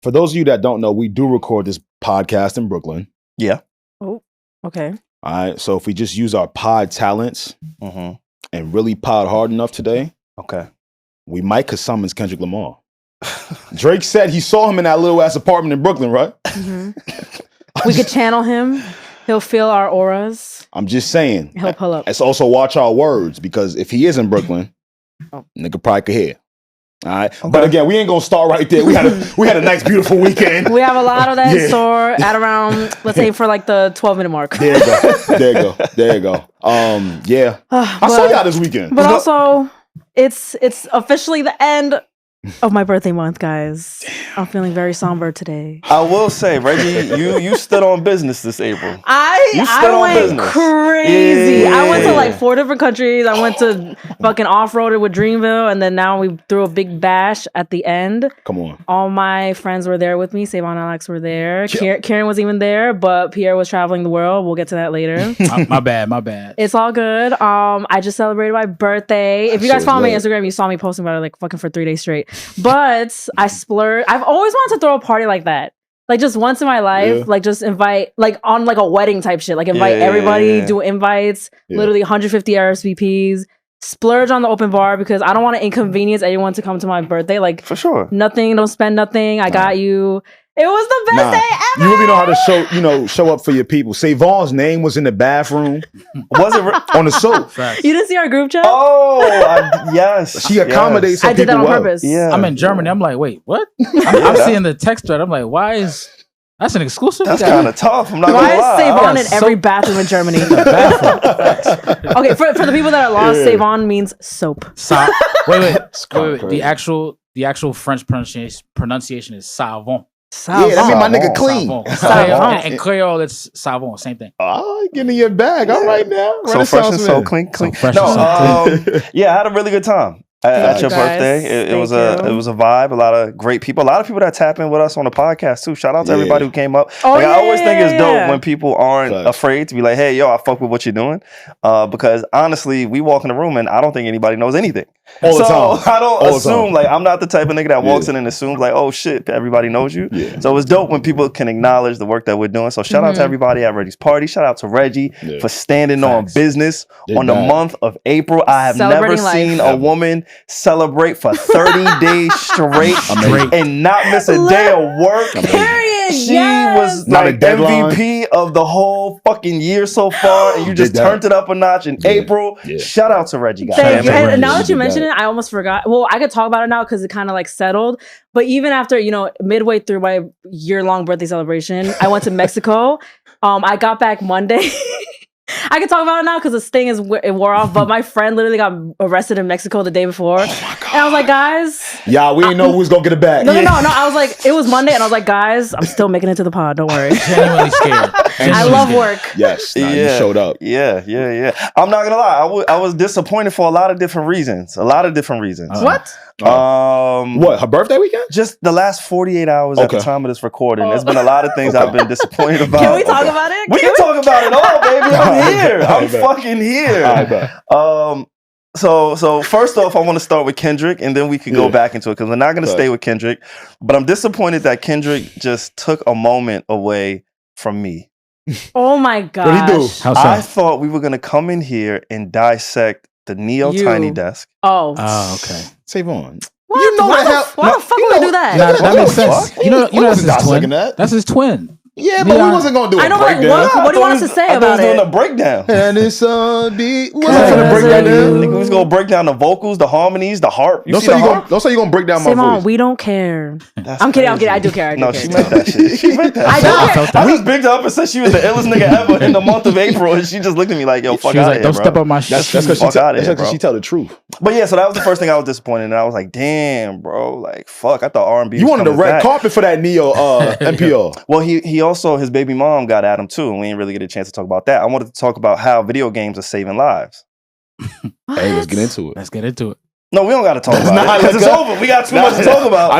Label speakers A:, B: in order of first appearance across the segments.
A: For those of you that don't know, we do record this podcast in Brooklyn.
B: Yeah.
C: Oh, okay.
A: All right. So if we just use our pod talents and really pod hard enough today, we might could summons Kendrick Lamar. Drake said he saw him in that little ass apartment in Brooklyn, right?
C: We could channel him. He'll feel our auras.
A: I'm just saying.
C: He'll pull up.
A: Let's also watch our words, because if he is in Brooklyn, nigga probably could hear. All right. Okay. But again, we ain't gonna start right there. We had a nice, beautiful weekend.
C: We have a lot of that in store at around, let's say, for like the 12-minute mark.
A: There you go. Yeah. I saw y'all this weekend.
C: But also, it's officially the end of my birthday month, guys. I'm feeling very somber today.
B: I will say, Regi, you stood on business this April.
C: I went crazy. Yeah. I went to like 4 different countries. I went to fucking off-roaded with Dreamville, and then now we threw a big bash at the end.
A: Come on.
C: All my friends were there with me. SaVon and Alex were there. Karen was even there, but Pierre was traveling the world. We'll get to that later.
D: My bad.
C: It's all good. I just celebrated my birthday. If you guys follow me on Instagram, you saw me posting about it like fucking for 3 days straight. But I splurged. I've always wanted to throw a party like that. Like just once in my life, like just invite, like on like a wedding type shit. Like invite everybody, do invites, literally 150 RSVPs, splurge on the open bar because I don't want to inconvenience anyone to come to my birthday. Like
B: for sure.
C: Nothing, don't spend nothing. I got you. It was the best day ever.
A: You really know how to show up for your people. SaVon's name was in the bathroom.
B: Was it
A: on the soap?
C: You didn't see our group chat?
B: Oh, yes.
A: She accommodates.
C: I did that on purpose.
D: Yeah. I'm in Germany. I'm like, wait, what? I'm seeing the text thread. I'm like, why is that's an exclusive?
B: That's kind of tough. I'm not
C: why
B: gonna lie.
C: is SaVon in every bathroom in Germany? Okay, for the people that are lost, SaVon means soap.
D: Wait. The actual French pronunciation is SaVon.
A: Yeah, that mean my nigga clean.
D: And Creole, it's SaVon, same thing.
A: Oh, give me your bag. All right now.
B: So fresh and so clean. Yeah, I had a really good time at your birthday. It was a vibe. A lot of great people. A lot of people that tap in with us on the podcast too. Shout out to everybody who came up. I always think it's dope when people aren't afraid to be like, "Hey, yo, I fuck with what you're doing," because honestly, we walk in the room and I don't think anybody knows anything.
A: All the time.
B: I don't assume, like, I'm not the type of nigga that walks in and assumes like, oh shit, everybody knows you. So it's dope when people can acknowledge the work that we're doing. So shout out to everybody at Regi's party. Shout out to Regi for standing on business on the month of April. I have never seen a woman celebrate for 30 days straight and not miss a day of work.
C: Period.
B: She was like MVP of the whole fucking year so far, and you just turned it up a notch in April. Shout out to Regi, guys.
C: Thank you. And now that you mention it, I almost forgot. Well, I could talk about it now because it kind of like settled. But even after, midway through my year-long birthday celebration, I went to Mexico. I got back Monday. I can talk about it now because the sting it wore off. But my friend literally got arrested in Mexico the day before. Oh my God. And I was like, guys.
A: Yeah, we didn't know who was going to get it back.
C: No. I was like, it was Monday. And I was like, guys, I'm still making it to the pod. Don't worry.
D: Genuinely scared.
C: I love work.
A: Yes. You showed up.
B: Yeah. I'm not going to lie. I was disappointed for a lot of different reasons.
C: What?
A: What, her birthday weekend?
B: Just the last 48 hours at the time of this recording. There's been a lot of things I've been disappointed about.
C: Can we talk about it?
B: We can talk about it all, baby. I'm here. I'm fucking here. So first off, I want to start with Kendrick, and then we can go back into it because we're not going to stay with Kendrick. But I'm disappointed that Kendrick just took a moment away from me.
C: Oh my gosh.
A: What'd he do?
D: How so?
B: I thought we were going to come in here and dissect the Neo Tiny Desk.
C: Oh,
D: okay.
A: SaVon.
C: What?
A: You know
C: why the fuck would I do that?
D: That makes sense. You know that's his twin. That's his twin.
A: Yeah, but we wasn't going to do a breakdown.
C: What do you want us to say about it?
B: I was doing a breakdown.
A: And it's wasn't
B: Nigga, we was going to break down the vocals, the harmonies, the harp.
A: Don't say you're going to break down my voice.
C: We don't care. I'm kidding. I do care.
B: No, she meant that shit. She meant that. I just bigged her up and said she was the illest nigga ever in the month of April, and she just looked at me like, yo, fuck out of here,
D: don't step on my shit.
A: That's because she tell the truth.
B: But yeah, so that was the first thing I was disappointed in. And I was like, damn, bro, like, fuck, I thought R&B
A: You wanted the red
B: back.
A: carpet for that Neo NPO.
B: Well, he also, his baby mom got at him too, and we didn't really get a chance to talk about that. I wanted to talk about how video games are saving lives.
A: Hey, let's get into it.
B: No, we don't got to talk about it because it's over. We got too much to talk about.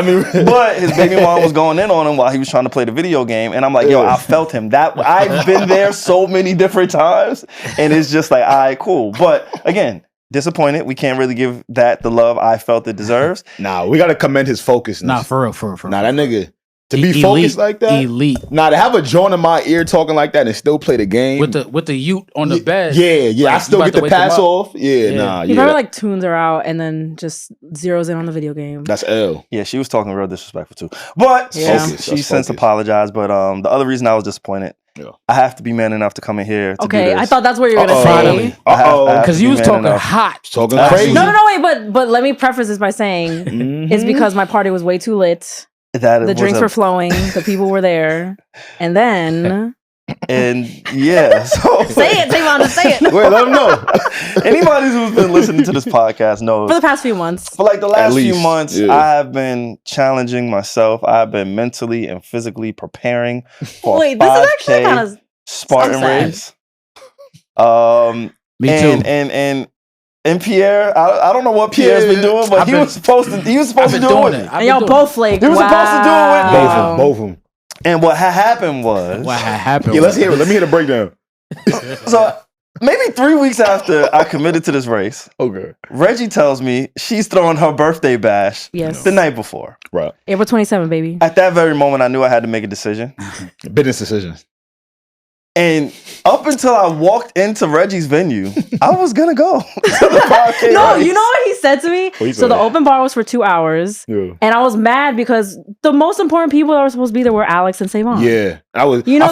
B: But his baby mom was going in on him while he was trying to play the video game, and I'm like, yo, I felt him. I've been there so many different times, and it's just like, all right, cool. But again, disappointed. We can't really give that the love I felt it deserves.
A: Nah, we got to commend his focus.
D: Nah, for real.
A: Nah, that nigga. To be focused like that?
D: Elite.
A: Nah, to have a joint in my ear talking like that and still play the game.
D: With the ute on the bed.
A: Yeah.
D: Like,
A: I still get the pass off. Yeah.
C: He probably like tunes her out and then just zeroes in on the video game.
A: That's L.
B: Yeah, she was talking real disrespectful too. But she since apologized. But the other reason I was disappointed, I have to be man enough to come in here to do this.
C: I thought that's what you were going to say.
D: Because you was talking hot.
A: Talking crazy.
C: No, wait, but let me preface this by saying it's because my party was way too lit. The drinks were flowing. The people were there. And then...
B: And yeah, so
C: say it, SaVon, just say it.
A: Wait, let them know.
B: Anybody who's been listening to this podcast knows.
C: For the past few months.
B: For like the last few months, I have been challenging myself. I've been mentally and physically preparing for
C: this is actually kind of
B: Spartan Race.
D: Me too.
B: And Pierre, I don't know what Pierre's been doing, but he was supposed to do it with me.
C: And y'all both flaked.
B: He was supposed to do it with me.
A: Both of them.
B: And what had happened was...
A: Yeah, let's hear it. Let me hear the breakdown.
B: So, maybe 3 weeks after I committed to this race, Regi tells me she's throwing her birthday bash the night before.
A: Right.
C: April 27, baby.
B: At that very moment, I knew I had to make a decision.
A: Business decision.
B: And up until I walked into Regi's venue, I was going to go to the party.
C: No, you know what he said to me? So the open bar was for 2 hours. Yeah. And I was mad because the most important people that were supposed to be there were Alex and SaVon.
A: Yeah.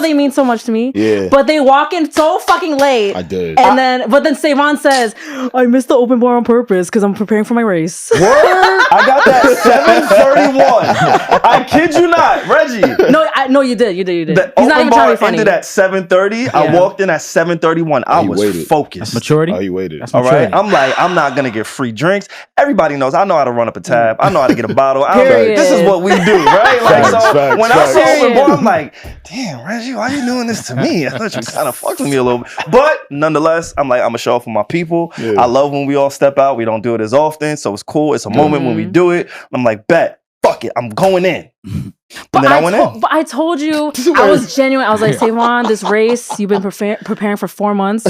C: They mean so much to me.
A: Yeah.
C: But they walk in so fucking late.
A: I did.
C: And then SaVon says, I missed the open bar on purpose because I'm preparing for my race.
B: Word? I got that 7:31. I kid you not, Regi.
C: No, you did.
B: The
C: He's not even trying to be funny.
B: Ended at 7:30. I walked in at 7:31. I was focused.
D: That's maturity.
A: Oh, you waited.
B: All right. I'm like, I'm not gonna get free drinks. Everybody knows I know how to run up a tab. I know how to get a bottle. This is what we do, right? Like, when I saw open bar, I'm like, damn, Regi, why are you doing this to me? I thought you kind of fucked with me a little bit. But nonetheless, I'm like, I'm gonna show up for my people. Yeah. I love when we all step out. We don't do it as often, so it's cool. It's a moment when we do it. I'm like, bet. Fuck it, I'm going in.
C: But I told you, I was genuine. I was like, SaVon, this race, you've been preparing for 4 months.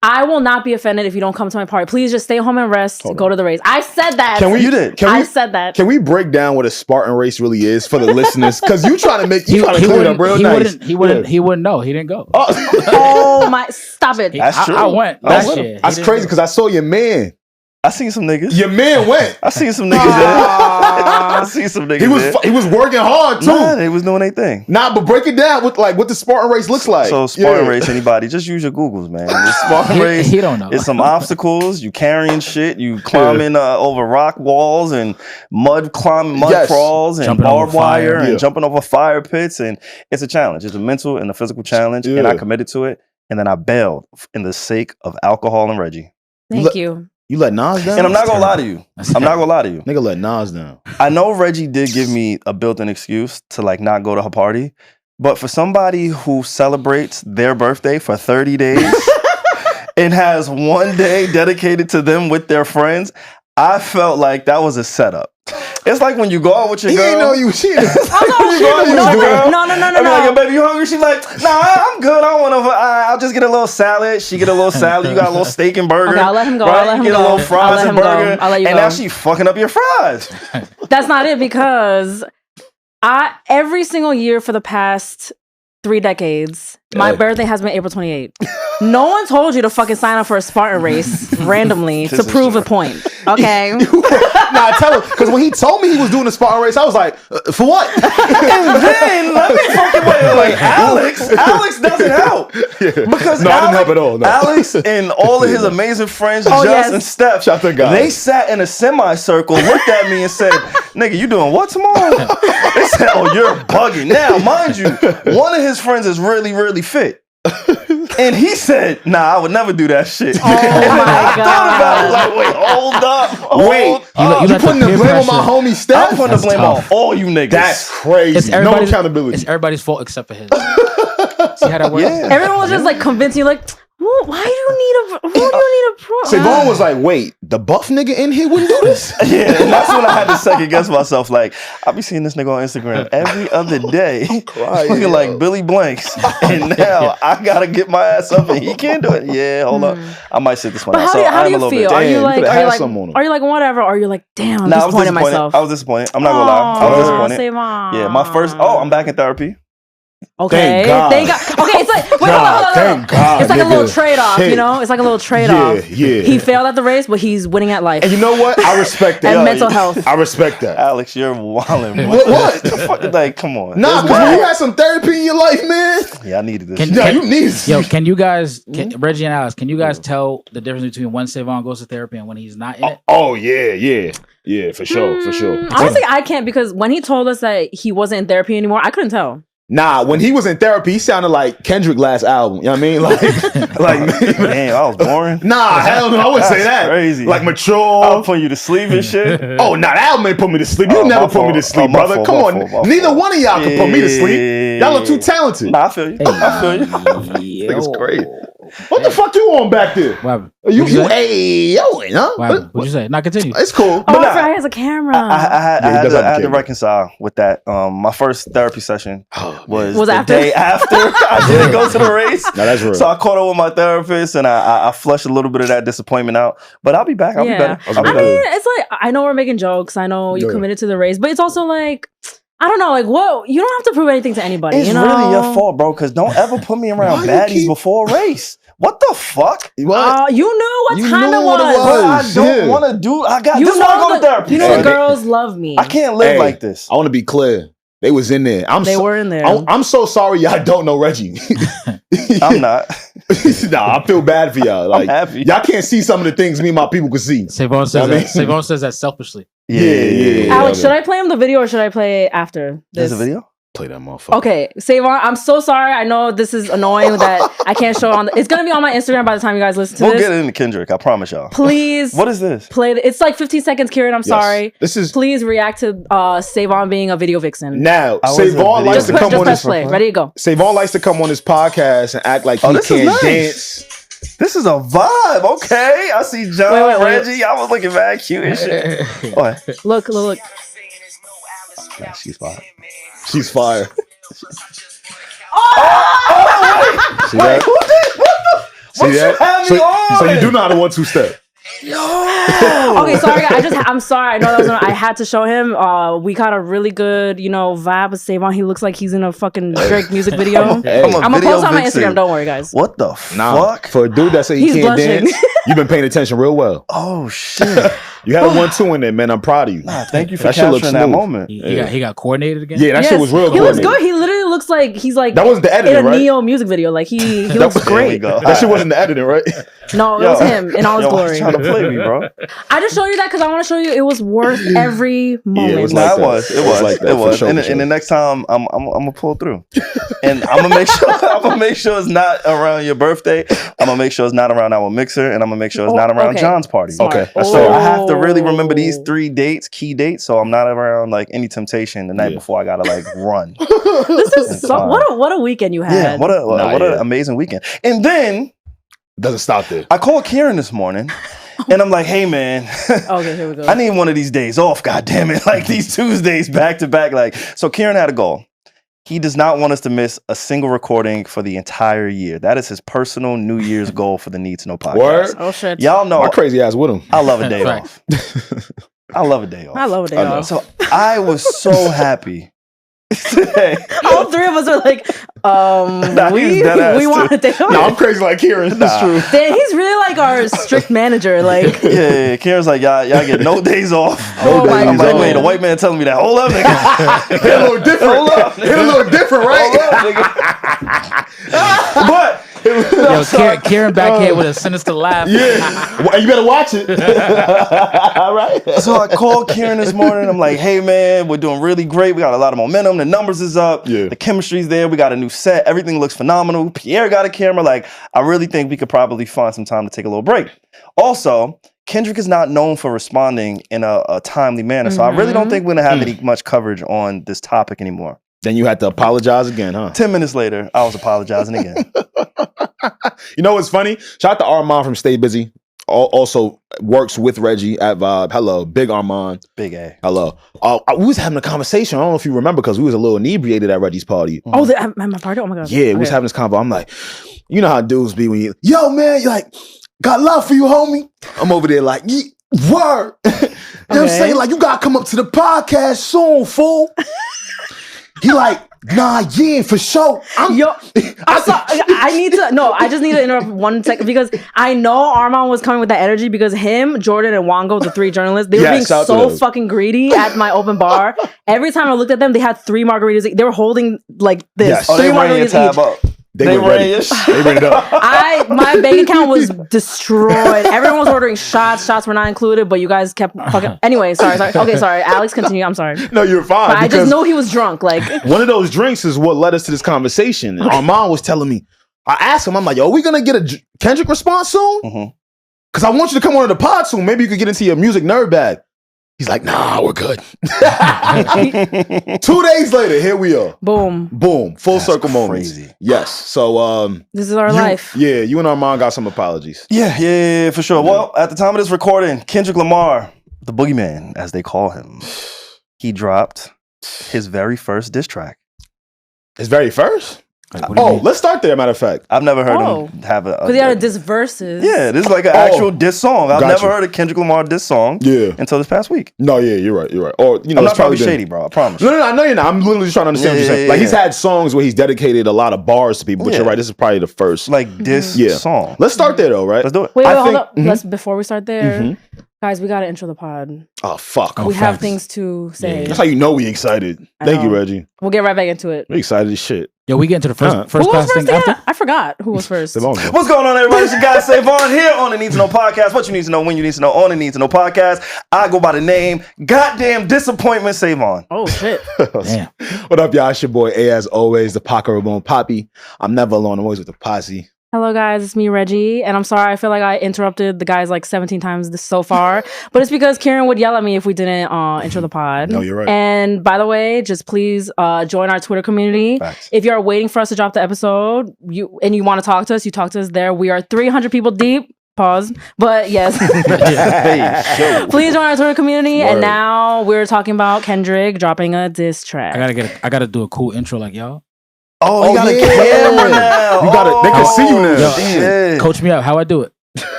C: I will not be offended if you don't come to my party. Please just stay home and rest. Go to the race. I said that. I said that.
A: Can we break down what a Spartan race really is for the listeners? Because you trying to clean it up real nice.
D: He wouldn't know. He didn't go.
C: Oh my! Stop it.
B: That's true.
D: I went last year.
A: That's crazy because I saw your man.
B: I seen some niggas.
A: Your man went.
B: I seen some niggas I seen some niggas
A: He was working hard too.
B: Nah, they was doing their thing.
A: Nah, but break it down with like what the Spartan race looks like.
B: So Spartan race, anybody, just use your Googles, man. The Spartan race,
D: he don't know.
B: It's some obstacles. You carrying shit. You climbing over rock walls and mud crawls and
D: jumping
B: barbed wire and jumping over fire pits. And it's a challenge. It's a mental and a physical challenge. And I committed to it. And then I bailed in the sake of alcohol and Regi.
C: Thank you.
A: You let Nas down?
B: And I'm not gonna lie to you.
A: Nigga let Nas down.
B: I know Regi did give me a built-in excuse to like not go to her party. But for somebody who celebrates their birthday for 30 days and has one day dedicated to them with their friends, I felt like that was a setup. It's like when you go out with your girl.
A: He didn't know you was cheating.
C: No.
B: I'm like, yo, baby, you hungry? She's like, nah, I'm good. I don't want to. I'll just get a little salad. She get a little salad. You got a little steak and burger.
C: Okay, I'll let him go.
B: Right?
C: I'll let him
B: get
C: go.
B: a little fries and burger.
C: I'll let you
B: and
C: go.
B: Now she fucking up your fries.
C: That's not it because every single year for the past 3 decades, my birthday has been April 28th. No one told you to fucking sign up for a Spartan race randomly to prove a point. Okay?
A: Nah, tell him. Because when he told me he was doing a Spartan race, I was like, for what?
B: And then, let me fucking wait. Like, Alex doesn't help. Because
A: I didn't help at all. No.
B: Alex and all of his amazing friends, and Steph,
A: shout to God.
B: They sat in a semicircle, looked at me and said, nigga, you doing what tomorrow? They said, oh, you're bugging. Now, mind you, one of his friends is really, really fit. And he said, nah, I would never do that shit.
C: Oh my God.
B: Thought about it like, wait, hold up.
A: You putting the blame on my homie Steph?
B: I'm putting the blame on all you niggas.
A: That's crazy. No accountability.
D: It's everybody's fault except for his. See how that works?
B: Yeah.
C: Everyone was just like convincing you, like, Well, why do you need a pro?
A: SaVon was like, wait, the buff nigga in here wouldn't do this?
B: Yeah, and that's when I had to second guess myself. Like, I be seeing this nigga on Instagram every other day. I'm crying, looking like Billy Blanks. And now I gotta get my ass up and he can't do it. Yeah, hold up. I might sit this one out.
C: But how do you feel? Are you like whatever? Or are you like, damn, I'm disappointed in myself?
B: I was disappointed. I'm not gonna lie. I was disappointed.
C: SaVon.
B: Yeah, my first, I'm back in therapy.
C: Okay. Thank God. Okay, it's like wait, hold on.
A: Thank God.
C: It's like a little trade-off, you know? It's like a little trade-off.
A: Yeah.
C: He failed at the race, but he's winning at life.
A: And you know what? I respect that.
C: And mental health.
A: I respect that.
B: Alex, you're wilding.
A: What?
B: The fuck? Like, come on.
A: Nah, because when you had some therapy in your life, man.
B: Yeah, I needed this.
A: You need it.
D: Yo, can you guys, Reggie and Alex, can you guys tell the difference between when SaVon goes to therapy and when he's not in it?
A: Oh, yeah. Yeah, for sure.
C: Honestly, I can't, because when he told us that he wasn't in therapy anymore, I couldn't tell.
A: Nah, when he was in therapy, he sounded like Kendrick last album. You know what I mean? Like
B: damn, I was boring.
A: Nah, hell no, I wouldn't say that.
B: Crazy.
A: Like mature.
B: I'll put you to sleep and shit.
A: Oh, nah, the album ain't put me to sleep. You never put me to sleep, brother. Come on. Neither one of y'all can put me to sleep. Y'all are too talented.
B: Nah, I feel you. I feel you.
A: It's crazy. What the fuck you on back there?
D: What
A: You huh?
D: What'd you say? Not continue.
A: It's cool.
C: Oh, I forgot he has a camera.
B: I had to reconcile with that. My first therapy session was the
C: after?
B: day after I didn't go to the race.
A: No, that's real.
B: So I caught up with my therapist and I flushed a little bit of that disappointment out. But I'll be back. I'll be better.
C: I mean, it's like, I know we're making jokes. I know you committed to the race, but it's also like, I don't know, like, whoa, you don't have to prove anything to anybody.
B: It's really your fault, bro, because don't ever put me around baddies before a race. What the fuck?
A: What?
C: You knew what time it was.
B: I don't want to do. I got.
C: You
B: this
C: know
B: why I go to therapy.
C: You know the girls love me.
B: I can't live like this.
A: I want to be clear. They was in there.
C: They were in there.
A: I'm so sorry y'all don't know Reggie.
B: I'm not.
A: Nah, I feel bad for y'all. Like,
B: I'm happy.
A: Y'all can't see some of the things me and my people can see.
D: SaVon says SaVon says that selfishly.
B: Yeah.
C: Alex, should I play him the video or should I play after this?
B: There's a video?
A: Play that motherfucker.
C: Okay, SaVon, I'm so sorry. I know this is annoying that I can't show it on. It's gonna be on my Instagram by the time you guys listen to this.
B: We'll get it into Kendrick. I promise y'all.
C: Please.
B: What is this?
C: It's like 15 seconds, Kieran. I'm sorry.
A: This is.
C: Please react to SaVon being a video vixen.
A: Now, SaVon likes to come on
C: this. Play. Ready to go.
A: SaVon likes to come on his podcast and act like he can't dance.
B: This is a vibe. Okay, I see John, Regi. I was looking mad cute and shit. What?
C: Look.
B: Yeah, she's fire.
A: She's fire.
B: See that? Who did? What the?
A: See
B: what
A: that?
B: You have me on?
A: So you do know how to 1-2 step.
B: Yo.
C: Okay, sorry. I'm sorry. I know that was. I had to show him. We got a really good, vibe with SaVon. He looks like he's in a fucking Drake music video. I'm gonna post on my Instagram. Don't worry, guys.
B: What the fuck?
A: For a dude that say he can't
C: blushing.
A: dance, you've been paying attention real well.
B: Oh shit.
A: You had a 1-2 in there, man. I'm proud of you.
B: Nah, thank you for capturing that moment.
D: He got coordinated again.
A: Yeah, that shit was real.
C: He looks good. He literally looks like he's like
A: that wasn't the editing,
C: in a
A: right?
C: Neo music video. Like he looks great.
A: That shit wasn't the editing, right?
C: No, it was him in all his glory.
B: Trying to play me, bro.
C: I just showed you that because I want to show you it was worth every moment.
A: Yeah, it was.
B: It was. And the next time I'm gonna pull through, and I'm gonna make sure it's not around your birthday. I'm gonna make sure it's not around our mixer, and I'm gonna make sure it's not around John's party.
C: Smart.
A: Okay,
B: so I have to really remember these 3 dates, key dates, so I'm not around like any temptation the night before I gotta like run.
C: This is what a weekend you had.
B: Yeah, what an amazing weekend. And then
A: doesn't stop there.
B: I called Kieran this morning. And I'm like, hey man,
C: okay, here we go.
B: I need one of these days off, god damn it. Like these Tuesdays back to back. Like, so Kieran had a goal. He does not want us to miss a single recording for the entire year. That is his personal New Year's goal for the Need to Know podcast.
A: Word?
C: Oh shit.
B: Y'all know
A: my crazy ass with him.
B: I love a day off. I love a day off.
C: I love a day off.
B: So I was so happy today.
C: All 3 of us are like, we want a day off.
A: No, I'm crazy like Kieran. That's true.
C: Damn, he's really like our strict manager. Like,
B: yeah. Kieran's like, y'all get no days off.
C: No days
B: I'm like,
C: off.
B: wait, the white man telling me that. Hold up, nigga.
A: Hit a little different.
B: Hold up, nigga.
A: Hit a little different, right?
B: Hold up, nigga. But
D: Yo, Kieran back here with a sinister laugh.
A: Yeah, well, you better watch it. All right.
B: So I called Kieran this morning. I'm like, hey man, we're doing really great. We got a lot of momentum. The numbers is up.
A: Yeah.
B: The chemistry's there. We got a new set. Everything looks phenomenal. Pierre got a camera. Like, I really think we could probably find some time to take a little break. Also, Kendrick is not known for responding in a timely manner. So I really don't think we're gonna have any much coverage on this topic anymore.
A: Then you had to apologize again, huh?
B: 10 minutes later, I was apologizing again.
A: You know what's funny? Shout out to Armand from Stay Busy. Also works with Regi at Vibe. Hello, big Armand.
B: Big A.
A: Hello. We was having a conversation. I don't know if you remember because we was a little inebriated at Regi's party.
C: Oh, at my party? Oh my God.
A: Yeah, we was having this convo. I'm like, you know how dudes be when you, yo man, you like, got love for you, homie. I'm over there like, word. You know what I'm saying? Like, you gotta come up to the podcast soon, fool. He like, nah, yeah, for sure.
C: I just need to interrupt 1 second because I know Armand was coming with that energy because him, Jordan, and Wango, the 3 journalists, they were being so fucking greedy at my open bar. Every time I looked at them, they had 3 margaritas. They were holding like this.
B: Yes.
C: 3 margaritas each.
B: Up.
A: They were ready. They ready it up.
C: My bank account was destroyed. Everyone was ordering shots. Shots were not included, but you guys kept fucking. Anyway, sorry. Okay, sorry. Alex, continue. I'm sorry.
A: No, you're fine.
C: But I just know he was drunk. Like
A: one of those drinks is what led us to this conversation. And Armand was telling me. I asked him. I'm like, yo, are we gonna get a Kendrick response soon? Because I want you to come on to the pod soon. Maybe you could get into your music nerd bag. He's like, nah, we're good. 2 days later, here we are.
C: Boom.
A: Boom. Full circle moments.
B: Crazy.
A: Yes. So
C: this is our life.
A: Yeah, you and Armand got some apologies.
B: Yeah, for sure. Well, at the time of this recording, Kendrick Lamar, the boogeyman, as they call him, he dropped his very first diss track.
A: His very first?
D: Like,
A: let's start there, matter of fact.
B: I've never heard him have a...
C: Because he had a diss verses.
B: Yeah, this is like an actual diss song. I've never heard a Kendrick Lamar diss song until this past week.
A: No, yeah, you're right. Or, you know,
B: I'm not trying to be shady, bro. I promise.
A: No, I know you're not. I'm literally just trying to understand what you're saying. Like, he's had songs where he's dedicated a lot of bars to people, but you're right. This is probably the first.
B: Like, diss song.
A: Let's start there, though, right?
B: Let's do it.
C: Wait, hold up. Before we start there, guys, we got to intro the pod.
A: Oh, fuck.
C: We have things to say.
A: Yeah. That's how you know we excited. Thank you, Regi.
C: We'll get right back into it.
A: We excited as shit.
D: Yo, we get into the first
C: who was
D: class
C: first
D: thing after?
C: I forgot who was first.
B: What's going on, everybody? It's your guy SaVon here on the Need to Know podcast. What you need to know, when you need to know, on the Need to Know podcast. I go by the name Goddamn Disappointment SaVon.
C: Oh shit!
A: Damn. What up, y'all? It's your boy A, as always, the Paco Ramon Poppy. I'm never alone. I'm always with the posse.
C: Hello guys, it's me, Regi, and I'm sorry, I feel like I interrupted the guys like 17 times so far, but it's because Kieran would yell at me if we didn't intro the pod.
A: No, you're right.
C: And by the way, just please join our Twitter community.
B: Facts. If
C: you're waiting for us to drop the episode, you want to talk to us, you talk to us there. We are 300 people deep. Pause. But yes. Please join our Twitter community. Word. And now we're talking about Kendrick dropping a diss track.
D: I gotta do a cool intro like y'all.
B: Oh, you got a camera now.
A: They can see you now.
D: Yo, coach me up. How I do it?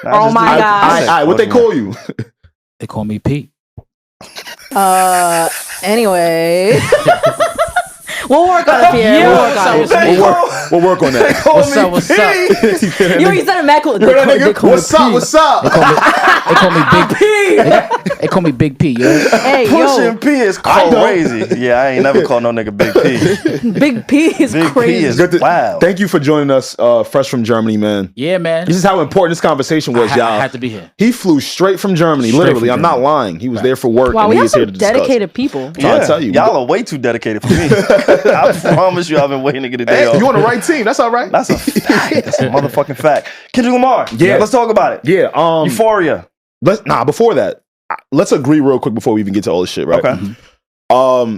C: Oh my God.
A: All right, what they call you?
D: They call me Pete.
C: Anyway. We'll work on it, Pierre.
A: We'll work on that.
D: What's up?
C: Yo, you said it mad cool.
A: What's up?
D: They call me Big P. They call me Big P, yo.
C: Hey,
B: Pushing P is crazy. Yeah, I ain't never called no nigga Big P.
C: Big P is crazy.
B: Wow.
A: Thank you for joining us fresh from Germany, man.
D: Yeah, man.
A: This is how important this conversation was, y'all.
D: I had to be here.
A: He flew straight from Germany, literally. I'm not lying. He was there for work.
C: Wow,
A: and
C: we
A: he
C: have
A: was here
C: some
A: to discuss.
C: dedicated people.
B: Yeah, I tell you, y'all are way too dedicated for me. I promise you, I've been waiting to get a day off.
A: You on the right team? That's all right.
B: That's a fact. That's a motherfucking fact. Kendrick Lamar. Yeah, let's talk about it.
A: Yeah.
B: Euphoria.
A: Before that, let's agree real quick before we even get to all this shit, right?
B: Okay.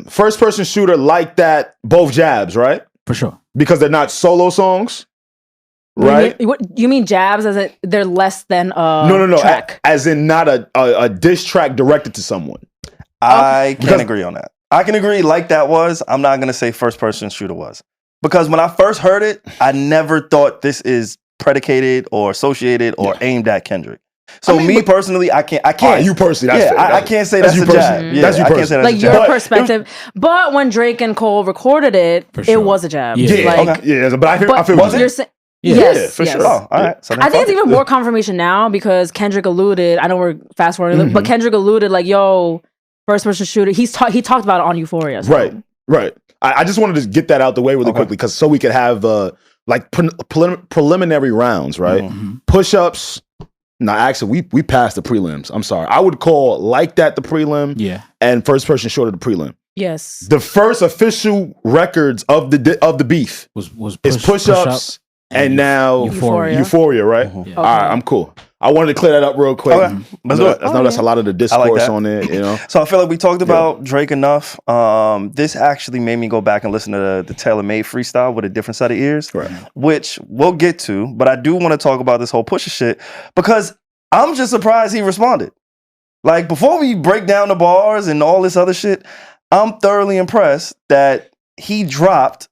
A: First person shooter like that, both jabs, right?
D: For sure.
A: Because they're not solo songs, right?
C: You mean jabs as they're less than a
A: no.
C: track?
A: As in not a diss track directed to someone.
B: I can't agree on that. I can agree like that was. I'm not going to say first person shooter was. Because when I first heard it, I never thought this is predicated or associated or aimed at Kendrick. So personally, I can't.
A: You personally, that's fair.
B: I can't say that's a jab.
A: Yeah, that's you personally.
C: Like your perspective. But when Drake and Cole recorded it, it was a jab.
A: Yeah, but I feel
C: was it? Yes,
A: for sure.
B: Oh, all right. So
C: I think it's even more confirmation now because Kendrick alluded. I know we're fast forwarding, but Kendrick alluded like, "Yo, first person shooter." He talked about it on Euphoria. So.
A: Right. I just wanted to get that out the way really quickly because so we could have preliminary rounds, right? Push-ups. No, actually, we passed the prelims. I'm sorry. I would call like that the prelim.
D: Yeah.
A: And first person shorter the prelim.
C: Yes.
A: The first official records of the beef
D: was
A: push-ups and now
C: Euphoria,
A: right?
C: Okay.
A: All right, I'm cool. I wanted to clear that up real quick.
B: Okay. Let's do it.
A: I know that's a lot of the discourse on it, you know.
B: So I feel like we talked about Drake enough. This actually made me go back and listen to the Tailor Made freestyle with a different set of ears, which we'll get to. But I do want to talk about this whole Pusha shit because I'm just surprised he responded. Like, before we break down the bars and all this other shit, I'm thoroughly impressed that he dropped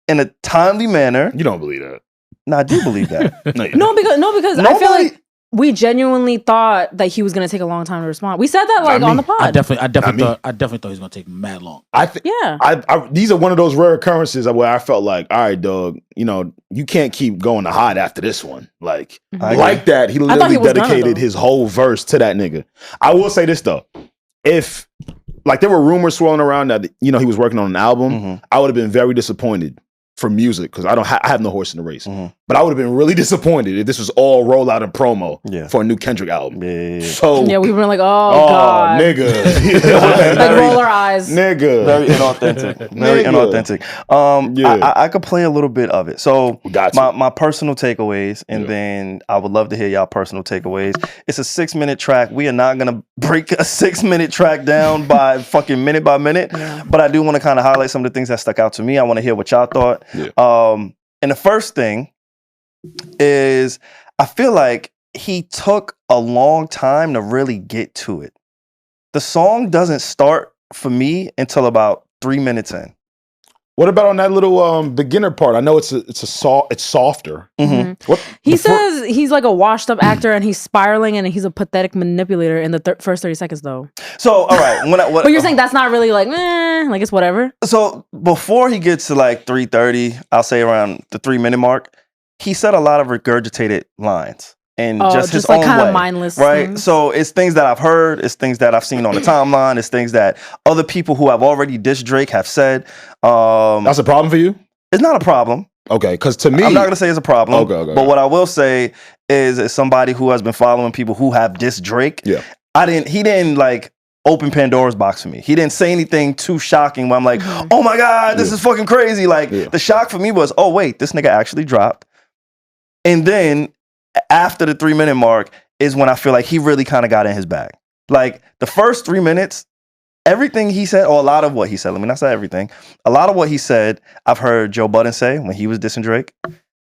B: in a timely manner.
A: You don't believe that?
B: No, I do believe that.
C: No, because I feel like we genuinely thought that he was gonna take a long time to respond. We said that on the pod.
D: I definitely thought he was gonna take mad long.
A: These are one of those rare occurrences where I felt like, all right, dog, you know, you can't keep going to hide after this one. Like, like that, he literally dedicated his whole verse to that nigga. I will say this though, if like there were rumors swirling around that, you know, he was working on an album, I would have been very disappointed for music because I have no horse in the race. But I would have been really disappointed if this was all rollout and promo for a new Kendrick album. So
C: we were like, oh God,
A: nigga,
C: like roll our eyes,
A: nigga,
B: very inauthentic, very inauthentic. I could play a little bit of it. So my personal takeaways, and then I would love to hear y'all personal takeaways. It's a 6-minute track. We are not gonna break a 6-minute track down by fucking minute by minute, but I do want to kind of highlight some of the things that stuck out to me. I want to hear what y'all thought. And the first thing is I feel like he took a long time to really get to it. The song doesn't start for me until about 3 minutes in.
A: What about on that little beginner part? I know it's softer.
C: He says he's like a washed up actor and he's spiraling and he's a pathetic manipulator in the first 30 seconds though.
B: So all right,
C: but you're saying that's not really like it's whatever.
B: So before he gets to like 3:30, I'll say around the 3-minute mark, he said a lot of regurgitated lines. And just his
C: like
B: own
C: kind
B: way,
C: of mindless
B: right?
C: things.
B: So it's things that I've heard, it's things that I've seen on the timeline, it's things that other people who have already dissed Drake have said.
A: That's a problem for you?
B: It's not a problem.
A: Okay, because to me,
B: I'm not gonna say it's a problem.
A: Okay.
B: But what I will say is, as somebody who has been following people who have dissed Drake, he didn't like open Pandora's box for me. He didn't say anything too shocking where I'm like, oh my God, this is fucking crazy. Like the shock for me was, oh wait, this nigga actually dropped. And then after the 3-minute mark is when I feel like he really kind of got in his bag. Like the first 3 minutes, everything he said, or a lot of what he said, let me not say everything, a lot of what he said, I've heard Joe Budden say when he was dissing Drake.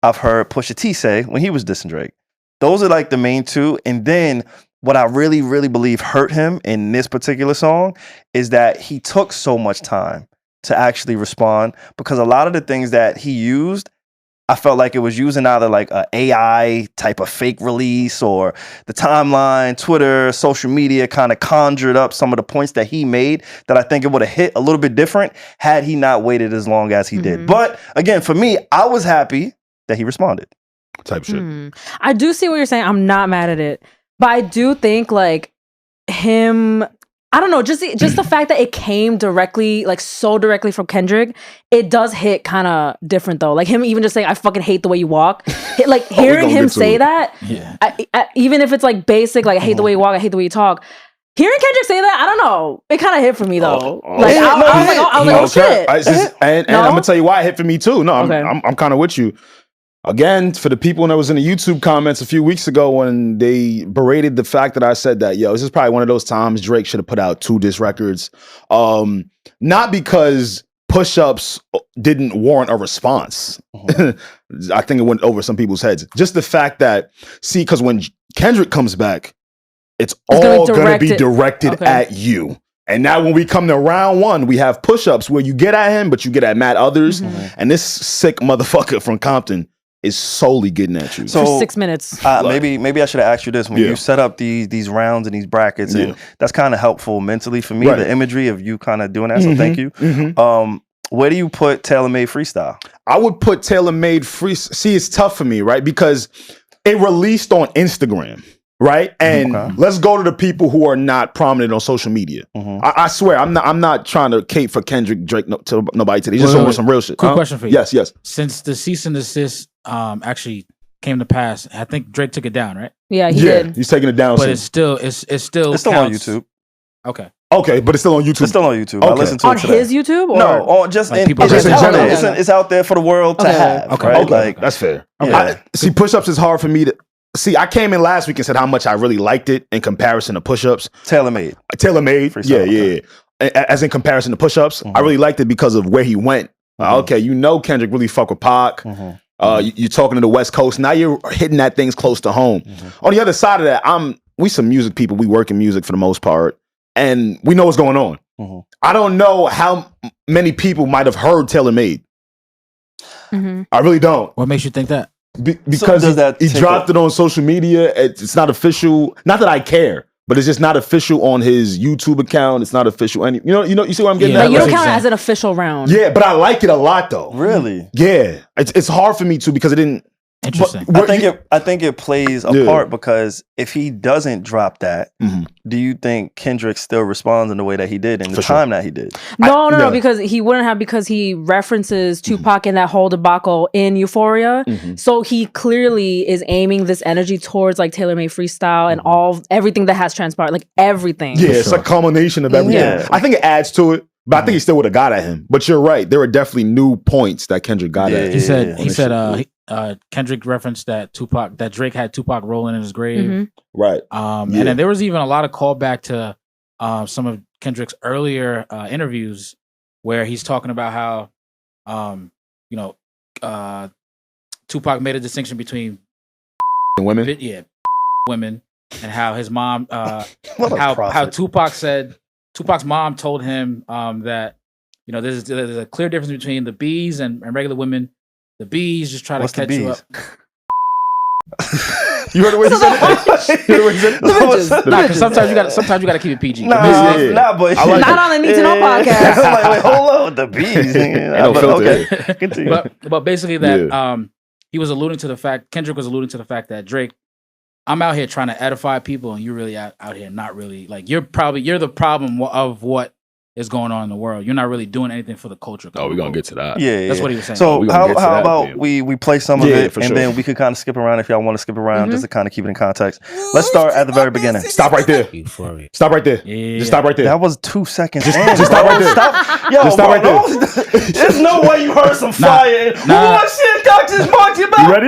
B: I've heard Pusha T say when he was dissing Drake. Those are like the main two. And then what I really, really believe hurt him in this particular song is that he took so much time to actually respond, because a lot of the things that he used, I felt like it was using either like a AI type of fake release, or the timeline, Twitter, social media kind of conjured up some of the points that he made that I think it would have hit a little bit different had he not waited as long as he did. But again, for me, I was happy that he responded.
A: Type shit.
C: I do see what you're saying. I'm not mad at it. But I do think like him, I don't know, just the fact that it came directly, like so directly from Kendrick, it does hit kind of different though. Like him even just saying, I fucking hate the way you walk. Like hearing him say that, even if it's like basic, like I hate the way you walk, I hate the way you talk. Hearing Kendrick say that, I don't know. It kind of hit for me though. I was like, oh shit.
A: And I'm gonna tell you why it hit for me too. No, I'm kind of with you. Again, for the people that was in the YouTube comments a few weeks ago when they berated the fact that I said that, this is probably one of those times Drake should have put out 2 diss records. Not because push-ups didn't warrant a response. I think it went over some people's heads. Just the fact that, because when Kendrick comes back, it's all going to be directed at you. And now when we come to round 1, we have push-ups where you get at him, but you get at mad others. And this sick motherfucker from Compton is solely getting at you.
C: So, for 6 minutes.
B: Maybe I should have asked you this. When you set up these rounds and these brackets, and that's kind of helpful mentally for me, the imagery of you kind of doing that, so thank you. Where do you put Tailor Made Freestyle?
A: I would put Tailor Made Freestyle. See, it's tough for me, right? Because it released on Instagram. Right, and let's go to the people who are not prominent on social media. I swear, I'm not trying to cape for Kendrick, Drake, to nobody today. He's just over some real shit.
D: Quick question for you.
A: Yes.
D: Since the cease and desist actually came to pass, I think Drake took it down, right?
C: Yeah, he did.
A: He's taking it down.
D: But it's still
B: on YouTube.
A: Okay, but it's still on YouTube.
B: It's still on YouTube. I listened to it today.
C: On his YouTube? Or?
B: No, on just like in general. It's out there for the world to have.
A: Okay, that's fair. See, push-ups is hard for me to. See, I came in last week and said how much I really liked it in comparison to push-ups.
B: Tailor-made.
A: Yeah. As in comparison to push-ups, I really liked it because of where he went. Okay, Kendrick really fuck with Pac. You're talking to the West Coast. Now you're hitting that things close to home. On the other side of that, we some music people. We work in music for the most part, and we know what's going on. I don't know how many people might have heard Tailor-Made. I really don't.
D: What makes you think that?
A: Because he dropped it on social media. It's not official. Not that I care, but it's just not official on his YouTube account. It's not official. You see what I'm getting at?
C: Like, you don't count it as an official round.
A: Yeah, but I like it a lot though.
B: Really?
A: Yeah. It's hard for me to because it didn't.
D: Interesting.
B: I think it plays a part because if he doesn't drop that, do you think Kendrick still responds in the way that he did in the time that he did?
C: No, because he wouldn't have, because he references Tupac in that whole debacle in Euphoria. So he clearly is aiming this energy towards like Tailor-Made Freestyle and everything that has transpired, like everything.
A: Yeah, it's a culmination of everything. Yeah. I think it adds to it. But I think he still would have got at him. But you're right. There were definitely new points that Kendrick got at.
D: He said Kendrick referenced that Drake had Tupac rolling in his grave.
A: Right.
D: And then there was even a lot of callback to some of Kendrick's earlier interviews where he's talking about how Tupac made a distinction between
A: women.
D: Women, and how his mom how Tupac's mom told him that there's a clear difference between the bees and regular women. The bees just try to catch you up.
A: You heard the way he said it?
D: Nah, because sometimes you gotta keep it PG.
B: But
C: not on the Need to Know podcast.
B: I'm like, wait, hold on with the bees. Okay, continue.
D: But basically that he was alluding to the fact, Kendrick was alluding to the fact that Drake, I'm out here trying to edify people, and you're really out here not really, like, you're the problem of what is going on in the world. You're not really doing anything for the culture.
A: Oh, we're gonna get to that.
B: Yeah,
D: that's what he was saying.
B: So how about we play some of it, and then we could kind of skip around if y'all want to skip around, just to kind of keep it in context. Let's start at the very beginning.
A: Stop right there.
D: Euphoria.
A: Stop right there.
D: Yeah.
A: Just stop right there.
B: That was 2 seconds.
A: Just stop right there.
B: Yo,
A: just stop right there.
B: There's no way you heard some fire. Who wants shit got this monkey about?
A: You ready?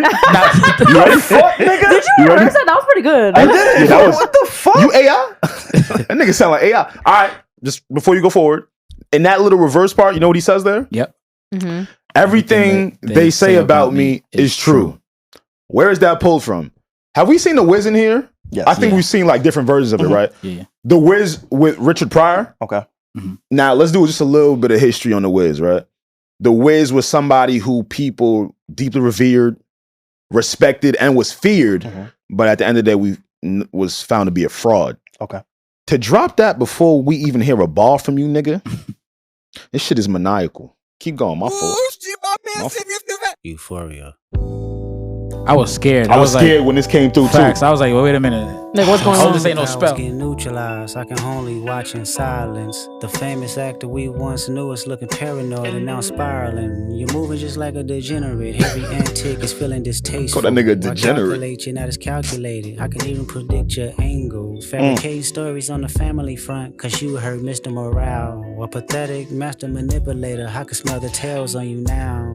A: You ready?
B: Fuck, nigga.
C: Did you rehearse that? That was pretty good.
B: I did. What the fuck?
A: You AI? That nigga sound like AI. All right, just before you go forward, in that little reverse part, you know what he says there?
D: Yep.
A: Everything they say about me is true. Where is that pulled from? Have we seen The Wiz in here?
B: Yes.
A: I think we've seen like different versions of it, right?
D: Yeah.
A: The Wiz with Richard Pryor.
B: Okay.
A: Now let's do just a little bit of history on The Wiz, right? The Wiz was somebody who people deeply revered, respected, and was feared, but at the end of the day, was found to be a fraud.
B: Okay.
A: To drop that before we even hear a ball from you, nigga, this shit is maniacal. Keep going, my fault.
E: Euphoria.
D: I was scared.
A: I was scared when this came through
D: facts.
A: too.
D: I was like, well, wait a minute.
C: Like, what's going on?
D: This ain't no spell.
E: Getting neutralized. I can only watch in silence. The famous actor we once knew is looking paranoid and now spiraling. You're moving just like a degenerate. Every antic is feeling distasteful.
A: Call that nigga degenerate.
E: Calculate, you're not as calculated. I can even predict your angle. Fabricate stories on the family front, cause you heard Mr. Morale. A pathetic master manipulator. I can smell the tails on you now.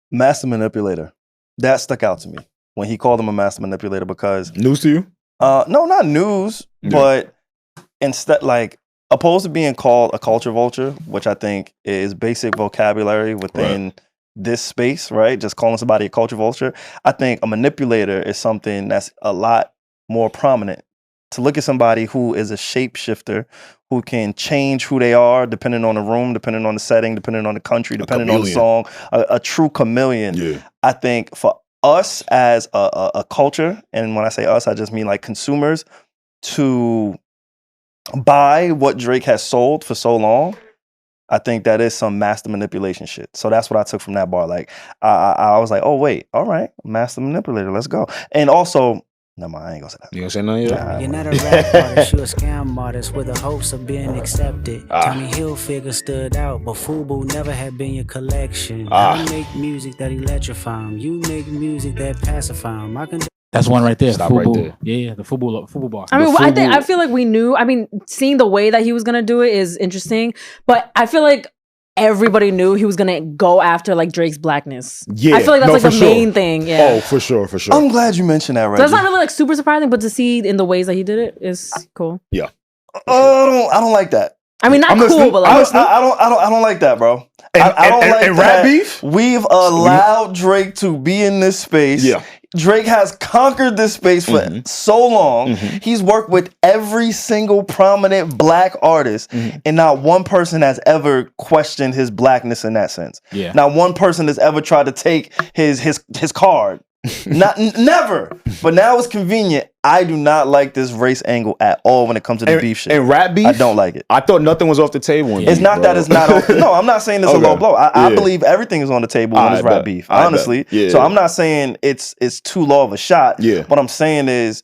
B: Master manipulator. That stuck out to me when he called him a master manipulator because
A: News to you?
B: No, not news, but instead, like, opposed to being called a culture vulture, which I think is basic vocabulary within this space, right? Just calling somebody a culture vulture. I think a manipulator is something that's a lot more prominent. To look at somebody who is a shapeshifter, who can change who they are depending on the room, depending on the setting, depending on the country, depending on the song, a true chameleon.
A: Yeah.
B: I think for us as a culture, and when I say us, I just mean like consumers, to buy what Drake has sold for so long, I think that is some master manipulation shit. So that's what I took from that bar. Like, I was like, oh, wait, all right, master manipulator, let's go. And also, no, I ain't gonna say that.
A: You gonna say nothing yet?
B: Nah,
E: You're not a rap artist, you're a scam artist with the hopes of being accepted. Tommy Hilfiger stood out, but FUBU never had been your collection. I make music that electrify 'em. You make music that pacify 'em. I can.
D: That's one right there.
A: Stop
D: Fubu.
A: right there.
D: Yeah, the Fubu bar.
C: I mean, I feel like we knew. I mean, seeing the way that he was gonna do it is interesting, but I feel like everybody knew he was gonna go after like Drake's blackness.
A: Yeah,
C: I feel like that's like the main thing. Yeah.
A: Oh, for sure.
B: I'm glad you mentioned that, right?
C: So that's not really like super surprising, but to see in the ways that he did it is cool.
A: Yeah.
B: I don't like that.
C: I mean, not cool, but like
B: I don't like that, bro. I don't like that.
A: Rap beef?
B: We've allowed Drake to be in this space.
A: Yeah.
B: Drake has conquered this space for so long. He's worked with every single prominent black artist, and not one person has ever questioned his blackness in that sense.
D: Yeah.
B: Not one person has ever tried to take his card. Never. But now it's convenient. I do not like this race angle at all when it comes to the beef shit.
A: And rap beef?
B: I don't like it.
A: I thought nothing was off the table.
B: It's not that it's not off. No, I'm not saying it's a low blow. I believe everything is on the table when it's rap beef. Honestly. So I'm not saying it's too low of a shot.
A: Yeah.
B: What I'm saying is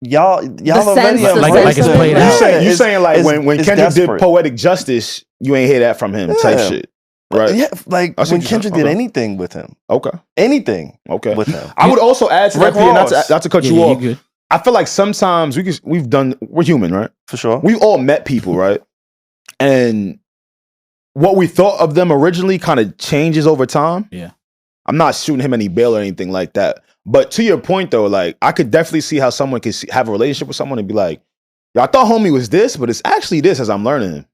B: y'all
C: sense,
B: already
D: like it's played out.
A: You saying like when Kendrick did Poetic Justice, you ain't hear that from him type shit. Right.
B: Yeah, like when Kendrick did anything with him.
A: Okay.
B: Anything.
A: Okay.
B: With him.
A: I would also add to that, not to cut you off.
D: Good.
A: I feel like sometimes we're human, right?
B: For sure.
A: We've all met people, right? And what we thought of them originally kind of changes over time.
D: Yeah.
A: I'm not shooting him any bail or anything like that. But to your point though, like I could definitely see how someone could have a relationship with someone and be like, "Yo, I thought homie was this, but it's actually this as I'm learning."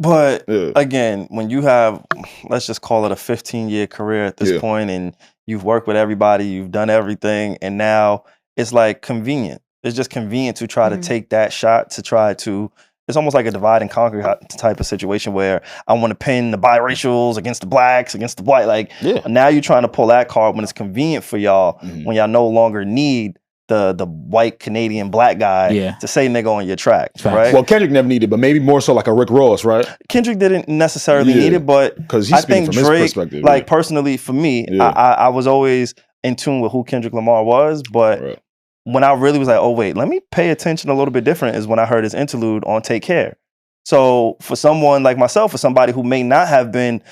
B: But again, when you have, let's just call it a 15-year career at this point, and you've worked with everybody, you've done everything, and now it's like convenient. It's just convenient to try to take that shot to try to, it's almost like a divide and conquer type of situation where I want to pin the biracials against the blacks, against the white. Like now you're trying to pull that card when it's convenient for y'all, when y'all no longer need the white Canadian black guy to say nigga on your track, right?
A: Well, Kendrick never needed, but maybe more so like a Rick Ross, right?
B: Kendrick didn't necessarily need it, but
A: because
B: I think Drake, like personally for me, I was always in tune with who Kendrick Lamar was, but when I really was like, oh wait, let me pay attention a little bit different is when I heard his interlude on Take Care. So for someone like myself, for somebody who may not have been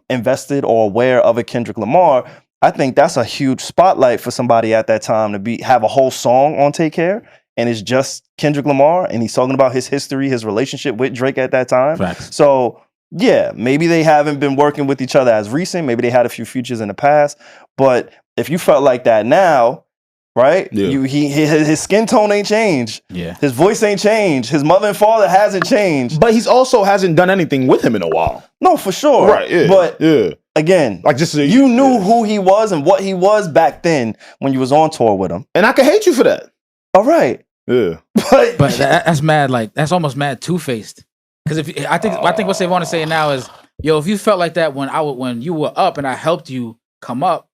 B: invested or aware of a Kendrick Lamar, I think that's a huge spotlight for somebody at that time to have a whole song on Take Care, and it's just Kendrick Lamar, and he's talking about his history, his relationship with Drake at that time.
D: Facts.
B: So yeah, maybe they haven't been working with each other as recent. Maybe they had a few features in the past, but if you felt like that now, right? His skin tone ain't changed.
D: Yeah.
B: His voice ain't changed. His mother and father hasn't changed.
A: But he's also hasn't done anything with him in a while.
B: No, for sure.
A: Right. Yeah.
B: But again,
A: like just
B: you knew who he was and what he was back then when you was on tour with him.
A: And I can hate you for that.
B: All right.
A: Yeah.
B: But
D: that's mad. Like that's almost mad two-faced. Because I think what SaVon is saying now is, yo, if you felt like that when you were up and I helped you come up.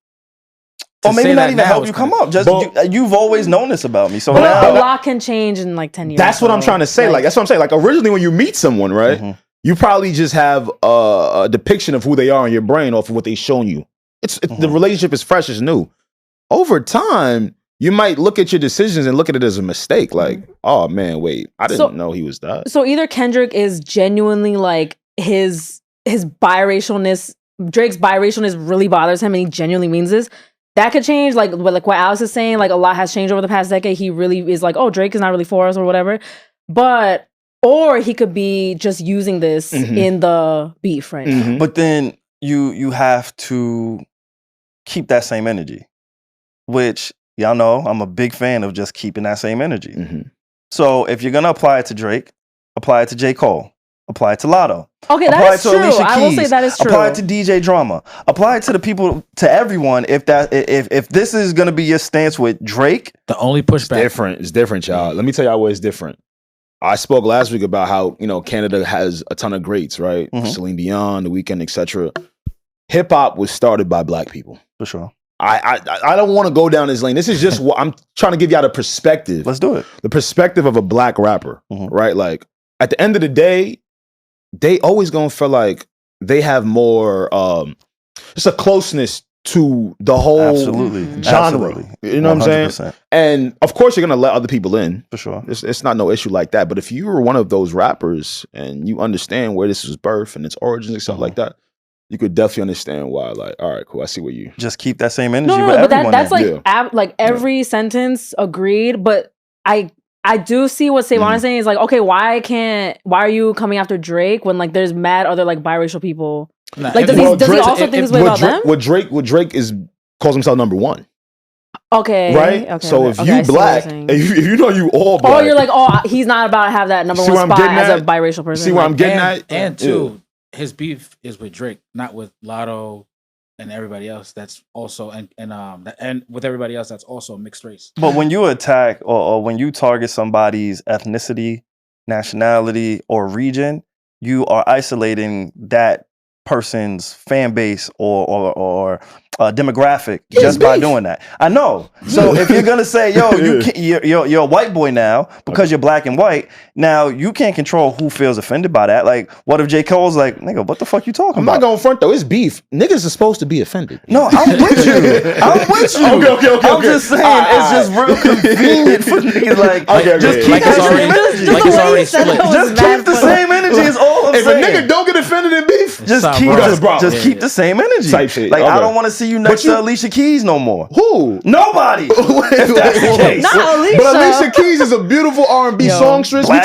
B: Or maybe not even help you come up. Just you've always known this about me. So now
C: a lot can change in like 10 years.
A: That's what I'm trying to say. Like that's what I'm saying. Like originally when you meet someone, right? You probably just have a depiction of who they are in your brain off of what they've shown you. It's the relationship is fresh, it's new. Over time, you might look at your decisions and look at it as a mistake. Like, oh man, wait, I didn't know he was that.
C: So either Kendrick is genuinely like his biracialness, Drake's biracialness really bothers him and he genuinely means this. That could change, like what Alex is saying, like a lot has changed over the past decade. He really is like, oh, Drake is not really for us or whatever. But, or he could be just using this in the beef right now.
B: But then you have to keep that same energy, which y'all know I'm a big fan of just keeping that same energy. So if you're going to apply it to Drake, apply it to J. Cole. Apply it to Lotto.
C: Okay, that is true. I will say that is true.
B: Apply it to DJ Drama. Apply it to the people, to everyone. If this is gonna be your stance with Drake,
D: the only pushback
A: it's different, y'all. Let me tell y'all why it's different. I spoke last week about how Canada has a ton of greats, right? Celine Dion, The Weeknd, etc. Hip hop was started by black people,
B: for sure.
A: I don't want to go down this lane. This is just what I'm trying to give y'all the perspective.
B: Let's do it.
A: The perspective of a black rapper, right? Like at the end of the day, they always gonna feel like they have more just a closeness to the whole genre. You know what I'm saying? And of course you're gonna let other people in.
B: For sure.
A: It's not no issue like that. But if you were one of those rappers and you understand where this was birthed and its origins and stuff like that, you could definitely understand why. Like, all right, cool. I see where you
B: just keep that same energy.
C: No, but that's like like every sentence agreed, but I I do see what SaVon is saying. Is like, okay, why are you coming after Drake when like there's mad other like biracial people?
D: Nah,
C: like, does he also think this way about them?
A: What Drake calls himself number one.
C: Okay.
A: Right?
C: Okay,
A: so if you black, if you know you all black.
C: Oh, you're like, oh, he's not about to have that number one spot as a biracial person.
A: See what I'm getting at?
D: And two, his beef is with Drake, not with Lotto and everybody else that's also and with everybody else that's also mixed race.
B: But when you attack or when you target somebody's ethnicity, nationality, or region, you are isolating that person's fan base or demographic just by doing that. I know. So if you're gonna say, yo, you're a white boy now because you're black and white, now you can't control who feels offended by that. Like, what if J. Cole's like, nigga, what the fuck you talking about?
A: I'm not going front though. It's beef. Niggas are supposed to be offended.
B: No, I'm with you. Okay. I'm just saying, it's just real convenient for niggas. Like, just keep the same energy.
D: Like it's already split.
B: Just keep the same energy is all I'm saying.
A: If a nigga don't get offended in beef,
B: just keep the same energy.
A: Type shit.
B: Like, I don't want to see you next to Alicia Keys no more.
A: Who?
B: Nobody. If that's the case.
C: Not Alicia.
A: But Alicia Keys is a beautiful R&B songstress. We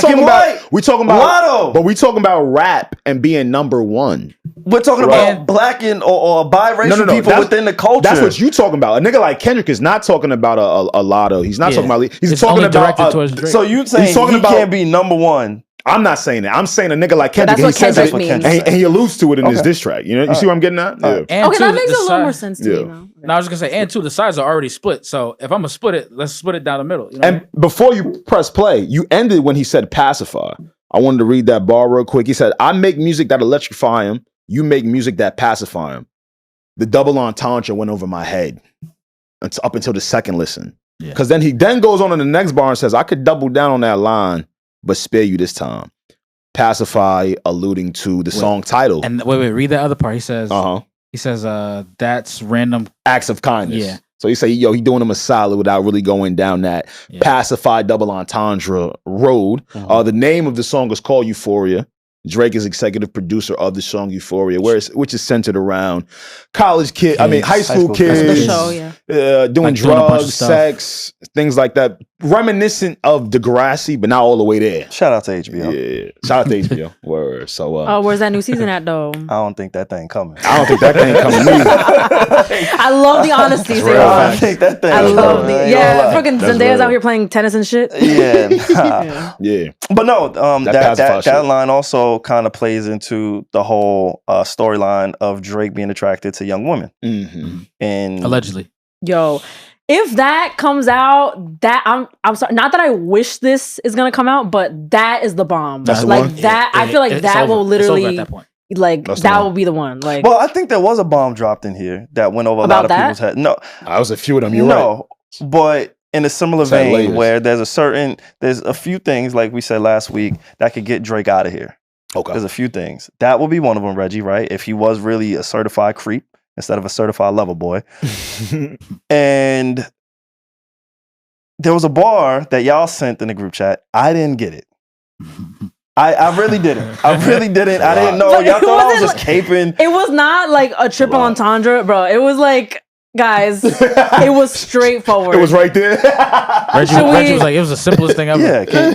A: talking about
B: Lotto.
A: But we talking about rap and being number one.
B: We're talking about black and or biracial people within the culture.
A: That's what you talking about. A nigga like Kendrick is not talking about a Lotto. He's not talking about. He's talking about.
B: So you saying he can't be number one?
A: I'm not saying that. I'm saying a nigga like Kendrick.
C: That's what Kendrick means.
A: And he alludes to it in his diss track. You know, you see what I'm getting at?
D: Yeah.
C: Okay, that makes a little more sense to me now.
D: No, I was just gonna say, and two, the sides are already split. So if I'm gonna split it, let's split it down the middle. You know
A: and before you press play, you ended when he said pacify. I wanted to read that bar real quick. He said, I make music that electrify him. You make music that pacify him. The double entendre went over my head. It's up until the second listen. Because then he goes on in the next bar and says, I could double down on that line, but spare you this time. Pacify, alluding to the song title.
D: And wait, read that other part. He says, that's random
A: acts of kindness.
D: Yeah.
A: So he say, he doing him a solid without really going down that pacify double entendre road. The name of the song is called Euphoria. Drake is executive producer of the song Euphoria, which is centered around college kids. I mean, high school kids doing drugs, sex, things like that. Reminiscent of Degrassi, but not all the way there.
B: Shout out to HBO.
A: Yeah, shout out to HBO. Word. So,
C: where's that new season at though?
B: I don't think that thing coming.
A: I don't think that thing coming either.
C: I love the honesty.
B: I don't think that thing.
C: I love fucking Zendaya's out here playing tennis and shit.
A: Yeah.
B: But no, that line also kind of plays into the whole storyline of Drake being attracted to young women. And
D: allegedly.
C: Yo, if that comes out, that I'm sorry, not that I wish this is gonna come out, but that is the bomb.
A: That's the
C: like
A: one?
C: that. I feel like that will literally
D: at that point.
C: like that will be the one. Like,
B: well, I think there was a bomb dropped in here that went over a lot of people's heads. No,
A: I was a few of them. You're right.
B: But in a similar vein, where there's a few things like we said last week that could get Drake out of here.
A: Okay,
B: there's a few things that will be one of them. Regi, right? If he was really a certified creep instead of a certified lover boy. And there was a bar that y'all sent in the group chat. I didn't get it. I really didn't. I didn't know. Y'all thought I was just caping.
C: It was not like a triple entendre, bro. It was like, guys, it was straightforward.
A: It was right there.
D: Regi was like, it was the simplest thing ever.
B: Yeah, can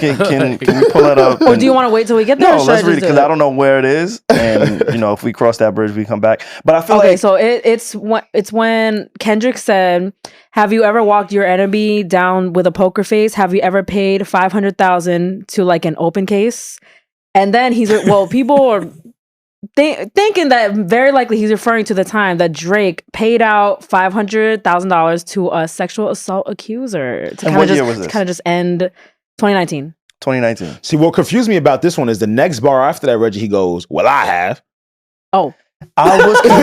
B: we pull that up?
C: Or do you want to wait till we get there?
B: No, let's read it because I don't know where it is, and if we cross that bridge, we come back. But I feel
C: like so it's when Kendrick said, "Have you ever walked your enemy down with a poker face? Have you ever paid $500,000 to like an open case?" And then he's like, "Well, people are." Thinking that very likely he's referring to the time that Drake paid out $500,000 to a sexual assault accuser to kind of just end 2019.
B: 2019.
A: See, what confused me about this one is the next bar after that, Regi, he goes, "Well, I have."
C: Oh.
B: I was confused.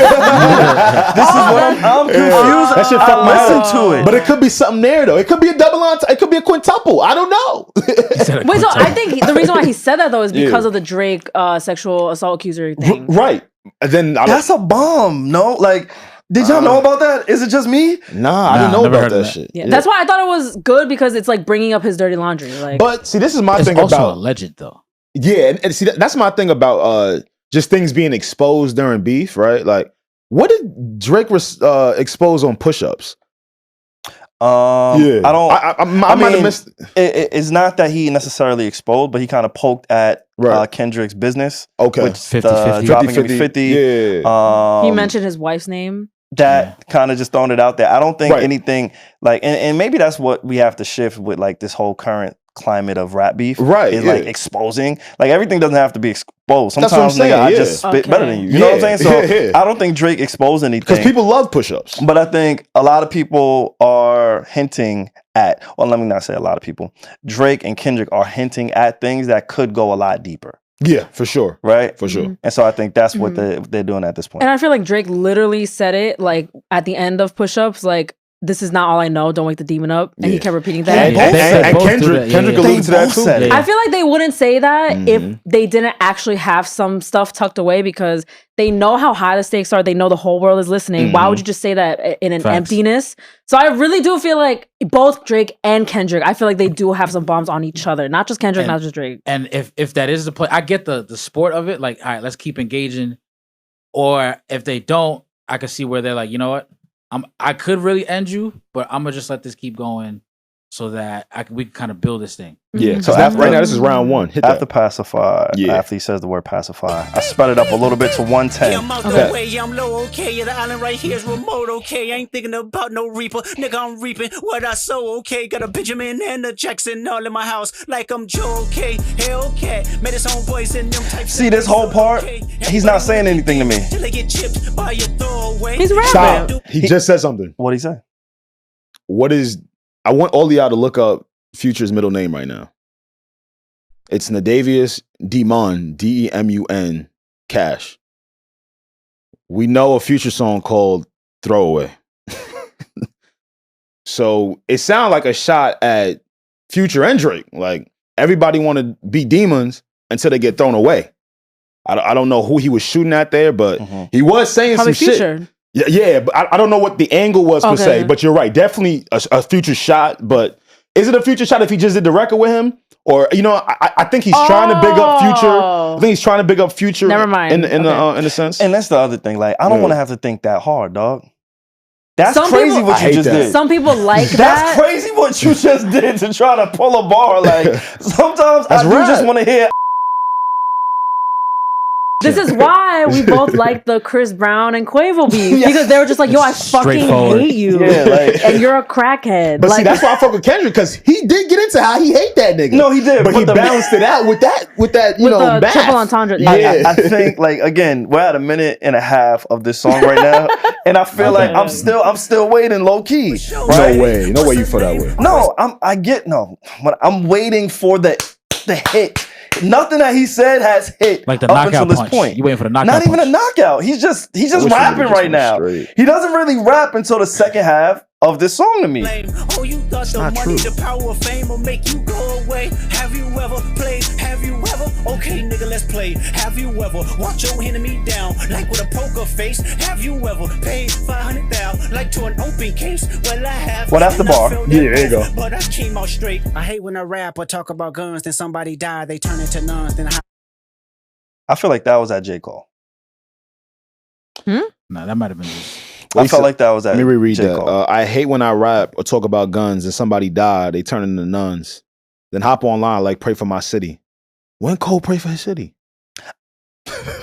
B: This is what I'm confused.
A: That shit fucked my head.
B: Listen to it.
A: But it could be something there, though. It could be a double entendre. It could be a quintuple. I don't know.
C: Wait, so I think the reason why he said that, though, is because of the Drake sexual assault accuser thing.
A: Right. And then
B: that's a bomb, no? Like, did y'all know about that? Is it just me?
A: Nah, I didn't know about that shit.
C: Yeah. That's why I thought it was good because it's like bringing up his dirty laundry. Like,
A: but see, this is my thing
D: also
A: about
D: alleged, though.
A: Yeah, and see, that's my thing about just things being exposed during beef, right? Like, what did Drake expose on push-ups?
B: I don't.
A: I might have missed.
B: It's not that he necessarily exposed, but he kind of poked at Kendrick's business.
A: Okay,
B: with 50-50. Dropping 50.
A: Yeah.
C: He mentioned his wife's name.
B: That kind of just throwing it out there. I don't think anything like, and maybe that's what we have to shift with like this whole current climate of rap beef.
A: Right.
B: Is like exposing. Like everything doesn't have to be exposed. Sometimes
A: that's what I'm saying,
B: I just spit better than you. You know what I'm saying? So I don't think Drake exposed anything.
A: Because people love push-ups.
B: But I think a lot of people are hinting at, well, let me not say a lot of people. Drake and Kendrick are hinting at things that could go a lot deeper.
A: Yeah, for sure.
B: Right?
A: For sure.
B: And so I think that's what they're doing at this point.
C: And I feel like Drake literally said it like at the end of Push-Ups, like, this is not all I know, don't wake the demon up. And he kept repeating that.
A: And Kendrick alluded to that too.
C: I feel like they wouldn't say that if they didn't actually have some stuff tucked away because they know how high the stakes are. They know the whole world is listening. Why would you just say that in an emptiness? So I really do feel like both Drake and Kendrick, I feel like they do have some bombs on each other. Not just Kendrick, not just Drake.
D: And if that is the play, I get the sport of it. Like, all right, let's keep engaging. Or if they don't, I can see where they're like, you know what? I could really end you, but I'm gonna just let this keep going so that we can kind of build this thing.
A: Yeah. So right now, this is round one. Hit
B: after pacify, after he says the word pacify, I sped it up a little bit to 110.
E: I'm out the way, I'm low, okay. Yeah, the island right here is remote, okay. I ain't thinking about no reaper, nigga. I'm reaping what I sow, okay. Got a Benjamin and a Jackson all in my house, like I'm Joe, okay. Hellcat, made his own boys in them types.
B: See this whole part? He's not saying anything to me.
E: Till they get chipped by your throwaway.
C: He's rapping.
A: Stop. He just said something.
B: What'd he say?
A: I want all of y'all to look up Future's middle name right now. It's Nadavius Demon, Demun, Cash. We know a Future song called Throwaway. So it sounded like a shot at Future and Drake. Like everybody want to be demons until they get thrown away. I don't know who he was shooting at there, but he was saying
C: probably
A: some
C: Future.
A: shit. Yeah, but I don't know what the angle was per se, but you're right. Definitely a Future shot, but is it a Future shot if he just did the record with him? Or, you know, I think he's trying to big up Future. I think he's trying to big up Future.
C: Never mind.
A: In a sense.
B: And that's the other thing. Like, I don't want to have to think that hard, dog. That's crazy what you just did.
C: Some people like that.
B: That's crazy what you just did to try to pull a bar. Like, sometimes I do just want to hear.
C: This is why we both like the Chris Brown and Quavo beef because they were just like, "Yo, I fucking hate you, and you're a crackhead."
A: But see, that's why I fuck with Kendrick because he did get into how he hate that nigga.
B: No, he did,
A: but he balanced it out with that you know,
C: the triple entendre.
B: I think like again, we're at a minute and a half of this song right now, and I feel like I'm still waiting low key. Right?
A: No way you feel that way.
B: No, I'm waiting for the hit. Nothing that he said has hit
D: like the
B: up
D: knockout
B: until this
D: punch.
B: point.
D: You waiting for the knockout
B: Not
D: punch.
B: even a knockout. He's just rapping right now. He doesn't really rap until the second half of this song to me.
E: Oh, you thought the money, the power of fame will make you go away. Have you ever played? Have you ever? Okay, nigga, let's play. Have you ever watch your enemy down like with a poker face? Have you ever paid $500,000 like to an open case? Well, I have.
B: Well, that's the bar.
A: Yeah, there you go.
E: But I came out straight.
F: I hate when a rapper talk about guns, then somebody die, they turn into nuns, then
B: I feel like that was at J. Cole.
D: Nah, that might have been just.
B: I felt like that was at
A: Let me reread
B: J.
A: that.
B: Cole.
A: I hate when I rap or talk about guns and somebody died, they turn into nuns. Then hop online like pray for my city. When Cole pray for his city?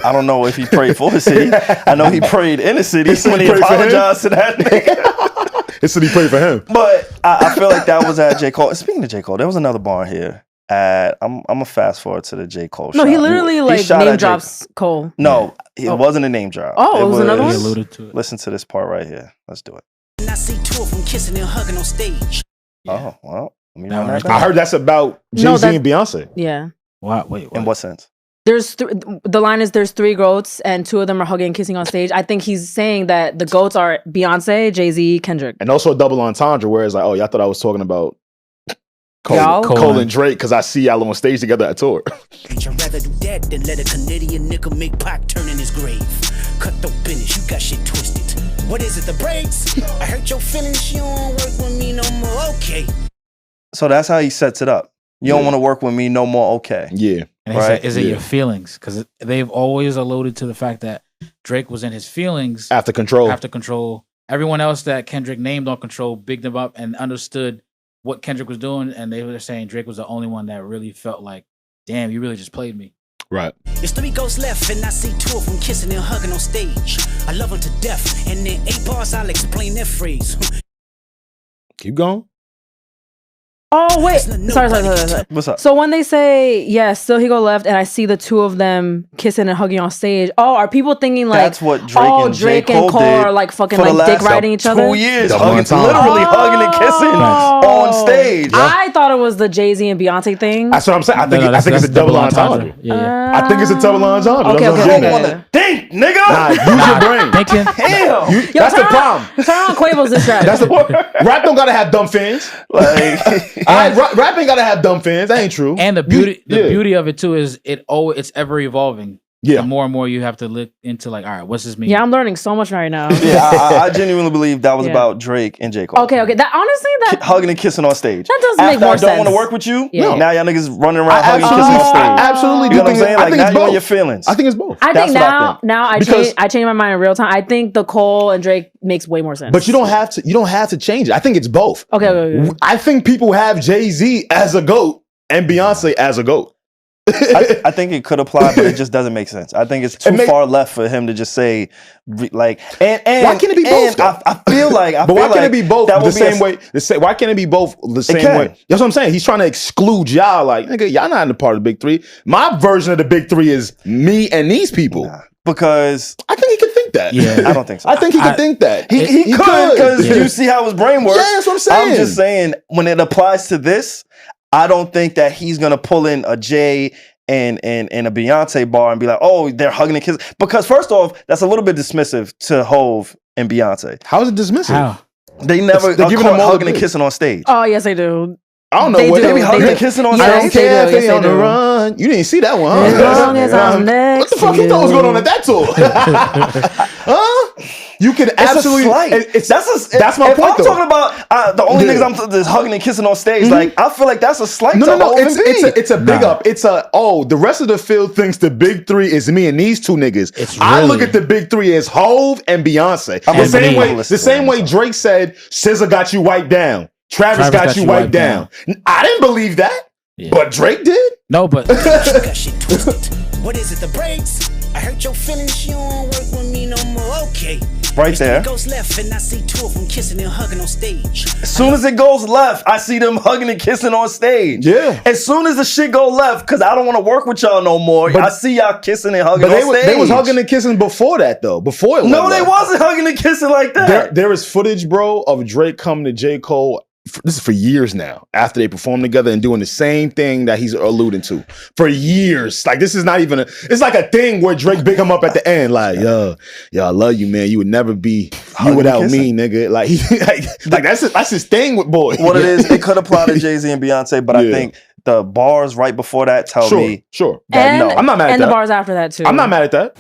B: I don't know if he prayed for his city. I know he prayed in the city when he apologized to that nigga.
A: His city prayed for him.
B: But I feel like that was at J. Cole. Speaking of J. Cole, there was another bar here. I'm gonna fast forward to the J. Cole
C: No,
B: shot.
C: he literally name drops Cole.
B: No, it wasn't a name drop.
C: Oh, it was another one?
D: He alluded to it.
B: Listen to this part right here. Let's do it.
F: And I see two of them kissing and hugging on stage.
B: Oh, well. Let me
D: No,
B: run that
A: I
B: back.
A: heard that's about Jay-Z and Beyonce.
C: Yeah.
D: What? Wait, what?
B: In what sense?
C: There's the line is there's 3 goats and 2 of them are hugging and kissing on stage. I think he's saying that the goats are Beyonce, Jay-Z, Kendrick.
A: And also a double entendre where it's like, oh, y'all thought I was talking about
C: Y'all?
A: Cole and Drake because I see y'all on stage together at tour.
F: I'd rather do that than let a Canadian nigga make Pac turn in his grave. Cut the business, you got shit twisted. What is it, the brakes? I hurt your feelings, you don't work with me no more, okay.
B: So that's how he sets it up. You don't want to work with me no more, okay.
A: Yeah.
D: And he said, is it your feelings? Because they've always alluded to the fact that Drake was in his feelings
A: After Control.
D: everyone else that Kendrick named on Control bigged him up and understood what Kendrick was doing, and they were saying Drake was the only one that really felt like, damn, you really just played me.
A: Right.
F: It's 3 ghosts left, and I see 2 of them kissing and hugging on stage. I love them to death, and in 8 bars I'll explain their phrase.
A: Keep going.
C: Oh wait, sorry.
B: What's up?
C: So when they say yes, still he go left, and I see the 2 of them kissing and hugging on stage. Oh, are people thinking like
B: that's what Drake and
C: Cole are like fucking like dick riding each other?
B: 2 years, literally hugging and kissing on stage.
C: I thought it was the Jay-Z and Beyonce thing.
A: That's what I'm saying. I think it's a double entendre. I think it's a double entendre.
C: Okay.
B: Think, nigga.
A: Nah, use your brain.
D: Damn.
A: That's the problem.
C: Turn on Quavo's this track.
A: That's the rap don't gotta have dumb fans.
B: Like,
A: rap ain't gotta have dumb fans. That ain't true.
D: And the beauty of it too is it's ever evolving.
A: Yeah.
D: The more and more you have to look into like, all right, what's this mean?
C: Yeah, I'm learning so much right now.
B: Yeah, I genuinely believe that was about Drake and J. Cole.
C: Okay. That honestly, that
B: hugging and kissing on stage.
C: That doesn't make more sense.
B: I don't want to work with you.
C: Yeah.
B: Now y'all niggas running around hugging and kissing on stage.
A: I absolutely do.
B: You know what I'm saying?
A: I
B: Like
A: think
B: now
A: it's
B: you on
A: both.
B: your feelings.
A: I think it's both.
C: I think now I changed my mind in real time. I think the Cole and Drake makes way more sense.
A: But you don't have to change it. I think it's both.
C: Okay.
A: I think people have Jay-Z as a GOAT and Beyonce as a GOAT.
B: I think it could apply, but it just doesn't make sense. I think it's too far left for him to just say like. And
A: why can't it be both?
B: I feel like.
A: But why can't it be both the same way? Why can't it be both the same way? That's what I'm saying. He's trying to exclude y'all. Like, nigga, y'all not in the part of the big 3. My version of the big 3 is me and these people.
B: Because
A: I think he could think that.
B: Yeah, I don't think so.
A: I think he could think that.
B: He could, because you see how his brain works.
A: Yeah, that's what I'm saying.
B: I'm just saying when it applies to this, I don't think that he's gonna pull in a Jay and a Beyonce bar and be like, oh, they're hugging and kissing. Because first off, that's a little bit dismissive to Hove and Beyonce.
A: How is it dismissive?
D: How?
B: They never
A: they're giving them
B: hugging and kissing on stage.
C: Oh yes, they do.
A: I don't know what
B: they be hugging and kissing on stage.
A: I don't care if they on the run. You didn't see that one, huh?
C: As long as I'm next.
A: What the fuck you thought was going on at that tour? Huh? You can absolutely. That's my point.
B: I'm talking about the only niggas I'm just hugging and kissing on stage. Like I feel like that's a slight.
A: No. It's a big up. It's the rest of the field thinks the big 3 is me and these 2 niggas. I look at the big 3 as Hove and Beyonce. The same way Drake said, SZA got you wiped down. Travis got you wiped down. I didn't believe that, but Drake did.
D: No, but
F: got shit twisted. What is it? The brakes? I hurt your feelings. You don't work with me no more. Okay.
B: Right there.
F: Goes left, and I see 2 of them kissing and hugging on stage.
B: As soon as it goes left, I see them hugging and kissing on stage.
A: Yeah.
B: As soon as the shit go left, because I don't want to work with y'all no more, I see y'all kissing and hugging on stage.
A: They was hugging and kissing before that though. Before it
B: no, they wasn't hugging and kissing like that.
A: There is footage, bro, of Drake coming to J. Cole. This is for years now, after they perform together and doing the same thing that he's alluding to for years. Like, this is not even it's like a thing where Drake big him up at the end, like, yo, I love you, man. You would never be you without me, nigga. Like, like that's his thing with boy.
B: What it is, it could apply to Jay-Z and Beyonce, but I think the bars right before that tell me that no.
A: I'm not mad at that.
C: And the bars after that too.
A: I'm not mad at that.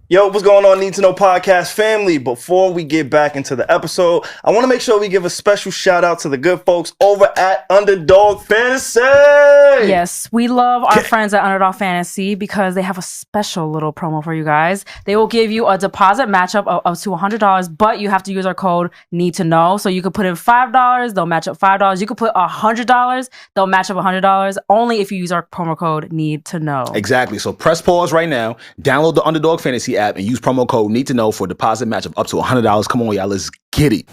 B: Yo, what's going on, Need to Know Podcast family? Before we get back into the episode, I want to make sure we give a special shout out to the good folks over at Underdog Fantasy.
C: Yes, we love our friends at Underdog Fantasy because they have a special little promo for you guys. They will give you a deposit matchup of up to $100, but you have to use our code Need to Know. So you could put in $5, they'll match up $5. You could put $100, they'll match up $100. Only if you use our promo code Need to Know.
A: Exactly. So press pause right now. Download the Underdog Fantasy app and use promo code Need to Know for a deposit match of up to $100. Come on, y'all, let's get it.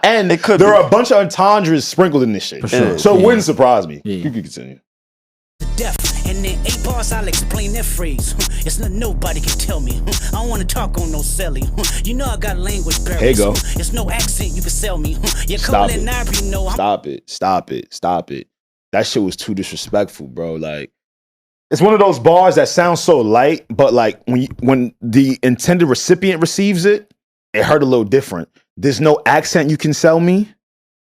A: And there are a bunch of entendres sprinkled in this shit. For sure. So it wouldn't surprise me. You can continue.
F: Death, and in 8 bars I'll explain that phrase. It's not nobody can tell me. I don't want to talk on no celly. You know I got language barriers.
A: Here you go.
F: It's no accent you can sell me. You're
A: Stop
F: calling
A: it.
F: No.
A: Stop it. That shit was too disrespectful, bro. Like, it's one of those bars that sounds so light, but like when the intended recipient receives it, it hurt a little different. There's no accent you can sell me,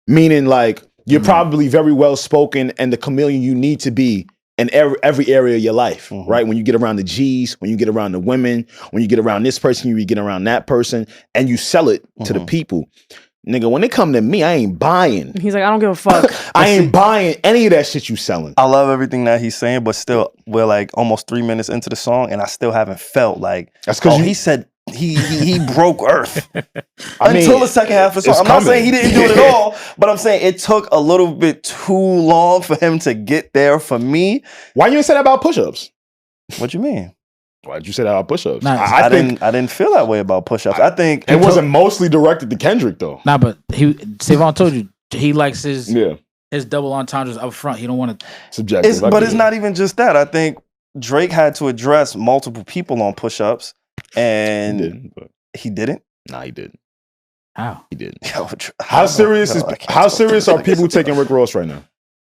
A: meaning like you're probably very well spoken and the chameleon you need to be in every area of your life, right? When you get around the G's, when you get around the women, when you get around this person, you get around that person, and you sell it to the people. Nigga, when they come to me, I ain't buying.
C: He's like, I don't give a fuck.
A: I ain't buying any of that shit you selling.
B: I love everything that he's saying, but still, we're like almost 3 minutes into the song, and I still haven't felt like,
A: that's because
B: he said he broke Earth. Until the second half of the song. I'm not saying he didn't do it at all, but I'm saying it took a little bit too long for him to get there for me.
A: Why you didn't say that about push-ups?
B: What you mean?
A: Why did you say that about push-ups?
D: Nah,
B: I didn't feel that way about push-ups. I think
A: it wasn't mostly directed to Kendrick though.
D: Nah, but SaVon told you he likes his double entendres up front. He don't want to
A: subjective.
B: But it's not even just that. I think Drake had to address multiple people on push-ups, and he didn't.
A: Nah, he didn't.
D: How?
A: He didn't.
B: How
A: serious are people taking Rick Ross right now?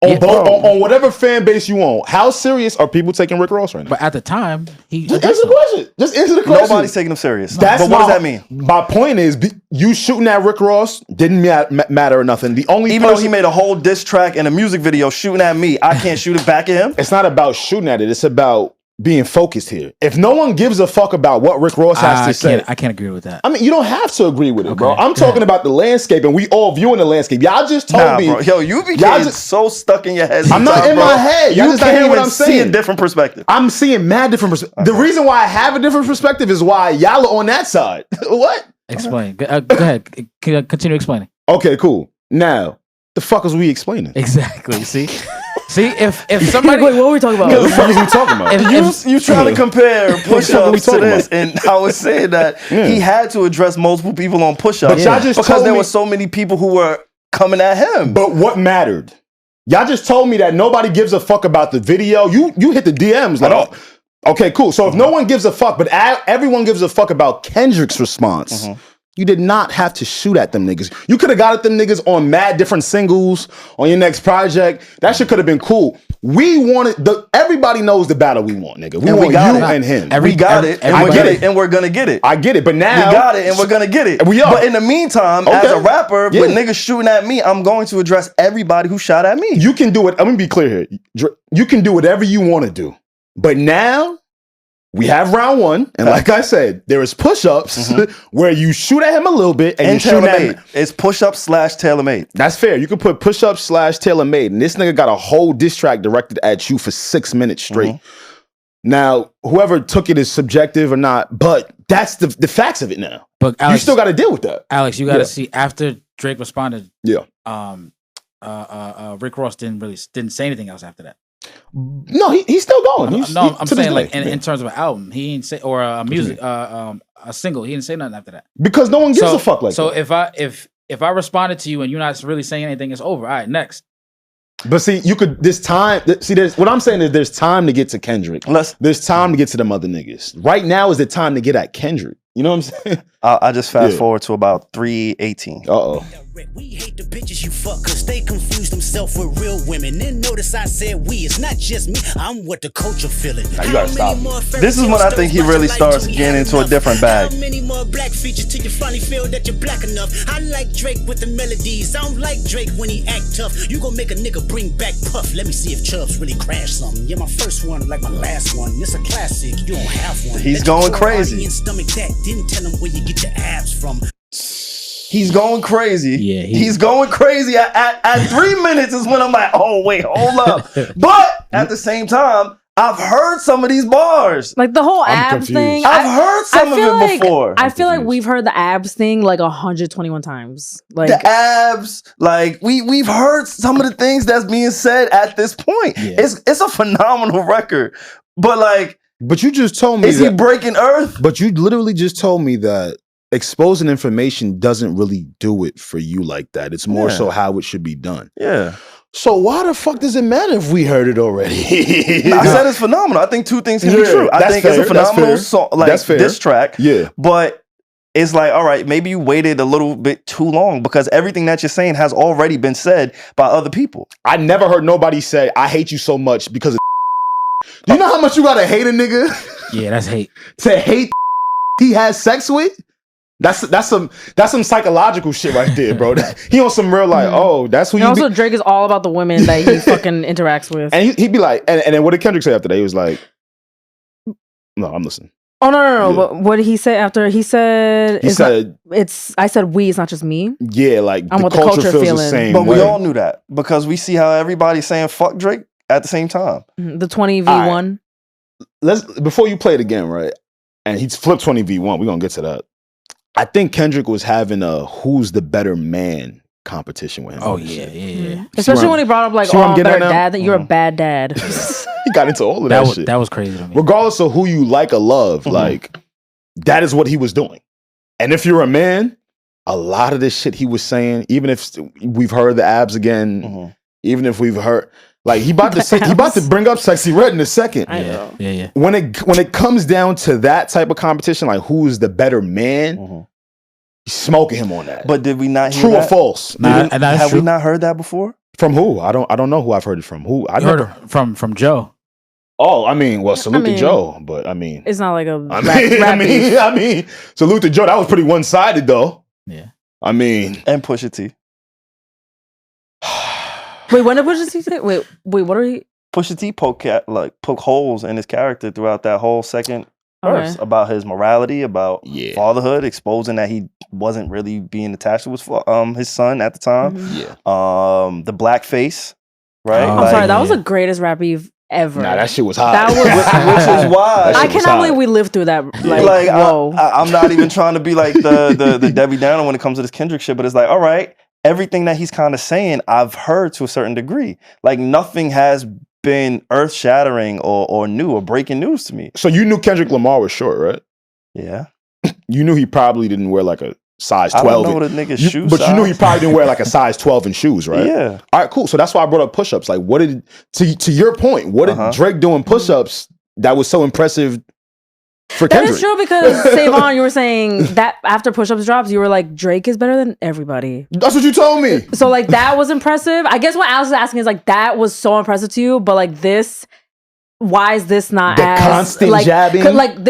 A: On whatever fan base you own, how serious are people taking Rick Ross right now?
D: But at the time,
A: Just answer the question. Just answer the question.
B: Nobody's taking him serious.
A: But
B: what does that mean?
A: My point is, you shooting at Rick Ross didn't matter or nothing. Even
B: though he made a whole diss track and a music video shooting at me, I can't shoot it back at him.
A: It's not about shooting at it. It's about being focused here. If no one gives a fuck about what Rick Ross has to say,
D: I can't agree with that.
A: I mean, you don't have to agree with it, bro. I'm talking about the landscape, and we all viewing the landscape. Y'all just told me,
B: bro. Yo, you became so stuck in your head.
A: I'm not in my head.
B: You
A: just
B: can't
A: hear what I'm
B: see
A: saying.
B: a different perspective.
A: I'm seeing mad different perspective. The reason why I have a different perspective is why y'all are on that side. What?
D: Explain. Go ahead. Continue explaining.
A: Okay, cool. Now, the fuck is we explaining?
D: Exactly. See, if somebody...
C: Wait, what were we talking about?
A: What the fuck is we talking about?
B: If you trying to compare push-ups to this, and I was saying that he had to address multiple people on push-ups because there were so many people who were coming at him.
A: But what mattered? Y'all just told me that nobody gives a fuck about the video. You hit the DMs like, oh, okay, cool. So if no one gives a fuck, but everyone gives a fuck about Kendrick's response, you did not have to shoot at them niggas. You could have got at them niggas on mad different singles on your next project. That shit could have been cool. We wanted everybody knows the battle we want, nigga. We want you and him.
B: We got it, and we're gonna get it.
A: I get it, but now
B: we got it, and we're gonna get it.
A: We are.
B: But in the meantime, as a rapper, with niggas shooting at me, I'm going to address everybody who shot at me.
A: You can do it. I'm gonna be clear here. You can do whatever you want to do, but now. We have round one, and like I said, there is push-ups where you shoot at him a little bit and you shoot at him.
B: It's push-up / tailor-made.
A: That's fair. You can put push-up / tailor-made, and this nigga got a whole diss track directed at you for 6 minutes straight. Now, whoever took it is subjective or not, but that's the facts of it now.
D: But Alex,
A: you still got to deal with that.
D: Alex, you got to see after Drake responded.
A: Yeah.
D: Rick Ross didn't say anything else after that.
A: No, he's still going.
D: I'm saying like in terms of an album, he didn't say or a music a single. He didn't say nothing after that
A: because no one gives a fuck like that.
D: So if I responded to you and you're not really saying anything, it's over. All right, next.
A: But see, you could there's what I'm saying is there's time to get to Kendrick. There's time to get to them other niggas. Right now is the time to get at Kendrick. You know what I'm saying?
B: I just fast forward to about 3:18.
A: Uh-oh.
F: We hate the bitches you fuck cause they confuse themselves with real women. Then notice I said we, it's not just me, I'm what the culture feeling.
A: Now you gotta stop.
B: This is when I think he really starts getting into a different bag.
F: How many more black features till you finally feel that you're black enough? I like Drake with the melodies, I don't like Drake when he act tough. You gon' make a nigga bring back Puff, let me see if Chubbs really crashed something. You're my first one like my last one, it's a classic, you don't have one.
B: He's going crazy.
F: Stomach that, didn't tell him where you get your abs from.
B: He's going crazy.
D: Yeah,
B: he's going crazy. At 3 minutes is when I'm like, oh wait, hold up. But at the same time, I've heard some of these bars.
C: Like the whole abs thing.
B: I've heard some of it before.
C: I feel like we've heard the abs thing like 121 times. Like
B: the abs, like we've heard some of the things that's being said at this point. Yeah. It's a phenomenal record. But
A: you just told me
B: is he breaking Earth?
A: But you literally just told me that exposing information doesn't really do it for you like that. It's more so how it should be done.
B: Yeah.
A: So why the fuck does it matter if we heard it already?
B: I said it's phenomenal. I think two things can be true. I think it's a phenomenal song, diss track.
A: Yeah.
B: But it's like, all right, maybe you waited a little bit too long because everything that you're saying has already been said by other people.
A: I never heard nobody say, I hate you so much because of Do you know how much you gotta hate a nigga?
D: Yeah, that's hate.
A: To hate he has sex with? That's some psychological shit right there, bro. He on some real that's who you.
C: Also, Drake is all about the women that he fucking interacts with,
A: and he'd be like, and then what did Kendrick say after that? He was like, "No, I'm listening."
C: Oh no! Yeah. But what did he say after? He said, I said we. It's not just me.
A: Yeah, like
C: I'm what the culture feels
A: the same.
B: But we all knew that because we see how everybody's saying fuck Drake at the same time.
C: The 20v1.
A: Let's before you play it again, right? and he's flipped 20v1. We're gonna get to that. I think Kendrick was having a who's the better man competition with him.
D: Oh yeah.
C: Especially when he brought up like, oh, I'm better dad. That you're a bad dad.
A: He got into all of that shit.
D: That was crazy to me.
A: Regardless of who you like or love, like that is what he was doing. And if you're a man, a lot of this shit he was saying, even if we've heard the abs again, even if we've heard, like he about to bring up Sexy Red in a second.
C: I know.
D: Yeah.
A: When it comes down to that type of competition, like who's the better man, he's smoking him on that.
B: But did we not hear
A: True
B: that?
A: or false?
B: Have we not heard that before?
A: From who? I don't know who I've heard it from. Who I
D: heard it from Joe.
A: Oh, I mean, well, salute to Joe, but I mean,
C: it's not like a
A: I mean, salute to Joe. That was pretty one-sided, though.
D: Yeah.
A: I mean,
B: and Pusha T.
C: Wait, when did Pusha T say? Wait, what are he?
B: Pusha T poke holes in his character throughout that whole second verse about his morality, about fatherhood, exposing that he wasn't really being attached to his son at the time. The blackface, right?
C: I'm sorry, that was the greatest rap you've ever.
A: Nah, that shit was hot.
C: That was,
B: which is why
C: I cannot believe we lived through that. Like whoa.
B: I'm not even trying to be like the Debbie Downer when it comes to this Kendrick shit, but it's like, all right, everything that he's kind of saying, I've heard to a certain degree. Like nothing has been earth-shattering or new or breaking news to me.
A: So you knew Kendrick Lamar was short, right?
B: Yeah.
A: You knew he probably didn't wear like a size 12.
B: I don't know what a nigga's shoe
A: But
B: size.
A: you knew he probably didn't wear like a size 12 in shoes, right?
B: Yeah.
A: All right, cool. So that's why I brought up push-ups. Like what did, to your point, what did Drake do in push-ups that was so impressive for Kendrick?
C: That is true because SaVon, you were saying that after push-ups drops, you were like, Drake is better than everybody.
A: That's what you told me.
C: So like that was impressive. I guess what Alex is asking is like, that was so impressive to you, but like this, why is this not
A: the
C: as
A: constant
C: like,
A: jabbing?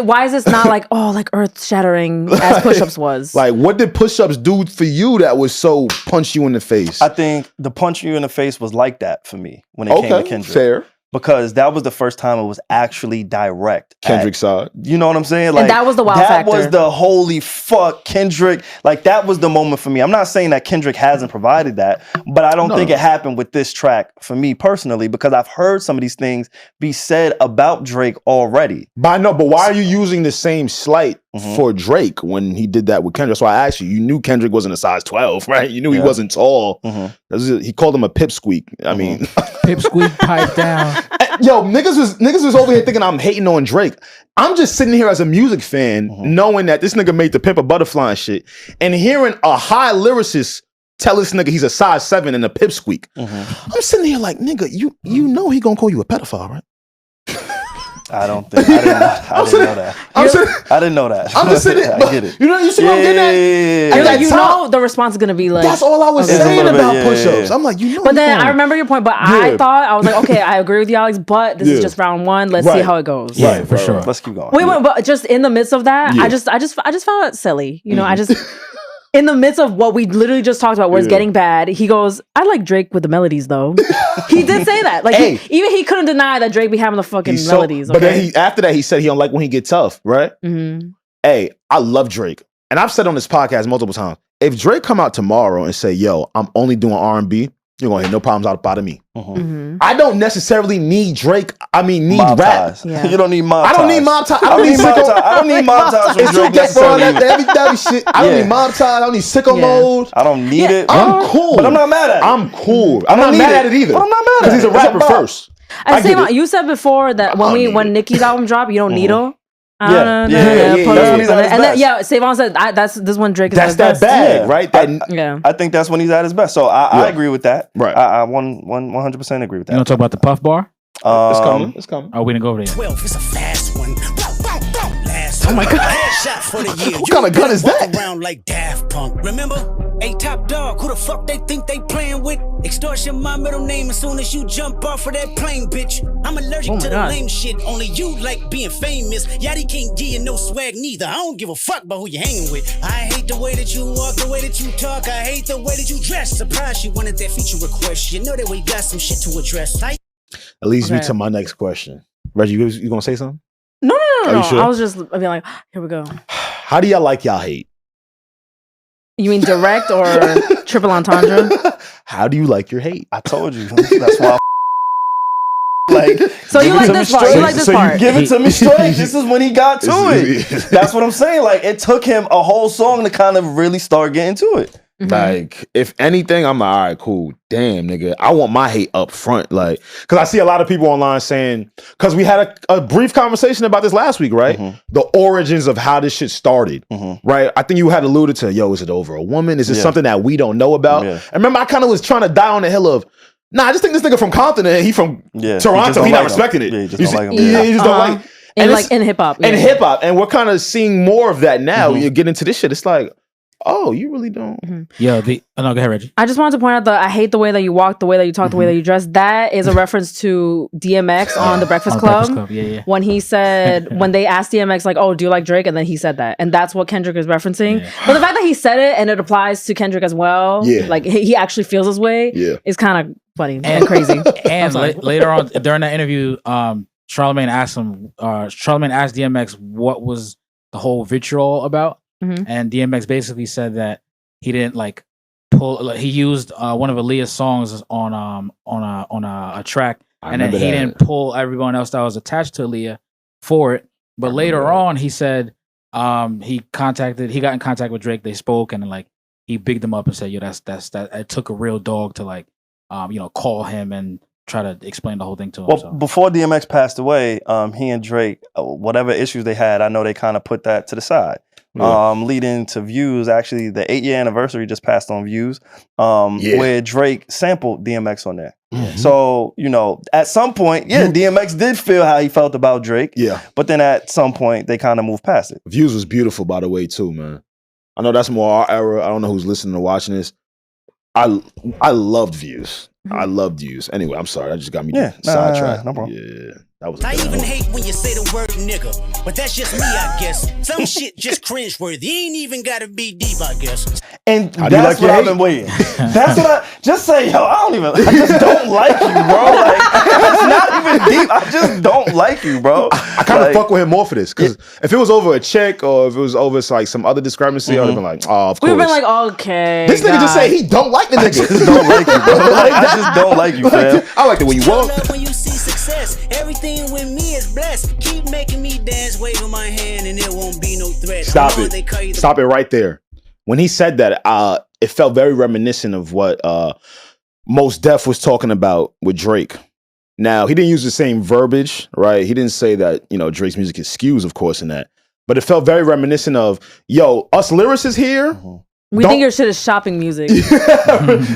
C: Why is this not like, oh, like earth-shattering as push-ups was?
A: Like what did push-ups do for you that was so punch you in the face?
B: I think the punch you in the face was like that for me when it came to Kendrick.
A: Fair.
B: Because that was the first time it was actually direct.
A: Kendrick's side.
B: You know what I'm saying? Like
C: and that was the wow factor.
B: That was the holy fuck Kendrick. Like that was the moment for me. I'm not saying that Kendrick hasn't provided that, but I don't think it happened with this track for me personally because I've heard some of these things be said about Drake already.
A: But why are you using the same slight for Drake when he did that with Kendrick? That's why I asked you. You knew Kendrick wasn't a size 12, right? You knew he wasn't tall. He called him a pipsqueak. I mean,
D: pipsqueak, pipe down.
A: Yo, niggas was over here thinking I'm hating on Drake. I'm just sitting here as a music fan, knowing that this nigga made the Pimp a Butterfly and shit, and hearing a high lyricist tell this nigga he's a size 7 and a pipsqueak. I'm sitting here like, nigga, you know he gonna call you a pedophile, right?
B: I didn't know that. I didn't know that.
A: I'm just sitting.
B: I get it.
A: You see what I'm getting at?
C: And like you know the response is gonna be like.
A: That's all I was saying about push-ups. I'm like, you know.
C: But then I remember your point. But I thought I was like, okay, I agree with you, Alex. But this is just round 1. Let's see how it goes.
D: Yeah, for sure.
B: Let's keep going.
C: Wait, but just in the midst of that, I just found it silly. You know, I just. In the midst of what we literally just talked about, where it's getting bad, he goes, I like Drake with the melodies, though. He did say that. Like, even he couldn't deny that Drake be having the fucking melodies. Okay?
A: But then after that, he said he don't like when he get tough, right? Hey, I love Drake. And I've said on this podcast multiple times, if Drake come out tomorrow and say, yo, I'm only doing R&B, you're going to hear no problems out of me. I don't necessarily need Drake. Need
B: mob
A: rap.
B: Yeah. You don't need mob ties.
A: I don't need mob ties.
B: I don't need mob ties from Drake necessarily.
A: That shit. I don't need mob ties. I don't need sicko mode.
B: I don't need it.
A: I'm cool.
B: But I'm not mad at it.
A: I'm cool. I'm not mad at it either.
B: But I'm not mad at it.
A: Because he's a rapper first.
C: You said before that when Nicki's album dropped, you don't need her.
B: Yeah.
C: And then SaVon said this one Drake is
A: that's that bag, right?
B: I think that's when he's at his best. So I agree with that.
A: Right.
B: I 100% agree with that.
D: You want to talk about the Puff bar?
A: It's coming.
D: Oh, we didn't go over there.
F: 12, it's a fast one.
C: Oh my God.
F: Shot for the year.
A: What kind of gun is that?
F: Around like Daft Punk. Remember? Hey, Top Dog, who the fuck they think they playing with? Extortion, my middle name as soon as you jump off of that plane, bitch. I'm allergic to the lame shit. Only you like being famous. Yachty can't give you no swag neither. I don't give a fuck about who you hanging with. I hate the way that you walk, the way that you talk. I hate the way that you dress. Surprised she wanted that feature request. You know that we got some shit to address. That
A: leads me to my next question. Reggie, you gonna say something?
C: No.
A: Sure?
C: I was just being like, here we go.
A: How do y'all like y'all hate?
C: You mean direct or triple entendre?
A: How do you like your hate?
B: I told you. That's why Like,
C: so you like this part? You like this part?
B: You give it to me straight. This is when he got to it. That's what I'm saying. Like, it took him a whole song to kind of really start getting to it.
A: Like, if anything, I'm like, all right, cool. Damn, nigga. I want my hate up front. Like, because I see a lot of people online saying, because we had a brief conversation about this last week, right? The origins of how this shit started, right? I think you had alluded to, yo, is it over a woman? Is it something that we don't know about? And remember, I kind of was trying to die on the hill of, nah, I just think this nigga from Compton and he from Toronto. He not respecting it.
B: He just don't like him.
A: He just don't like it.
C: And like in hip hop.
A: In hip hop. And we're kind of seeing more of that now. You get into this shit. It's like, oh, you really don't.
D: Yo, no, go ahead, Reggie.
C: I just wanted to point out I hate the way that you walk, the way that you talk, the way that you dress. That is a reference to DMX on The Breakfast Club. When he said, when they asked DMX, like, oh, do you like Drake? And then he said that. And that's what Kendrick is referencing. But the fact that he said it and it applies to Kendrick as well, like he actually feels his way, is kind of funny and crazy.
D: And later on, during that interview, Charlamagne asked DMX what was the whole vitriol about. And DMX basically said that he didn't like pull. He used one of Aaliyah's songs on a track, and then he didn't pull everyone else that was attached to Aaliyah for it. But later on, he said he got in contact with Drake. They spoke, and like he bigged him up and said, "Yo, that's that." It took a real dog to like call him and try to explain the whole thing to him.
B: Well, before DMX passed away, he and Drake, whatever issues they had, I know they kind of put that to the side. Leading to Views, actually, the 8-year anniversary just passed on Views, where Drake sampled DMX on there. So, at some point, DMX did feel how he felt about Drake. But then at some point, they kind of moved past it.
A: Views was beautiful, by the way, too, man. I know that's more our era. I don't know who's listening or watching this. I loved Views. I loved Views. Anyway, I'm sorry. That just got me sidetracked.
B: No problem.
A: Yeah. That was
F: I even hate when you say the word nigga, but that's just me, I guess. Some shit just cringeworthy. Ain't even gotta be deep, I guess.
B: And that's what I've been waiting. That's what I just say, yo, I just don't like you, bro. Like, it's not even deep. I just don't like you, bro.
A: I kind of fuck with him more for this, because if it was over a check or if it was over like some other discrepancy, I would have been like, oh, of course.
C: We've been like, okay.
A: This nigga just say he don't like the nigga.
B: I just don't like you, bro. Like, I just don't like you, fam.
A: I like the way you walk.
F: When you see success, everything with me is blessed. Keep making me dance, waving my hand, and there won't be no threat.
A: Stop it. Stop it right there. When he said that, it felt very reminiscent of what Mos Def was talking about with Drake. Now, he didn't use the same verbiage, right? He didn't say that, Drake's music is skews, of course, in that. But it felt very reminiscent of, yo, us lyricists here.
C: We think your shit is shopping music.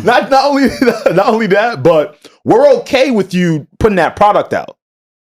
A: not only that, but we're okay with you putting that product out.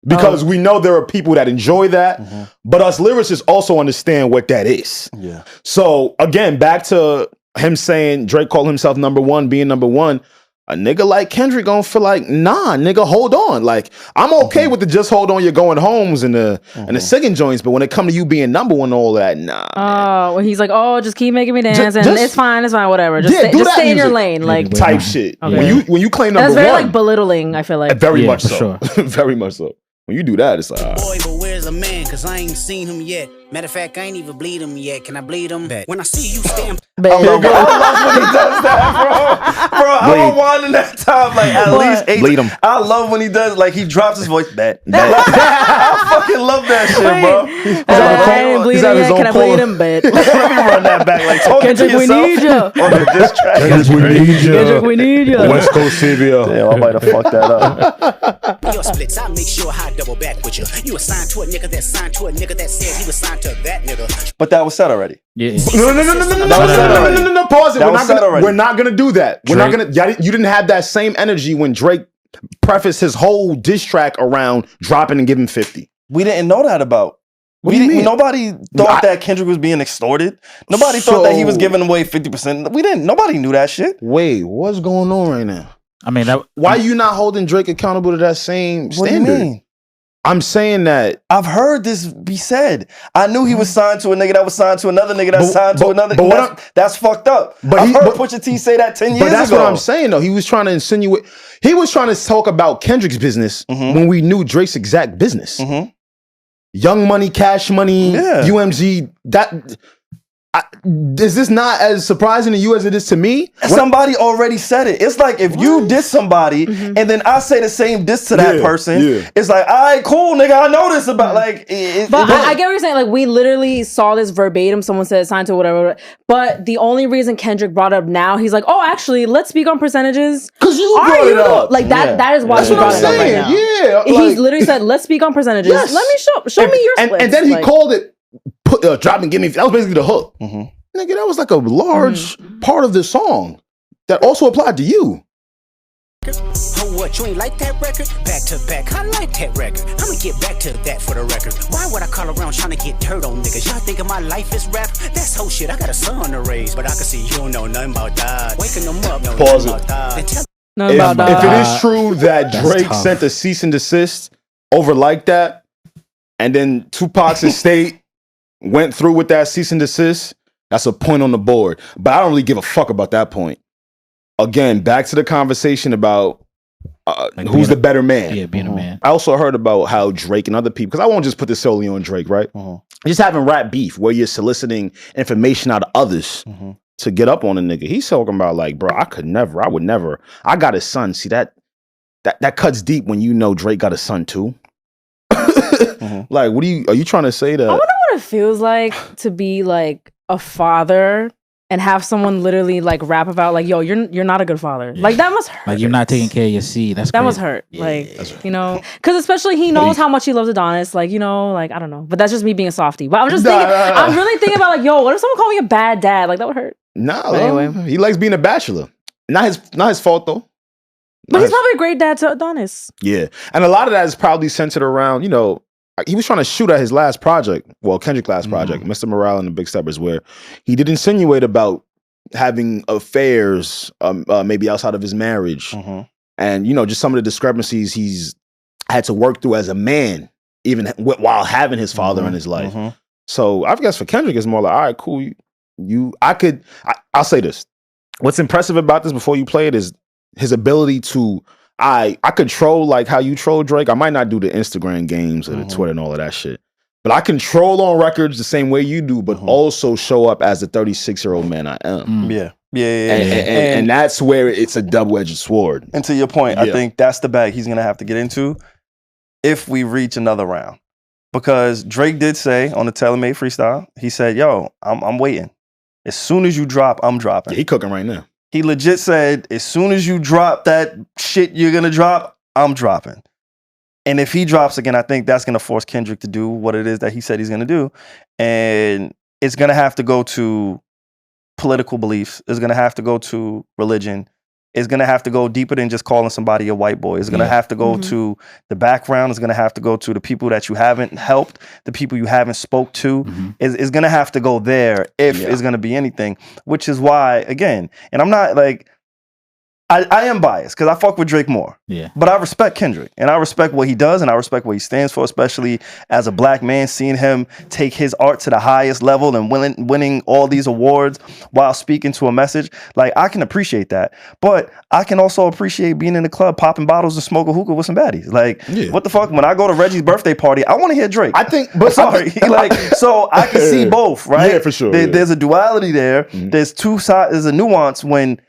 A: Because we know there are people that enjoy that, but us lyricists also understand what that is.
B: Yeah.
A: So again, back to him saying Drake called himself number one, being number one. A nigga like Kendrick gonna feel like, nah, nigga, hold on. Like, I'm okay with the just hold on, you're going homes and the singing joints, but when it come to you being number one and all that, nah.
C: Oh, well, he's like, oh, just keep making me dance, and it's fine, whatever. Just stay in your lane, like
A: type shit. Okay. When you claim number one,
C: that's very like belittling. I feel like
A: very much so, very much so. When you do that, it's like,
F: boy, but where's the man? Cause I ain't seen him yet. Matter of fact, I ain't even bleed him yet. Can I bleed him? When I see you stand,
B: I love when he does that, bro. I don't want in that time, like at least 8.
A: Bleed him.
B: I love when he does, like he drops his voice. I fucking love that shit, bro.
C: I ain't bleed him yet. Can I bleed him? Let
B: me run that back. Like talking to yourself.
C: We need you.
B: On the diss track.
C: Kendrick, we need you.
A: West Coast CBO.
B: Damn, I might have fucked that up.
F: Your splits, I make sure I double back with you. You assigned to a nigga that signed to a nigga that said he was signed to that nigga.
B: But that was said already.
A: Yeah. No. Pause it. We're not gonna do that. We're not gonna. You didn't have that same energy when Drake prefaced his whole diss track around dropping and giving 50.
B: We didn't know that about.
A: What do you mean?
B: Nobody thought that Kendrick was being extorted. Nobody thought that he was giving away 50%. Nobody knew that shit.
A: Wait, what's going on right now?
D: I mean,
A: why are you not holding Drake accountable to that same standard?
B: What do you mean?
A: I'm saying that
B: I've heard this be said. I knew he was signed to a nigga that was signed to another nigga that signed to another. That's fucked up. But I've heard Pusha T say that 10 years ago.
A: But that's what I'm saying, though. He was trying to insinuate. He was trying to talk about Kendrick's business when we knew Drake's exact business. Young Money, Cash Money, UMG. is this not as surprising to you as it is to me?
B: Somebody already said it. It's like if you diss somebody and then I say the same diss to that person, it's like, all right, cool, nigga, I know this about like.
C: But I get what you're saying. Like we literally saw this verbatim. Someone said signed to whatever. But the only reason Kendrick brought it up now, he's like, oh, actually, let's speak on percentages.
A: Because you brought it up.
C: Like that. That is why he brought it up right now.
A: Yeah,
C: he literally said, let's speak on percentages.
A: Yes.
C: Let me show me your splits.
A: And then he called it. Drop and give me. That was basically the hook. Nigga, that was like a large part of the song that also applied to you.
F: Oh, what, you ain't like that record? Back to back, I like that record. I'ma get back to that for the record. Why would I call around trying to get dirt on niggas? Y'all thinking my life is rap? That's whole shit. I got a son to raise, but I can see you don't know nothing about that. Waking them up, no
A: Pause
F: nothing about that.
A: If it is true that Drake sent a cease and desist over like that, and then Tupac's estate went through with that cease and desist, that's a point on the board. But I don't really give a fuck about that point. Again, back to the conversation about who's the better man.
D: Yeah, being a man.
A: I also heard about how Drake and other people, because I won't just put this solely on Drake, right? Just having rap beef where you're soliciting information out of others to get up on a nigga. He's talking about like, bro, I would never. I got a son. See, that cuts deep when you know Drake got a son too. Like, are you trying to say that?
C: I wonder what it feels like to be like a father and have someone literally like rap about like, yo, you're not a good father. Like that must hurt.
D: Like you're not taking care of your seed. That
C: must hurt. Yeah, like, you know, because especially he knows how much he loves Adonis. Like, you know, like I don't know, but that's just me being a softie. But I'm just thinking, I'm really thinking about like, yo, what if someone called me a bad dad? Like that would hurt.
A: Anyway, he likes being a bachelor. Not his fault though.
C: But he's probably a great dad to Adonis.
A: Yeah, and a lot of that is probably centered around, you know, he was trying to shoot at his last project, Kendrick's last project, Mr. Morale and the Big Steppers, where he did insinuate about having affairs maybe outside of his marriage. And, you know, just some of the discrepancies he's had to work through as a man, even while having his father in his life. So I guess for Kendrick, it's more like, all right, cool. I'll say this. What's impressive about this before you play it is his ability to, I control like how you troll Drake. I might not do the Instagram games or the Twitter and all of that shit, but I control on records the same way you do, but also show up as the 36-year-old man I am. And that's where it's a double-edged sword.
B: And to your point, I think that's the bag he's gonna have to get into if we reach another round, because Drake did say on the TaylorMade freestyle, he said, "Yo, I'm waiting. As soon as you drop, I'm dropping."
A: Yeah, he cooking right now.
B: He legit said, as soon as you drop that shit you're going to drop, I'm dropping. And if he drops again, I think that's going to force Kendrick to do what it is that he said he's going to do. And it's going to have to go to political beliefs. It's going to have to go to religion. It's going to have to go deeper than just calling somebody a white boy. It's going to have to go to the background. It's going to have to go to the people that you haven't helped, the people you haven't spoke to. It's going to have to go there if it's going to be anything, which is why, again, and I'm not like, I am biased because I fuck with Drake more. But I respect Kendrick and I respect what he does and I respect what he stands for, especially as a black man, seeing him take his art to the highest level and winning all these awards while speaking to a message. Like, I can appreciate that. But I can also appreciate being in the club, popping bottles and smoking hookah with some baddies. Like, what the fuck? When I go to Reggie's birthday party, I want to hear Drake.
A: I think, but
B: sorry. Like, so I can see both, right?
A: Yeah, for sure.
B: There's a duality there. There's two sides. There's a nuance when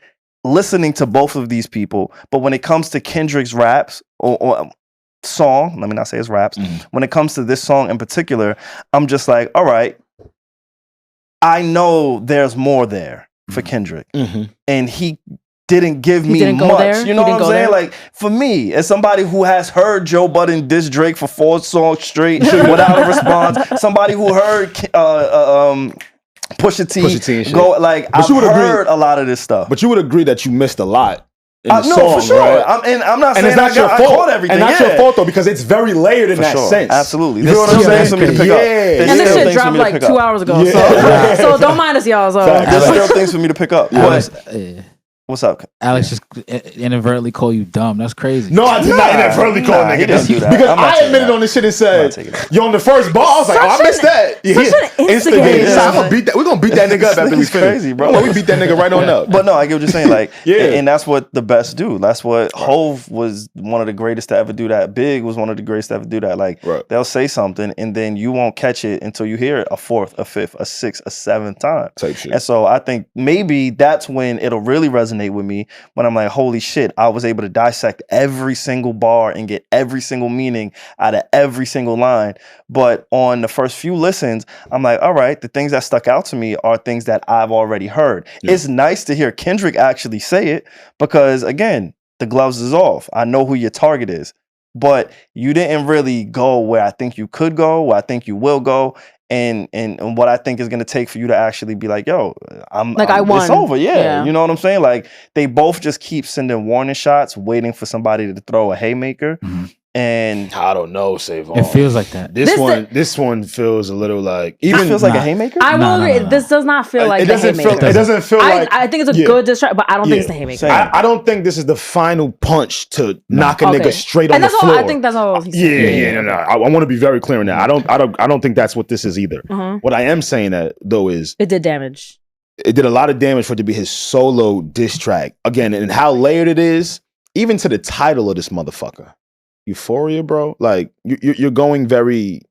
B: listening to both of these people, but when it comes to Kendrick's raps or song, let me not say his raps, when it comes to this song in particular, I'm just like, all right, I know there's more there for Kendrick. And he didn't give me much. You know what I'm saying? Like, for me, as somebody who has heard Joe Budden diss Drake for 4 songs straight without a response, somebody who heard Pusha T go, like, I've heard a lot of this stuff.
A: But you would agree that you missed a lot in the
B: no,
A: song,
B: for sure.
A: right?
B: I'm not saying
A: it's not your fault.
B: I caught everything.
A: And not your fault, though, because it's very layered in that sense.
B: Absolutely.
A: You know what I'm saying?
B: For me to pick up.
C: And this shit dropped like 2 hours ago. So don't mind us, y'all. So
B: there's still things for me to pick up. What's up?
D: Alex just inadvertently call you dumb. That's crazy.
A: No, I did not inadvertently call a nigga dumb. Because I admitted on this shit and said, yo, on the first ball, I was like, I missed that.
C: Such an instigator.
A: I'm gonna beat that. We're gonna beat that nigga up after we finish.
B: Crazy, bro.
A: We beat that nigga right on up.
B: But no, I get what you're saying. Like, and that's what the best do. That's what Hove was one of the greatest to ever do that. Big was one of the greatest to ever do that. Like, they'll say something and then you won't catch it until you hear it a fourth, a fifth, a sixth, a seventh time.
A: Type shit.
B: And so I think maybe that's when it'll really resonate with me. When I'm like, holy shit, I was able to dissect every single bar and get every single meaning out of every single line. But on the first few listens, I'm like, all right, the things that stuck out to me are things that I've already heard. Yeah. It's nice to hear Kendrick actually say it because, again, the gloves is off. I know who your target is. But you didn't really go where I think you could go, where I think you will go. And what I think is going to take for you to actually be like, yo, I won. It's over. Yeah. You know what I'm saying? Like, they both just keep sending warning shots, waiting for somebody to throw a haymaker. Mm-hmm. And
A: I don't know, SaVon.
D: It feels like that.
A: This one feels a little like
B: even feels like a haymaker.
C: I will agree. No. This does not feel like a haymaker.
A: It doesn't feel like.
C: I think it's a good distraction, but I don't think it's a haymaker.
A: I don't think this is the final punch to knock a nigga straight on the floor.
C: I think that's all he's saying.
A: No. I want to be very clear on that. I don't think that's what this is either. Mm-hmm. What I am saying that though is
C: it did damage.
A: It did a lot of damage for it to be his solo diss track again, and how layered it is, even to the title of this motherfucker. Euphoria, bro. Like you're going very,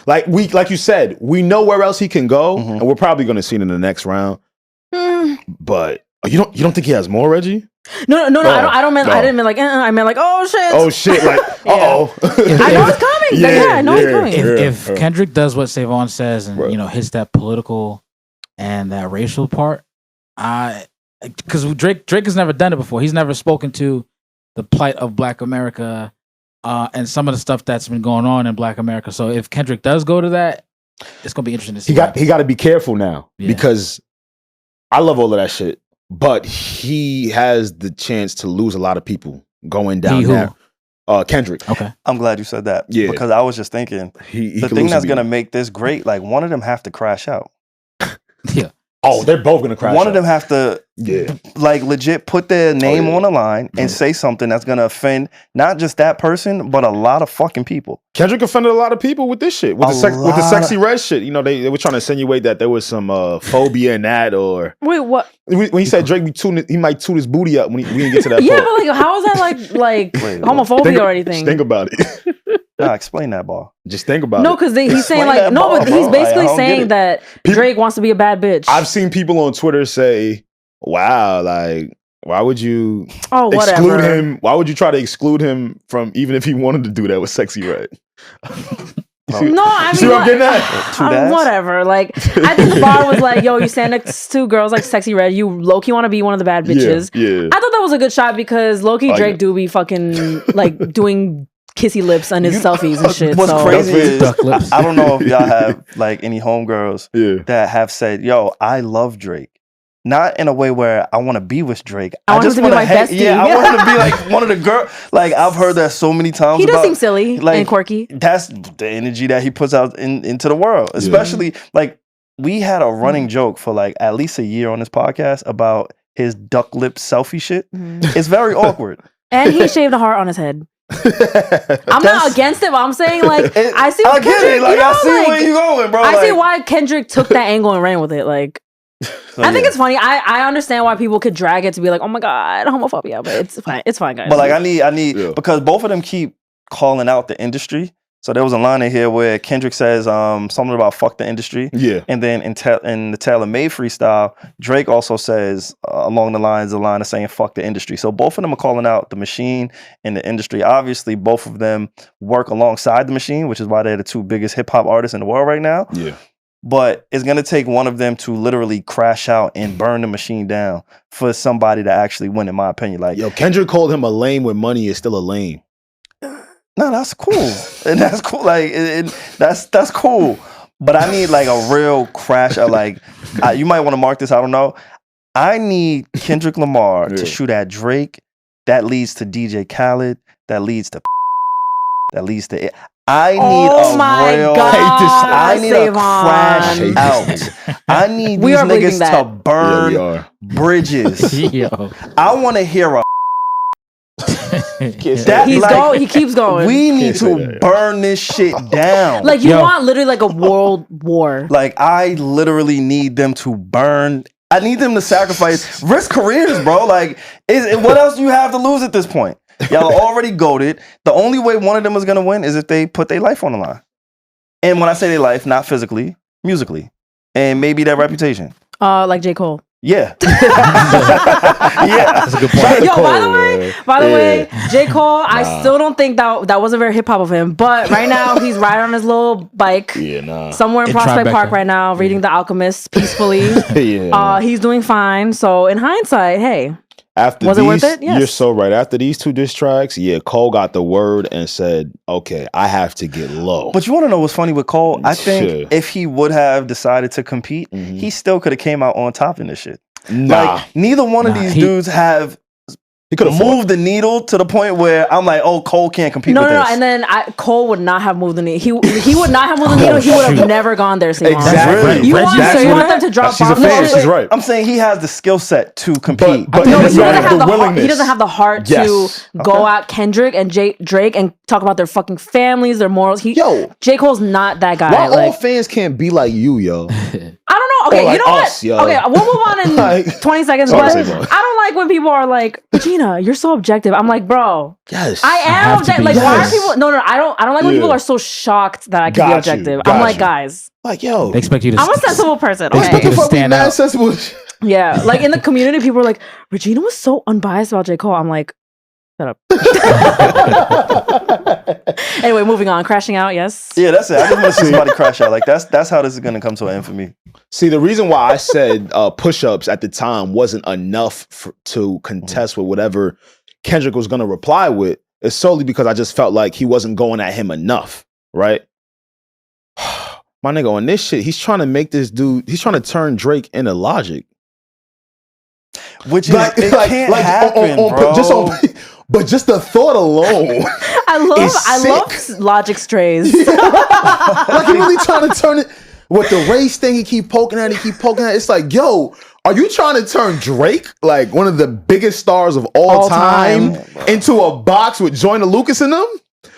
A: like you said, we know where else he can go, and we're probably going to see it in the next round. But you don't think he has more, Regi?
C: No. I didn't mean like. I meant like, oh shit.
A: Oh shit. Like,
C: I know it's coming. I know it's coming.
D: If Kendrick does what SaVon says and hits that political and that racial part, because Drake has never done it before. He's never spoken to the plight of Black America and some of the stuff that's been going on in Black America. So if Kendrick does go to that, it's gonna be interesting to see.
A: He got to be careful now because I love all of that shit, but he has the chance to lose a lot of people going down there. Kendrick.
D: Okay,
B: I'm glad you said that. Yeah, because I was just thinking the thing that's gonna make this great, like one of them have to crash out.
A: Yeah. Oh, they're both gonna crash.
B: One of them have to, like, legit put their name on the line and say something that's gonna offend not just that person, but a lot of fucking people.
A: Kendrick offended a lot of people with this shit, with the Sexy Red shit. You know, they were trying to insinuate that there was some phobia in that, or
C: wait, what?
A: When he said Drake he might toot his booty up when we didn't get to that.
C: Yeah, but like, how is that like homophobia or anything?
A: Think about it.
B: Nah, explain that, ball.
A: Just think about it.
C: No, because he's saying like, no, but he's basically saying that Drake wants to be a bad bitch.
A: I've seen people on Twitter say, wow, like, why would you
C: exclude
A: him? Why would you try to exclude him from, even if he wanted to do that with Sexy Red?
C: No, I mean,
A: see what I'm getting at?
C: Whatever. Like, I think the bar was like, yo, you stand next to girls like Sexy Red, you low-key want to be one of the bad bitches.
A: Yeah.
C: I thought that was a good shot because low-key Drake do be fucking like doing kissy lips on his selfies and shit.
B: What's crazy is I don't know if y'all have like any homegirls that have said, yo, I love Drake. Not in a way where I want to be with Drake.
C: I want him to be my bestie.
B: Yeah, I want him to be like one of the girls. Like, I've heard that so many times.
C: He does seem silly and quirky.
B: That's the energy that he puts out into the world. Especially, like, we had a running joke for like at least a year on this podcast about his duck lip selfie shit. It's very awkward.
C: And he shaved a heart on his head. I'm not against it, but I'm saying like I see.
B: I get it. Like, I see where you going, bro.
C: I see why Kendrick took that angle and ran with it. Like, I think it's funny. I understand why people could drag it to be like, oh my god, homophobia, but it's fine. It's fine, guys.
B: But like, I need because both of them keep calling out the industry. So there was a line in here where Kendrick says something about fuck the industry.
A: Yeah. And
B: then in the Taylor Made freestyle, Drake also says along the line of saying fuck the industry. So both of them are calling out the machine and the industry. Obviously, both of them work alongside the machine, which is why they're the two biggest hip hop artists in the world right now.
A: Yeah.
B: But it's going to take one of them to literally crash out and burn the machine down for somebody to actually win, in my opinion. Like,
A: yo, Kendrick called him a lame when money is still a lame.
B: No, that's cool. And that's cool. Like, that's cool. But I need like a real crash of like, you might want to mark this, I don't know. I need Kendrick Lamar to shoot at Drake. That leads to DJ Khaled. That leads to I need I need
C: SaVon.
B: a crash out. I need these niggas to burn bridges. I want to hear a
C: he keeps going.
B: We need to burn this shit down.
C: Like you want literally like a world war.
B: Like I literally need them to burn. I need them to sacrifice, risk careers, bro. Like, what else do you have to lose at this point? Y'all are already goated. The only way one of them is gonna win is if they put their life on the line. And when I say their life, not physically, musically, and maybe their reputation.
C: Like J. Cole.
B: Yeah. Yeah. That's a good point.
C: Yo, by the way, J. Cole, I still don't think that wasn't very hip hop of him. But right now, he's riding on his little bike somewhere in Prospect Park right now, reading The Alchemist peacefully. He's doing fine. So in hindsight, hey.
A: Was it worth it? Yes. You're so right. After these 2 diss tracks, Cole got the word and said, okay, I have to get low.
B: But you want to know what's funny with Cole? I think if he would have decided to compete, he still could have came out on top in this shit. Like, neither one of these dudes have He could have moved the needle to the point where I'm like, oh, Cole can't compete with this.
C: No, and then Cole would not have moved the needle. He would not have moved the needle. He would have never gone there, SaVon.
B: Exactly.
C: You want them to drop bombs?
A: She's right.
B: I'm saying he has the skill set to compete.
C: But no, he doesn't have the heart to go at Kendrick and Drake and talk about their fucking families, their morals. J. Cole's not that guy.
A: Why all fans can't be like you, yo?
C: I don't know. Okay, you know what? Okay, we'll move on in 20 seconds. But I don't like when people are like, Regina, you're so objective. I'm like, bro.
A: Yes.
C: I am objective. Like, why are people? No. I don't like when people are so shocked that I can be objective. I'm like, guys.
A: Like, yo.
D: They expect you to.
C: I'm a sensible person.
A: They expect you to stand out. Sensible.
C: Yeah, like in the community, people are like, Regina was so unbiased about J. Cole. I'm like, shut up. Anyway, moving on. Crashing out, yes.
B: Yeah, that's it. I just want to see somebody crash out. Like that's how this is gonna come to an end for me.
A: See, the reason why I said push-ups at the time wasn't enough to contest with whatever Kendrick was gonna reply with is solely because I just felt like he wasn't going at him enough, right? My nigga, on this shit, he's trying to make this dude. He's trying to turn Drake into Logic.
B: Which is it can't happen, bro.
A: But just the thought alone,
C: I love Logic strays.
A: Like he really trying to turn it with the race thing. He keep poking at it. It's like, yo, are you trying to turn Drake, like one of the biggest stars of all time, into a box with Joyner Lucas in them?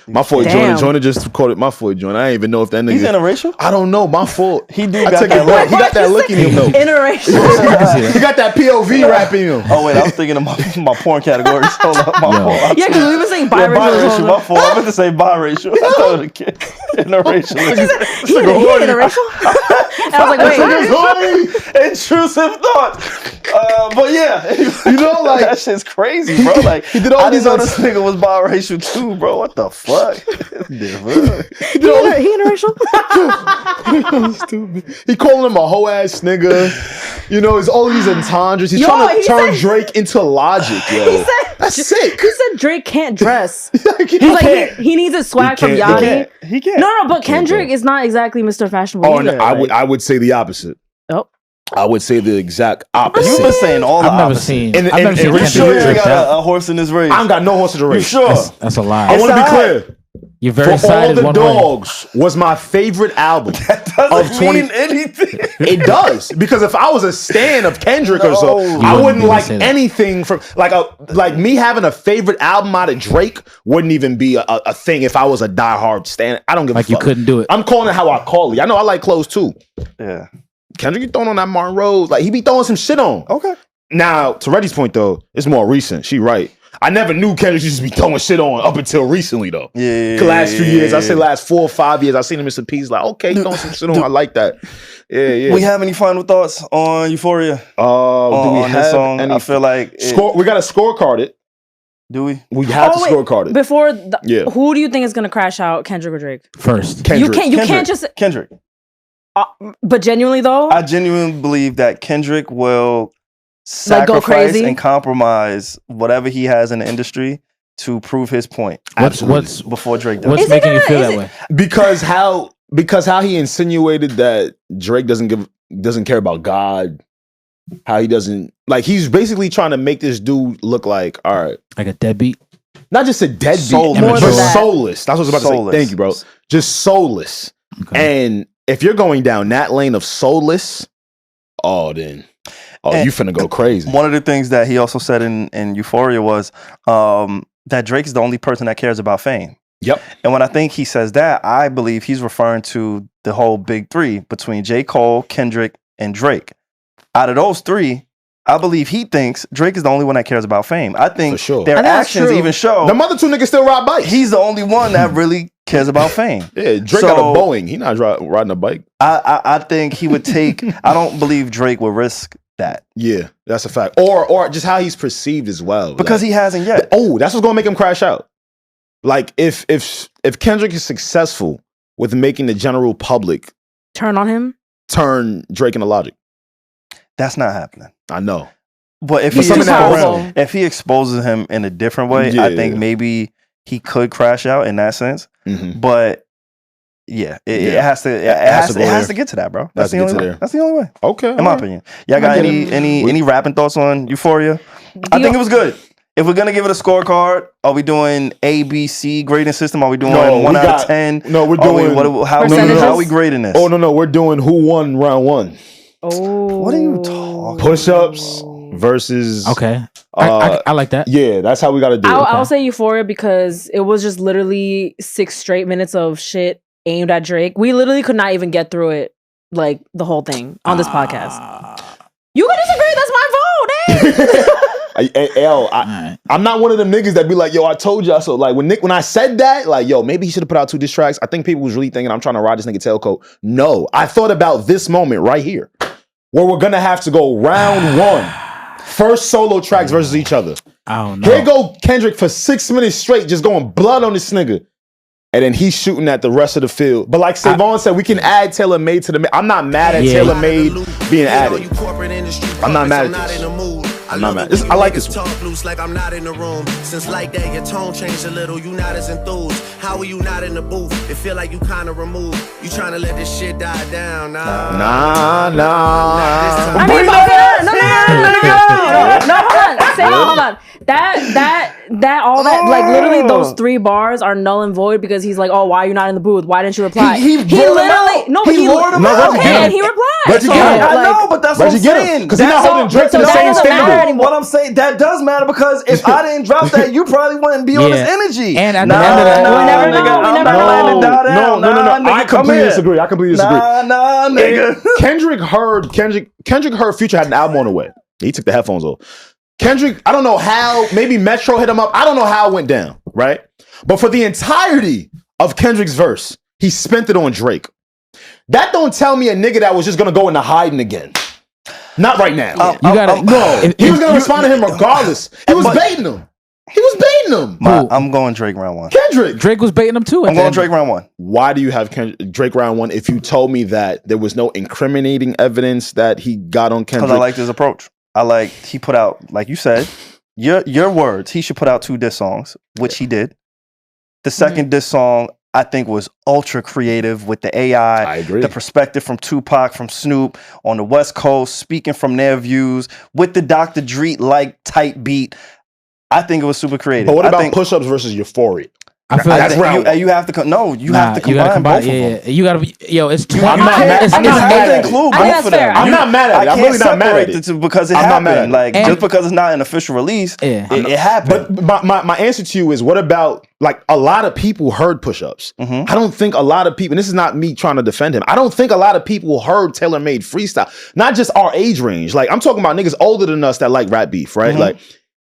A: My fault, Joyner just quoted my fault, Joyner. I didn't even know if that nigga.
B: He's interracial?
A: I don't know. My fault.
B: He got that
A: look in him though.
C: Interracial.
A: He got that POV rap in him.
B: Oh wait, I was thinking of my porn categories. Hold up, my fault.
C: Yeah, because we've been saying biracial.
B: Biracial, my fault. I meant to say biracial. I thought it was interracial.
C: He interracial? And I was like, wait.
B: Intrusive thought. But yeah,
A: you know, like
B: that shit's crazy, bro. Like
A: he did all these
B: other nigga was biracial too, bro. What the fuck?
C: He interracial?
A: Stupid. He calling him a hoe ass nigga. You know, it's all these entendres. He's trying to turn Drake into Logic, yo. That's sick.
C: He said Drake can't dress. He's like he needs a swag from Yachty.
B: He can't.
C: No, but Kendrick is not exactly Mr. Fashionable either.
A: I would say the opposite.
C: Oh.
A: I would say the exact opposite.
B: You've been saying all the
D: I've
B: opposite.
D: never seen.
B: You sure you got a horse in this race?
A: I ain't got no horse in the race.
B: You sure?
D: That's a lie.
A: I want to be clear.
D: You're very excited.
A: For All the Dogs was my favorite album.
B: That doesn't mean anything.
A: It does, because if I was a stan of Kendrick or so, I wouldn't like anything from like me having a favorite album out of Drake wouldn't even be a thing if I was a diehard stan. I don't give a fuck.
D: You couldn't do it.
A: I'm calling it how I call it. I know I like clothes too.
B: Yeah.
A: Kendrick, you throwing on that Martin Rose, like he be throwing some shit on.
B: Okay.
A: Now, to Reggie's point though, it's more recent. She right. I never knew Kendrick used to be throwing shit on up until recently though.
B: Yeah.
A: The last few years, I say last 4 or 5 years, I seen him in some pieces like, okay, throwing some shit on. I like that. Yeah.
B: We have any final thoughts on Euphoria?
A: Do we have
B: this song?
A: any?
B: I feel like
A: we got a scorecard it.
B: Do we?
A: We have to scorecard it.
C: Before who do you think is gonna crash out, Kendrick or Drake?
D: First.
A: Kendrick.
C: You can't just
B: Kendrick.
C: But genuinely though,
B: I genuinely believe that Kendrick will sacrifice and compromise whatever he has in the industry to prove his point.
D: What's
B: before Drake does?
D: What's making you feel that way?
A: Because how he insinuated that Drake doesn't care about God. How he doesn't, like, he's basically trying to make this dude look like, all right,
D: like a deadbeat.
A: not just a deadbeat,
B: Soulless.
A: but soulless. That's what I was about to
B: Soulless.
A: say. Thank you, bro. Just soulless. Okay. And if you're going down that lane of soulless, then you finna go crazy.
B: One of the things that he also said in Euphoria was that Drake is the only person that cares about fame.
A: Yep.
B: And when I think he says that, I believe he's referring to the whole big three between J. Cole, Kendrick, and Drake. Out of those three, I believe he thinks Drake is the only one that cares about fame. I think their actions even show.
A: The other two niggas still ride bikes.
B: He's the only one that really cares about fame.
A: Yeah, Drake got a Boeing. He not riding a bike.
B: I think he would take. I don't believe Drake would risk that.
A: Yeah, that's a fact. Or just how he's perceived as well.
B: Because he hasn't yet.
A: That's what's gonna make him crash out. Like if Kendrick is successful with making the general public
C: turn on him,
A: turn Drake into Logic.
B: That's not happening.
A: I know.
B: But if he exposes him in a different way, I think maybe he could crash out in that sense. Mm-hmm. But it has to get to that, bro. That's the only way. That's the only way.
A: Okay.
B: In my opinion. Y'all got any rapping thoughts on Euphoria? I think it was good. If we're gonna give it a scorecard, are we doing A, B, C grading system? Are we doing 1 out of 10?
A: No, we're doing.
B: How are we grading this?
A: Oh no, we're doing who won round 1.
C: Oh,
B: what are you talking?
A: Push-ups versus.
D: Okay, I like that.
A: Yeah, that's how we got to do it.
C: I'll say Euphoria because it was just literally 6 straight minutes of shit aimed at Drake. We literally could not even get through it, like the whole thing on this podcast. You can disagree. That's my vote.
A: I'm not one of them niggas that be like, yo, I told y'all so. Like when I said that, like, yo, maybe he should have put out 2 diss tracks. I think people was really thinking I'm trying to ride this nigga tailcoat. No, I thought about this moment right here, where we're gonna have to go round 1, first solo tracks versus each other.
D: Oh no!
A: Here go Kendrick for 6 minutes straight, just going blood on this nigga. And then he's shooting at the rest of the field. But like SaVon said, we can add Taylor Made to the. I'm not mad at Taylor Made being added. I'm not mad at this. I'm not mad. I like this one.
G: Talk loose like I'm not in the room. Since like that, your tone changed a little. You not as enthused. How are you not in the booth? It feel like you kind of removed. You trying to let this shit die down? Nah.
C: I mean, no, hold on. That all that like literally those 3 bars are null and void because he's like, oh, why are you not in the booth? Why didn't you reply?
B: He literally
C: and he replied.
A: Reggie
B: I know, but that's what I'm saying.
A: Because he's not holding Drake to the same standard.
B: What I'm saying, that does matter because if I didn't drop that, you probably wouldn't be on this energy.
D: And at the end of that,
A: no. I completely disagree.
B: Nah, nigga.
A: Kendrick heard Future had an album on the way. He took the headphones off. Kendrick, I don't know how, maybe Metro hit him up. I don't know how it went down, right? But for the entirety of Kendrick's verse, he spent it on Drake. That don't tell me a nigga that was just gonna go into hiding again. Not right now. He was gonna respond to him regardless. He was baiting him.
B: I'm going Drake round 1.
A: Kendrick.
D: Drake was baiting him too.
B: I'm going Drake round 1.
A: Why do you have Drake round 1 if you told me that there was no incriminating evidence that he got on Kendrick?
B: Because I liked his approach. He put out, like you said, your words, he should put out 2 diss songs, which he did. The second diss song, I think, was ultra creative with the AI.
A: I agree.
B: The perspective from Tupac, from Snoop on the West Coast, speaking from their views with the Dr. Dre-like type beat. I think it was super creative.
A: But what about push-ups versus Euphoria?
D: I feel
A: that's
B: like you have to have to combine both of them.
D: Yeah. You gotta be, it's too.
A: I'm not mad at it.
C: I'm
A: not mad at it. I'm really not mad at it.
B: Because it happened. Like, just because it's not an official release, it happened.
A: But my answer to you is, what about, like, a lot of people heard push-ups. I don't think a lot of people, and this is not me trying to defend him, I don't think a lot of people heard Taylor Made freestyle. Not just our age range. Like, I'm talking about niggas older than us that like rap beef, right? Like,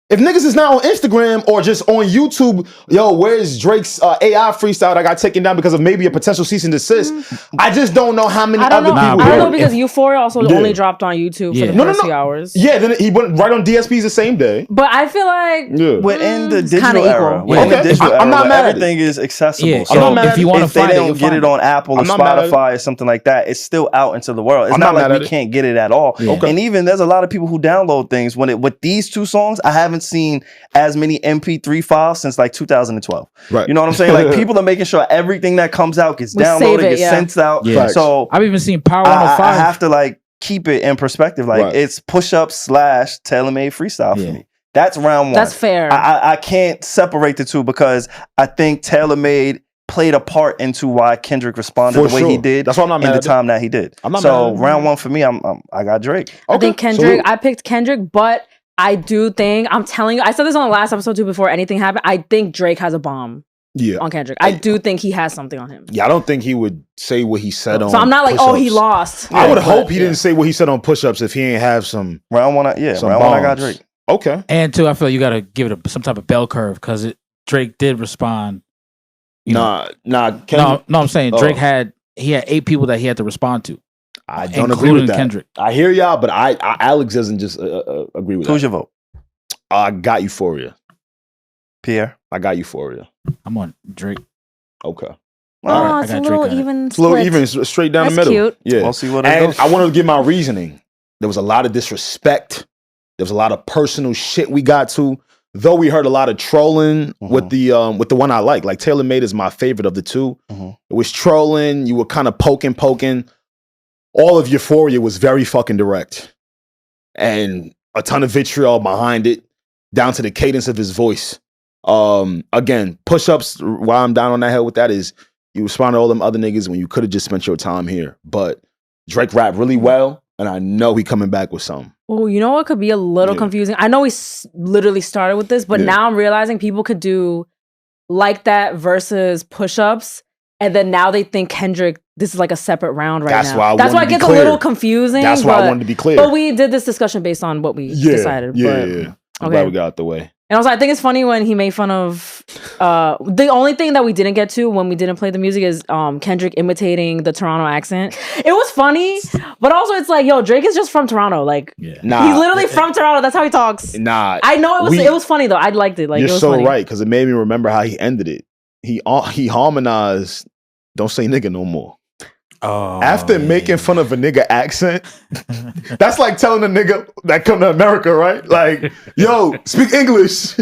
A: if niggas is not on Instagram or just on YouTube, yo, where's Drake's AI freestyle that got taken down because of maybe a potential cease and desist? I just don't know how many other people.
C: I don't know because Euphoria also only dropped on YouTube for the first few hours.
A: Yeah, then he went right on DSPs the same day.
C: But I feel like
B: we're in the digital era.
A: I'm not mad at it.
B: Everything is accessible.
D: Yeah,
B: so
D: if you want to find
B: it, they don't get it on Apple or Spotify or something like that, it's still out into the world. It's not like we can't get it at all. And even there's a lot of people who download things with these 2 songs. I haven't seen as many MP3 files since like 2012.
A: Right.
B: You know what I'm saying? Like, people are making sure everything that comes out gets downloaded, gets sent out.
D: Yeah.
B: So
D: I've even seen Power 105.
B: I have to like keep it in perspective. Like, it's push-up / Taylor Made freestyle for me. That's round one.
C: That's fair.
B: I can't separate the two because I think TaylorMade played a part into why Kendrick responded the way he did.
A: That's why I'm not mad
B: in
A: at
B: the time that he did.
A: I'm not
B: so
A: mad.
B: round one for me, I got Drake.
A: Okay.
C: I think Kendrick. I picked Kendrick, but I do think I'm telling you. I said this on the last episode too. Before anything happened, I think Drake has a bomb.
A: Yeah.
C: On Kendrick, I do think he has something on him.
A: Yeah, I don't think he would say what he said on.
C: So I'm not like,
A: push-ups.
C: oh, he lost.
A: I would hope he didn't say what he said on push-ups if he ain't have some
B: round one. Round one, I got Drake.
A: Okay.
D: And two, I feel like you got to give it some type of bell curve because Drake did respond.
A: No,
D: I'm saying Drake had 8 people that he had to respond to.
A: I don't agree with that.
D: Kendrick.
A: I hear y'all, but Alex doesn't just agree with that.
B: Who's your vote?
A: I got Euphoria.
B: Pierre?
A: I got Euphoria.
D: I'm on Drake.
A: Okay.
C: Oh, it's a little even.
A: It's a little even, straight down the middle.
C: Cute.
A: Yeah.
B: We'll see what it
A: And
B: goes.
A: I wanted to give my reasoning. There was a lot of disrespect. There was a lot of personal shit we got to. Though we heard a lot of trolling with the one I like. Like TaylorMade is my favorite of the two. It was trolling. You were kind of poking. All of Euphoria was very fucking direct. And a ton of vitriol behind it, down to the cadence of his voice. Again, push-ups, why I'm down on that hill with that is you respond to all them other niggas when you could have just spent your time here. But Drake rapped really well, and I know he coming back with something.
C: Oh, you know what could be a little confusing? I know we literally started with this, but now I'm realizing people could do like that versus push-ups, and then now they think Kendrick, this is like a separate round
A: That's
C: now.
A: why
C: That's why it gets a little confusing.
A: That's why I wanted to be clear.
C: But we did this discussion based on what we decided.
A: Yeah. I'm glad we got out the way.
C: And also, I think it's funny when he made fun of the only thing that we didn't get to when we didn't play the music is Kendrick imitating the Toronto accent. It was funny, but also it's like, yo, Drake is just from Toronto. Like, he's literally from Toronto. That's how he talks.
A: Nah,
C: I know it was funny though. I liked it. Like,
A: you're
C: it was
A: so
C: funny.
A: right because it made me remember how he ended it. He harmonized "Don't Say Nigga No More." After making fun of a nigga accent, that's like telling a nigga that come to America, right? Like, yo, speak English.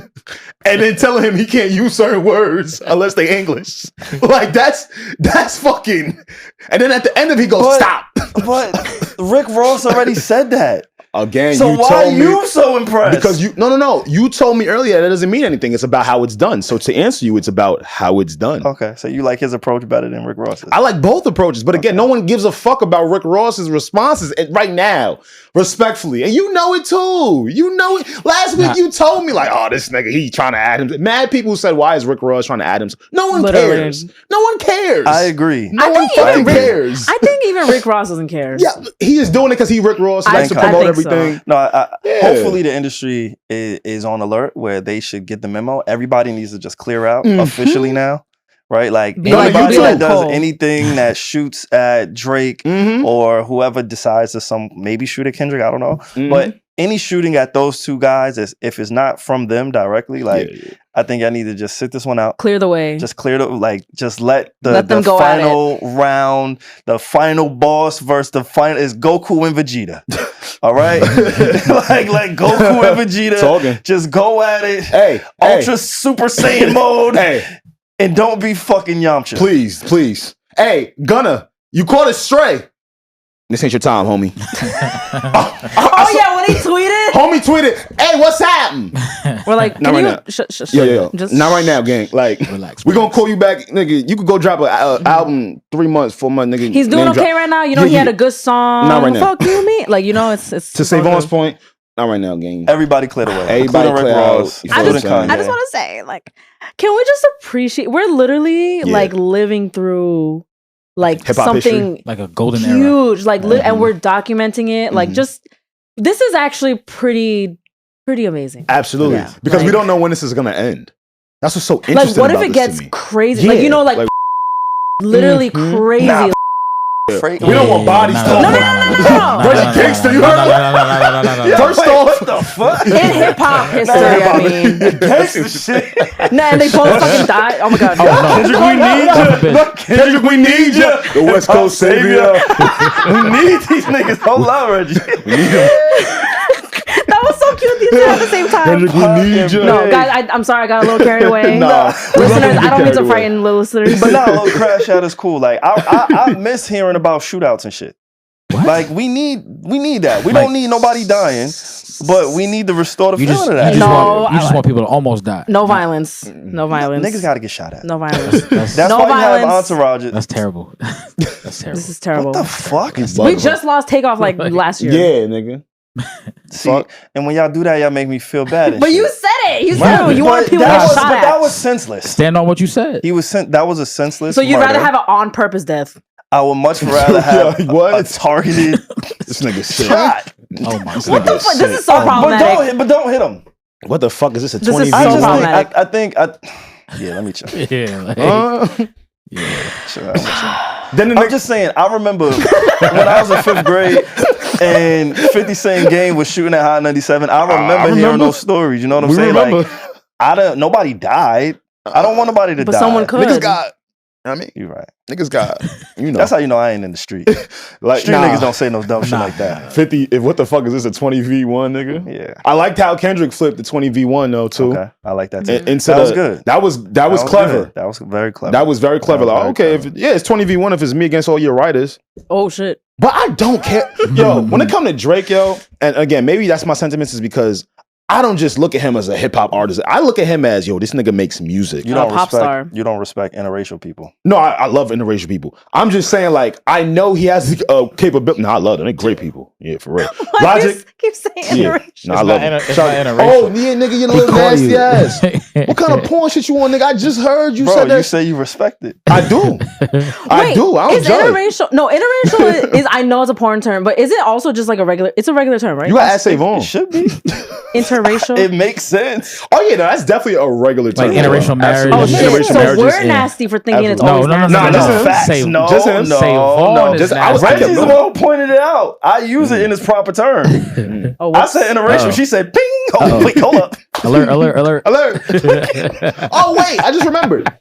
A: And then telling him he can't use certain words unless they English. Like, that's fucking. And then at the end of it, he goes, stop.
B: But Rick Ross already said that.
A: Again,
B: so
A: you
B: why
A: told
B: are
A: me,
B: you so impressed?
A: Because no. You told me earlier that doesn't mean anything. It's about how it's done. So to answer you, it's about how it's done.
B: Okay, so you like his approach better than Rick Ross's?
A: I like both approaches, but again, no one gives a fuck about Rick Ross's responses right now, respectfully. And you know it too. You know it. Last week you told me like, oh, this nigga, he trying to add him. Mad people who said, why is Rick Ross trying to add him? No one cares. No one cares.
B: I agree.
A: No one fucking cares.
C: I think even Rick Ross doesn't care.
A: Yeah, he is doing it because he Rick Ross likes to promote everything.
C: So.
B: No, hopefully the industry is on alert where they should get the memo. Everybody needs to just clear out officially now, right? Like anybody that does anything that shoots at Drake or whoever decides to maybe shoot at Kendrick, I don't know, but any shooting at those two guys, if it's not from them directly, like I think I need to just sit this one out,
C: clear the way,
B: just let the final round, the final boss versus the final is Goku and Vegeta. All right, like Goku and Vegeta, just go at it.
A: Hey,
B: Ultra Super Saiyan mode. And don't be fucking Yamcha.
A: Please. Hey, Gunna, you caught it stray. This ain't your time, homie.
C: Yeah, when he tweeted.
A: Homie tweeted, hey, what's happening?
C: We're like,
A: not right now. Yeah.
C: Just
A: not right now, gang. Like, relax. We're gonna call you back, nigga. You could go drop an album 3 months, 4 months, nigga.
C: He's doing okay right now. You know, he had a good song.
A: Not right now.
C: Fuck you, me. Like, you know, it's
A: to SaVon's point. Not right now, gang.
B: Everybody clear the way.
A: Everybody clear out.
C: I just want to say, like, can we just appreciate? We're literally like living through like
A: hip-hop
C: something
A: history.
D: Like a golden
C: huge,
D: era.
C: like, and we're documenting it. Like, just this is actually pretty amazing.
A: Absolutely, because we don't know when this is gonna end. That's what's so interesting.
C: Like, what
A: about
C: if it
A: this
C: gets
A: to me.
C: crazy? Like, you know, like literally crazy.
A: Nah, we don't want bodies talking.
C: No.
A: Regi gangster, you heard? First off,
B: what the fuck?
C: In hip hop history, I mean,
B: Gangster shit.
C: nah, and they both fucking died. Oh my god.
B: Kendrick, we need you.
A: Kendrick, we need you. The West Coast savior.
B: We need these niggas. Hold on, Regi.
C: That was so cute. These two at the same time.
A: Kendrick, we need you.
C: No, guys, I'm sorry, I got a little carried away. Listeners, I don't mean to frighten listeners.
B: But no, Crash Out is cool. Like I miss hearing about shootouts and shit. Like we need that. We don't need nobody dying, but we need to restore the feeling of that.
D: You just want people to almost die.
C: No violence. No violence.
B: Niggas got to get shot at.
C: No violence.
B: That's
C: no
B: why
C: violence.
B: you have entourages.
D: That's terrible. That's terrible.
C: This is terrible.
B: What the fuck?
C: We just lost Takeoff like last year.
A: Yeah, nigga.
B: See, and when y'all do that, y'all make me feel bad.
C: But you said it. You said it. You want people to get shot at.
B: But that was senseless.
D: Stand on what you said.
B: That was a senseless.
C: So you'd
B: murder.
C: rather have an on-purpose death?
B: I would much rather have a targeted
A: this nigga
B: shot.
D: Oh my god!
C: What the fuck? This is so problematic.
B: But don't hit him.
A: What the fuck is this? A
C: This
A: 20
C: is
A: v
C: so
A: one?
C: problematic.
B: I think. Yeah, let me check.
D: Yeah. Like,
B: Sure, I'm just saying. I remember when I was in 5th grade and 50 Cent Game was shooting at Hot 97. I remember hearing those stories. You know what I'm saying?
A: Remember.
B: Like, nobody died. I don't want nobody to die.
C: But someone could.
A: Niggas got. I mean,
B: You're right.
A: niggas got. You know.
B: That's how you know I ain't in the street.
A: Like
B: Street niggas don't say no dumb shit like that.
A: 50. What the fuck is this? A 20 v1, nigga?
B: Yeah.
A: I liked how Kendrick flipped the 20 v1 though too.
B: Okay, I like that too.
A: That
B: was good.
A: That was clever.
B: Good. That was very clever.
A: That was very clever.
B: That was
A: Like,
B: very
A: okay, it's 20 v1 if it's me against all your writers.
C: Oh shit.
A: But I don't care. Yo, when it comes to Drake, yo, and again, maybe that's my sentiments is because I don't just look at him as a hip hop artist. I look at him as, yo, this nigga makes music.
B: You don't respect interracial people.
A: No, I love interracial people. I'm just saying, like, I know he has the capability. No, I love them. They're great people. Yeah, for real. Logic.
C: Keep saying interracial.
A: No, I love them.
D: interracial.
A: Oh, yeah, nigga, you little nasty ass. What kind of porn shit you on, nigga? I just heard you said that.
B: You say you respect it.
A: I do. I do. I don't
C: is
A: judge.
C: Interracial? No, interracial is. I know it's a porn term, but is it also just like a regular? It's a regular term, right?
A: You gotta ask SaVon.
B: It should be.
C: Interracial.
B: It makes sense.
A: Oh yeah, no, that's definitely a regular term.
D: Like interracial marriage.
C: Oh
A: Absolutely.
C: shit!
A: Interracial
C: So
A: marriages,
C: we're
A: yeah.
C: nasty for thinking it's
D: No,
C: always
D: no, no,
C: nasty.
D: no,
A: Nah,
D: no.
A: this is facts.
D: Say-
B: No,
A: just him.
D: SaVon
B: no.
D: is
A: Just- I
D: nasty.
A: was
B: Reggie's the
A: no.
B: one who pointed it out. I use it in its proper term.
C: Oh,
B: I said interracial. She said, "Ping." Oh, wait, hold up.
D: Alert! Alert!
A: Oh wait, I just remembered.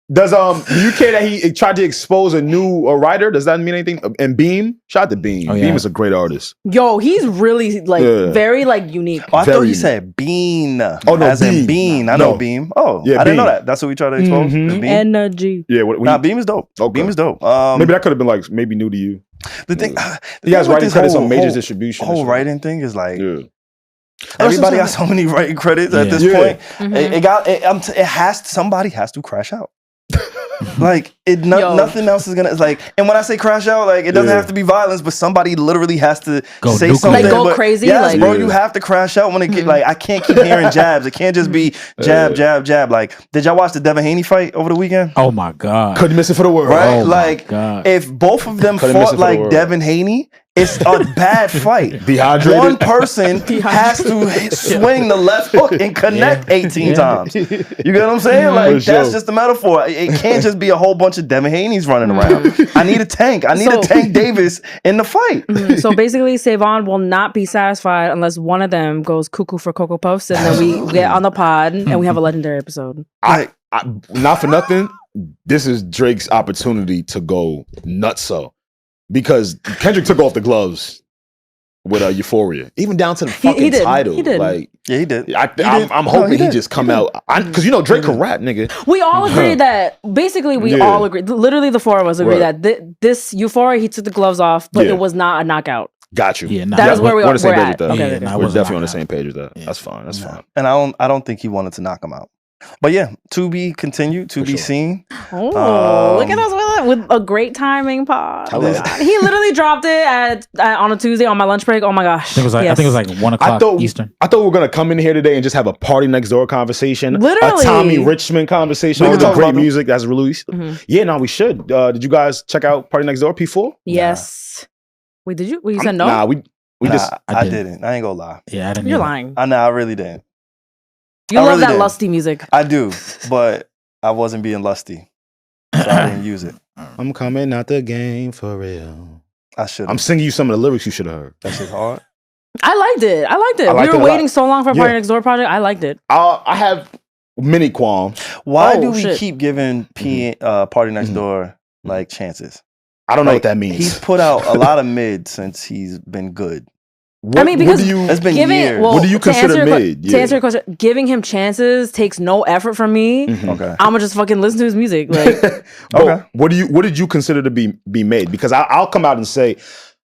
A: Does do you care that he tried to expose a new writer? Does that mean anything? And Beam, shout out to Beam.
D: Oh, yeah.
A: Beam is a great artist.
C: Yo, he's really like very like unique.
B: Oh, I thought
A: Very-
B: you said bean.
A: Oh, no,
B: as in
A: Beam.
B: bean. I
A: No.
B: know Beam. Oh,
A: Yeah,
B: I didn't
A: Beam.
B: know that. That's what we try to expose.
A: Mhm.
B: The Beam.
C: Energy.
A: Yeah,
B: Nah, Beam is dope.
A: Okay.
B: Beam is dope.
A: maybe that could have been like maybe new to you.
B: The thing.
A: He has
B: with
A: writing
B: this
A: credits on
B: whole-
A: major
B: whole-
A: distribution.
B: Whole writing thing is like
A: Yeah.
B: everybody got so many writing credits at this
A: Yeah.
B: point. Somebody has to crash out. Like nothing else is gonna like. And when I say crash out, like it doesn't have to be violence, but somebody literally has to say
D: nuclear.
B: something.
C: Like go
B: but
C: crazy,
B: yes,
C: like-
B: bro, you have to crash out when it get like. I can't keep hearing jabs. It can't just be jab, jab, jab. Like, did y'all watch the Devin Haney fight over the weekend?
D: Oh my god!
A: Couldn't miss it for the world.
B: Right?
D: Oh my
B: like,
D: God.
B: if both of them
A: Couldn't miss it
B: fought
A: for the
B: like
A: world.
B: Devin Haney, it's a bad fight.
A: Dehydrated.
B: One person has to swing the left hook and connect 18 times. You get what I'm saying? Like,
A: For
B: that's
A: sure.
B: just a metaphor. It can't just be a whole bunch of Devin Haney's running around. I need a tank. I need a Tank Davis in the fight.
C: So basically, SaVon will not be satisfied unless one of them goes cuckoo for Cocoa Puffs, and then we get on the pod and we have a legendary episode.
A: I not for nothing. This is Drake's opportunity to go nutso because Kendrick took off the gloves with Euphoria, even down to the fucking
C: did.
A: title.
C: He did.
A: Like,
B: Yeah, he did.
A: I'm hoping he just come out because you know Drake can rap, nigga.
C: We all agree that basically we
A: Yeah.
C: all agree. Literally, the four of us agree
A: Right.
C: that this Euphoria, he took the gloves off, but
A: Yeah.
C: it was not a knockout.
A: Got you.
D: Yeah, nah,
C: That is where
A: we're on the same
C: we're
A: page
C: at.
A: with that.
C: Okay,
D: Yeah,
C: okay.
D: nah, I
A: We're
D: wasn't
A: definitely on the
D: knocking
A: same page with that.
D: Yeah.
A: That's fine. That's fine.
B: And I don't think he wanted to knock him out. But yeah, to be continued, to be
A: sure.
B: seen.
C: Oh, look at us with a great timing pod.
A: I love it.
C: He literally dropped it at on a Tuesday on my lunch break. Oh my gosh!
D: I think it was like
C: Yes.
D: 1 o'clock Eastern.
A: I thought we were gonna come in here today and just have a party next door conversation,
C: Literally.
A: a Tommy Richman conversation,
B: We
A: all
B: can
A: the
B: talk
A: great
B: about them.
A: music that's released. Yeah, no, we should. Did you guys check out Party Next Door P4?
C: Yes. Wait, did you? Well, you said no.
A: Nah, we just.
B: I
D: didn't.
B: didn't. I ain't gonna lie.
D: Yeah, I didn't.
C: You're
D: either.
C: lying.
B: I really didn't.
C: You
B: I
C: love
B: really
C: that
B: did.
C: lusty music.
B: I do, but I wasn't being lusty, so I didn't use it.
A: I'm coming out the game for real.
B: I should.
A: I'm singing you some of the lyrics you should have heard.
B: That shit's hard.
C: I liked it.
A: I
C: We
A: liked
C: were
A: it a lot.
C: waiting so long for Party
A: Yeah.
C: Next Door project. I liked it.
A: I have many qualms.
B: Why
C: Oh,
B: do we
C: shit.
B: keep giving Party Next Door like chances?
A: I don't know
B: Like,
A: what that means.
B: He's put out a lot of mid since he's been good.
A: What,
C: I mean, because
A: what do you?
B: It's been years.
A: What do you
C: to answer
A: consider
C: your
A: mid?
C: To answer your question, giving him chances takes no effort from me.
A: Mhm.
B: Okay.
C: I'm gonna just fucking listen to his music. Like,
A: But
B: Okay.
A: What did you consider to be made? Because I'll come out and say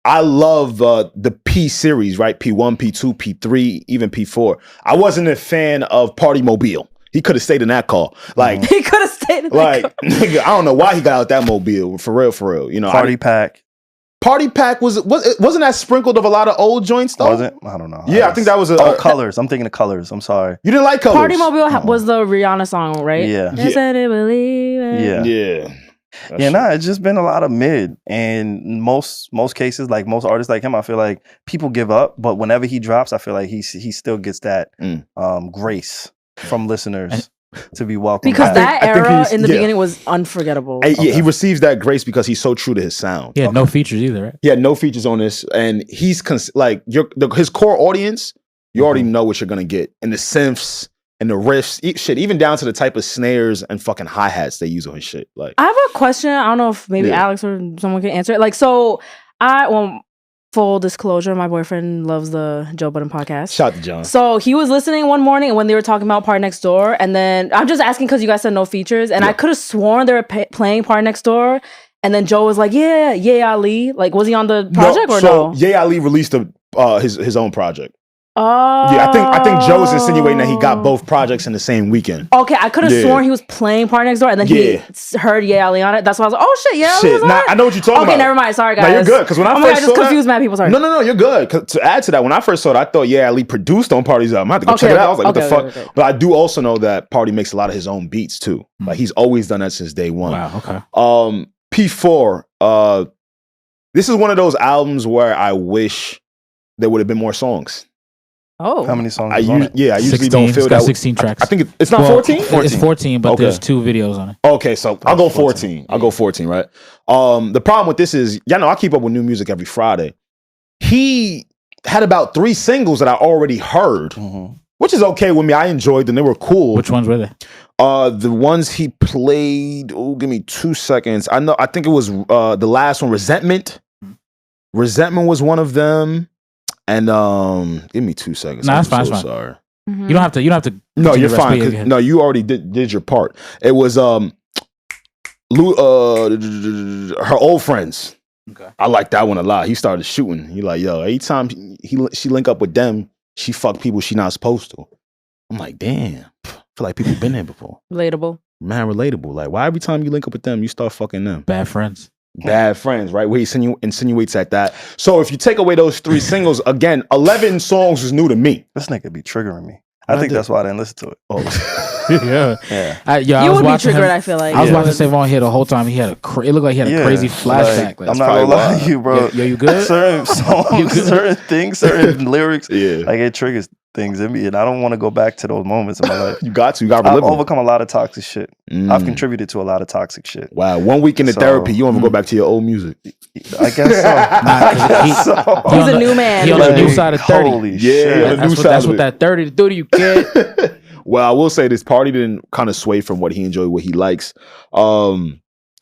A: I love the P series, right? P1, P2, P3, even P4. I wasn't a fan of Party Mobile. He could have stayed in that car. Like
C: he could have stayed in that car.
A: Nigga, I don't know why he got out that mobile. For real. You know,
B: Party Pack.
A: Party Pack wasn't that sprinkled of a lot of old joints though?
B: Was it? I don't know.
A: Yeah, I think that was
B: Colors. I'm thinking of Colors. I'm sorry.
A: You didn't like Colors?
C: Party Mobile was the Rihanna song, right?
B: Yeah.
C: I said it, believe it.
A: Yeah.
B: It's just been a lot of mid, and most cases, like most artists like him, I feel like people give up, but whenever he drops, I feel like he still gets that grace from listeners to be welcome.
C: Because that era in the beginning was unforgettable.
A: He receives that grace because he's so true to his sound.
D: He had no features either, right?
A: He had no features on this, and he's his core audience. You already know what you're gonna get, and the synths. And the riffs, shit, even down to the type of snares and fucking hi-hats they use on his shit. Like,
C: I have a question. I don't know if maybe Alex or someone can answer it. Like, so full disclosure, my boyfriend loves the Joe Budden podcast.
A: Shout out to John.
C: So he was listening one morning when they were talking about Party Next Door, and then I'm just asking because you guys said no features, and I could have sworn they were playing Party Next Door, and then Joe was like, "Yeah, Ali." Like, was he on the project or no?
A: Yeah, Ali released his own project.
C: Oh.
A: Yeah, I think Joe's insinuating that he got both projects in the same weekend.
C: Okay, I could have sworn he was playing Party Next Door, and then he heard Ali on it. That's why I was like, oh shit, Ali was on it?
A: I know what you're talking about.
C: Okay, never mind. Sorry, guys.
A: No, you're good. Because when I first saw
C: confused mad people. Sorry.
A: No, you're good. To add to that, when I first saw it, I thought Ali produced on Party's album. I had to go check it out. I was like, what the fuck? Okay. But I do also know that Party makes a lot of his own beats too. Like he's always done that since day one.
D: Wow. Okay.
A: P4. This is one of those albums where I wish there would have been more songs.
B: Oh, how many songs?
A: I usually
D: 16,
A: don't feel that.
D: 16 tracks.
A: I think it's not 14.
D: It's 14, but there's 2 videos on it.
A: Okay, so I'll go 14. I'll go 14. Right. The problem with this is, y'all know I keep up with new music every Friday. He had about 3 singles that I already heard, which is okay with me. I enjoyed them; they were cool.
D: Which ones were they?
A: The ones he played. Oh, give me 2 seconds. I think it was the last one, Resentment. Resentment was one of them. And give me 2 seconds.
D: No, that's fine.
A: So sorry.
D: You don't have to.
A: No, you're fine. No, you already did your part. It was her old friends. Okay. I like that one a lot. He started shooting. He like, yo, anytime she link up with them, she fuck people she not supposed to. I'm like, damn. I feel like people been there before.
C: Relatable.
A: Man, relatable. Like, why every time you link up with them, you start fucking them?
D: Bad friends.
A: Bad friends, right? Where he insinuates at that. So if you take away those 3 singles, again, 11 songs is new to me.
B: This nigga be triggering me. I think that's why I didn't listen to it.
A: Oh,
B: yeah.
C: You would be triggered. I feel like
D: I was watching SaVon here the whole time. He had it looked like he had a crazy flashback.
B: Like, I'm not gonna lie to you, bro.
D: Yo, you good?
B: Certain songs, certain things, certain lyrics. Like it triggers things in me, and I don't want to go back to those moments in my life.
A: You got to relive them.
B: I've overcome a lot of toxic shit. I've contributed to a lot of toxic shit.
A: Wow, 1 week into therapy, you don't even go back to your old music.
B: I guess so.
C: He's a new man.
D: He on the new side of 30.
B: Holy shit.
D: That's what that 30 to do to you, kid.
A: Well, I will say this Party didn't kind of sway from what he enjoyed, what he likes.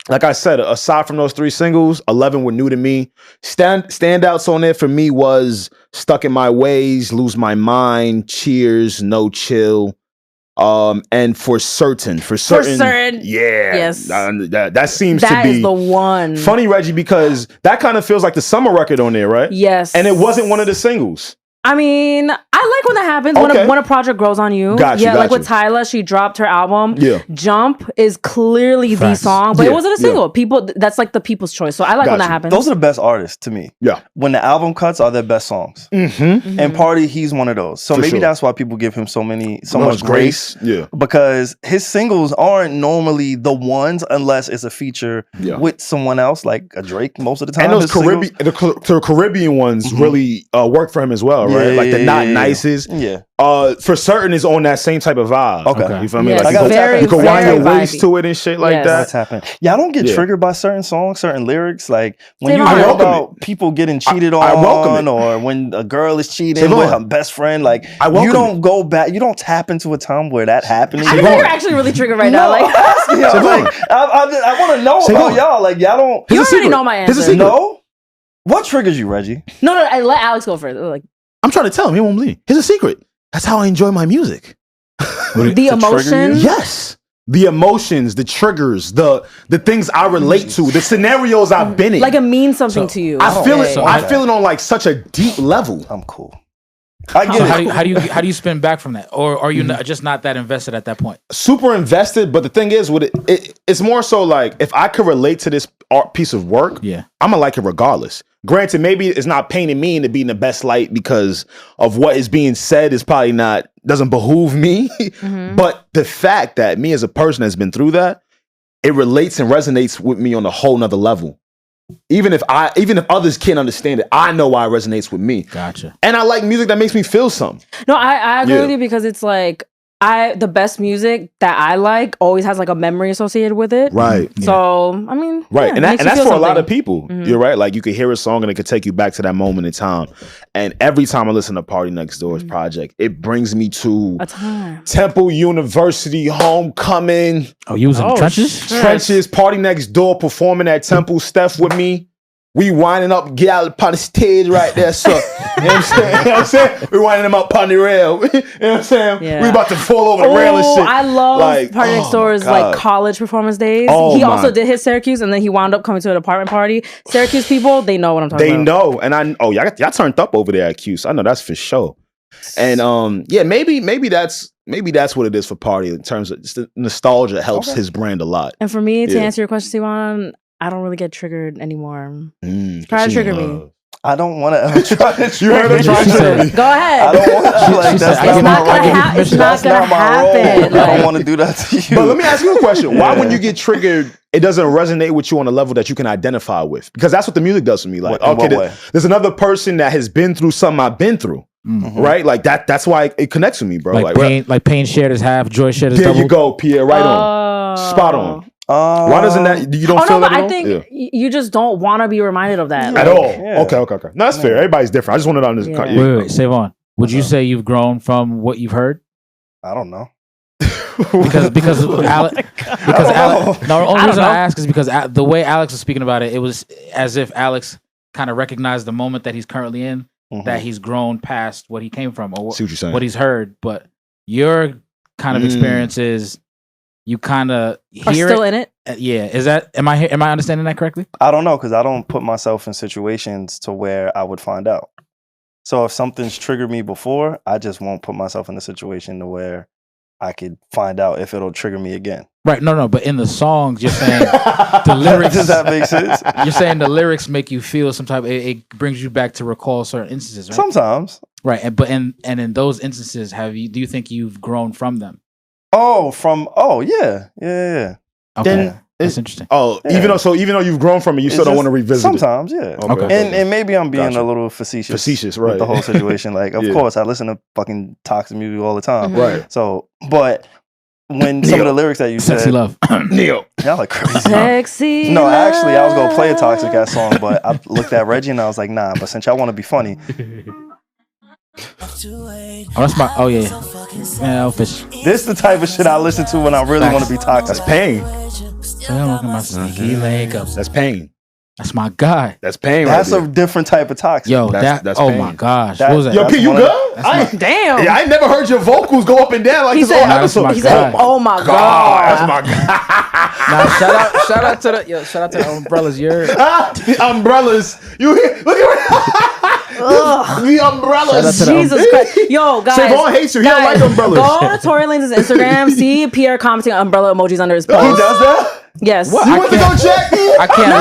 A: Like I said, aside from those 3 singles, 11 were new to me. Standouts on there for me was Stuck in My Ways, Lose My Mind, Cheers, No Chill, and For Certain. Yeah.
C: Yes.
A: That seems to be.
C: That is the one.
A: Funny, Regi, because that kind of feels like the summer record on there, right?
C: Yes.
A: And it wasn't one of the singles.
C: I mean, I like when that happens, when a project grows on you. Like with Tyla, she dropped her album. Yeah. Jump is clearly the song, but it wasn't a single. People, that's like the people's choice. So I like when that happens.
B: Those are the best artists to me. Yeah. When the album cuts are their best songs. And Party, he's one of those. So maybe that's why people give him so much grace. Yeah. Because his singles aren't normally the ones unless it's a feature with someone else, like a Drake most of the time.
A: And those Caribbean ones really work for him as well, right? Like the Not Nices.
B: Yeah.
A: For Certain is on that same type of vibe.
B: Okay.
A: You feel me?
C: Yes,
A: Like you can wind your waist to it and shit like that.
B: That's happened. Yeah, I don't get triggered by certain songs, certain lyrics. Like when you hear about people getting cheated on, or when a girl is cheating with her best friend, like you don't go back, you don't tap into a time where that happening.
C: I think you're actually really triggered right now. Like,
B: I want to know about y'all. Like y'all don't.
C: You already know my answer.
B: No. What triggers you, Regi?
C: No. I let Alex go first. Like,
A: I'm trying to tell him. He won't believe. Here's a secret. That's how I enjoy my music.
C: The emotion?
A: Yes. the emotions, the triggers, the things I relate to, the scenarios I've been in.
C: Like it means something to you.
A: I feel it. I feel it on like such a deep level.
B: I'm cool. I get
D: it. How do you spin back from that, or are you just not that invested at that point?
A: Super invested, but the thing is, with it's more so like if I could relate to this art piece of work, I'm gonna like it regardless. Granted, maybe it's not painting me into being the best light because of what is being said is probably doesn't behoove me. But the fact that me as a person has been through that, it relates and resonates with me on a whole nother level. Even if others can't understand it, I know why it resonates with me.
D: Gotcha.
A: And I like music that makes me feel something.
C: No, I agree with you because it's like the best music that I like always has like a memory associated with it.
A: Right.
C: So, I mean,
A: right.
C: Yeah,
A: and that's for a lot of people.
C: Mm-hmm.
A: You're right. Like you could hear a song and it could take you back to that moment in time. And every time I listen to Party Next Door's project, it brings me to
C: a time.
A: Temple University homecoming.
D: Oh, you was in the trenches?
A: Trenches, Party Next Door performing at Temple, Steph with me. We winding up, get out upon the stage right there, so you know what I'm saying? We winding them up on the rail. You know what I'm saying?
C: Yeah.
A: We about to fall over the rail and shit.
C: I love
A: like,
C: Party Next Door's like college performance days. He also did his Syracuse, and then he wound up coming to an apartment party. Syracuse people, they know what I'm talking about.
A: They know, and y'all turned up over there at Cuse. I know that's for sure. And maybe that's what it is for Party in terms of just the nostalgia helps his brand a lot.
C: And for me, to answer your question, SaVon, I don't really get triggered anymore. Try to trigger me.
B: I don't want to ever try to
A: trigger me.
C: Go ahead.
B: I don't want to. Like, that's not my role.
C: It's not gonna happen.
B: I don't want to do that to you.
A: But let me ask you a question. Why, when you get triggered, it doesn't resonate with you on a level that you can identify with? Because that's what the music does for me. Like, there's another person that has been through something I've been through. Right? Like that's why it connects with me, bro.
D: Like pain shared is half, joy shared is double.
A: There you go, Pierre. Right on. Spot on. Why doesn't that? You don't feel that at all?
C: I think you just don't want to be reminded of that
A: at all. Yeah. Okay. No, that's fair. Everybody's different. I just wanted to understand.
D: Wait, SaVon, would you say you've grown from what you've heard?
B: I don't know.
D: because Alex. The only reason I ask is because the way Alex was speaking about it, it was as if Alex kind of recognized the moment that he's currently in, that he's grown past what he came from or what he's heard. But your kind of experience is. You kind of hear
C: still in it.
D: Yeah, is that? Am I understanding that correctly?
B: I don't know because I don't put myself in situations to where I would find out. So if something's triggered me before, I just won't put myself in a situation to where I could find out if it'll trigger me again.
D: Right? No. But in the songs, you're saying the lyrics.
B: Does that make sense?
D: You're saying the lyrics make you feel some type. It brings you back to recall certain instances, right?
B: Sometimes.
D: Right, and in those instances, do you think you've grown from them?
B: Yeah.
D: Okay,
A: then
D: that's interesting.
A: Even though you've grown from it, you still don't want to revisit
B: sometimes,
A: it.
B: Yeah. Okay. And maybe I'm being a little facetious
A: right?
B: With the whole situation. Like, of course, I listen to fucking toxic music all the time,
A: right?
B: So, but when some of the lyrics that you said,
D: "Sexy Love,"
B: Neo, y'all are crazy.
C: Sexy.
B: No, actually, I was gonna play a toxic ass song, but I looked at Regi and I was like, nah. But since y'all want to be funny.
D: That's my Elfish.
B: This is the type of shit I listen to when I really want to be toxic.
A: That's pain.
D: That's
A: pain.
D: That's my guy.
A: That's pain.
B: That's a different type of toxic.
D: Yo, that's oh pain. My gosh. What was that?
A: Yo, P, you good?
C: Damn.
A: Yeah, I ain't never heard your vocals go up and down like this whole episode.
C: He said, "Oh my god,
A: that's my
D: Now
A: guy."
D: shout out to the umbrellas.
A: The umbrellas. You hear? Look at the umbrellas.
C: Jesus Christ. Yo, guys.
A: SaVon hates you. He don't like umbrellas.
C: Go to Tory Lanez's Instagram. See Pierre commenting umbrella emojis under his post.
A: He does that?
C: Yes.
A: What? You went to go check?
D: I can't.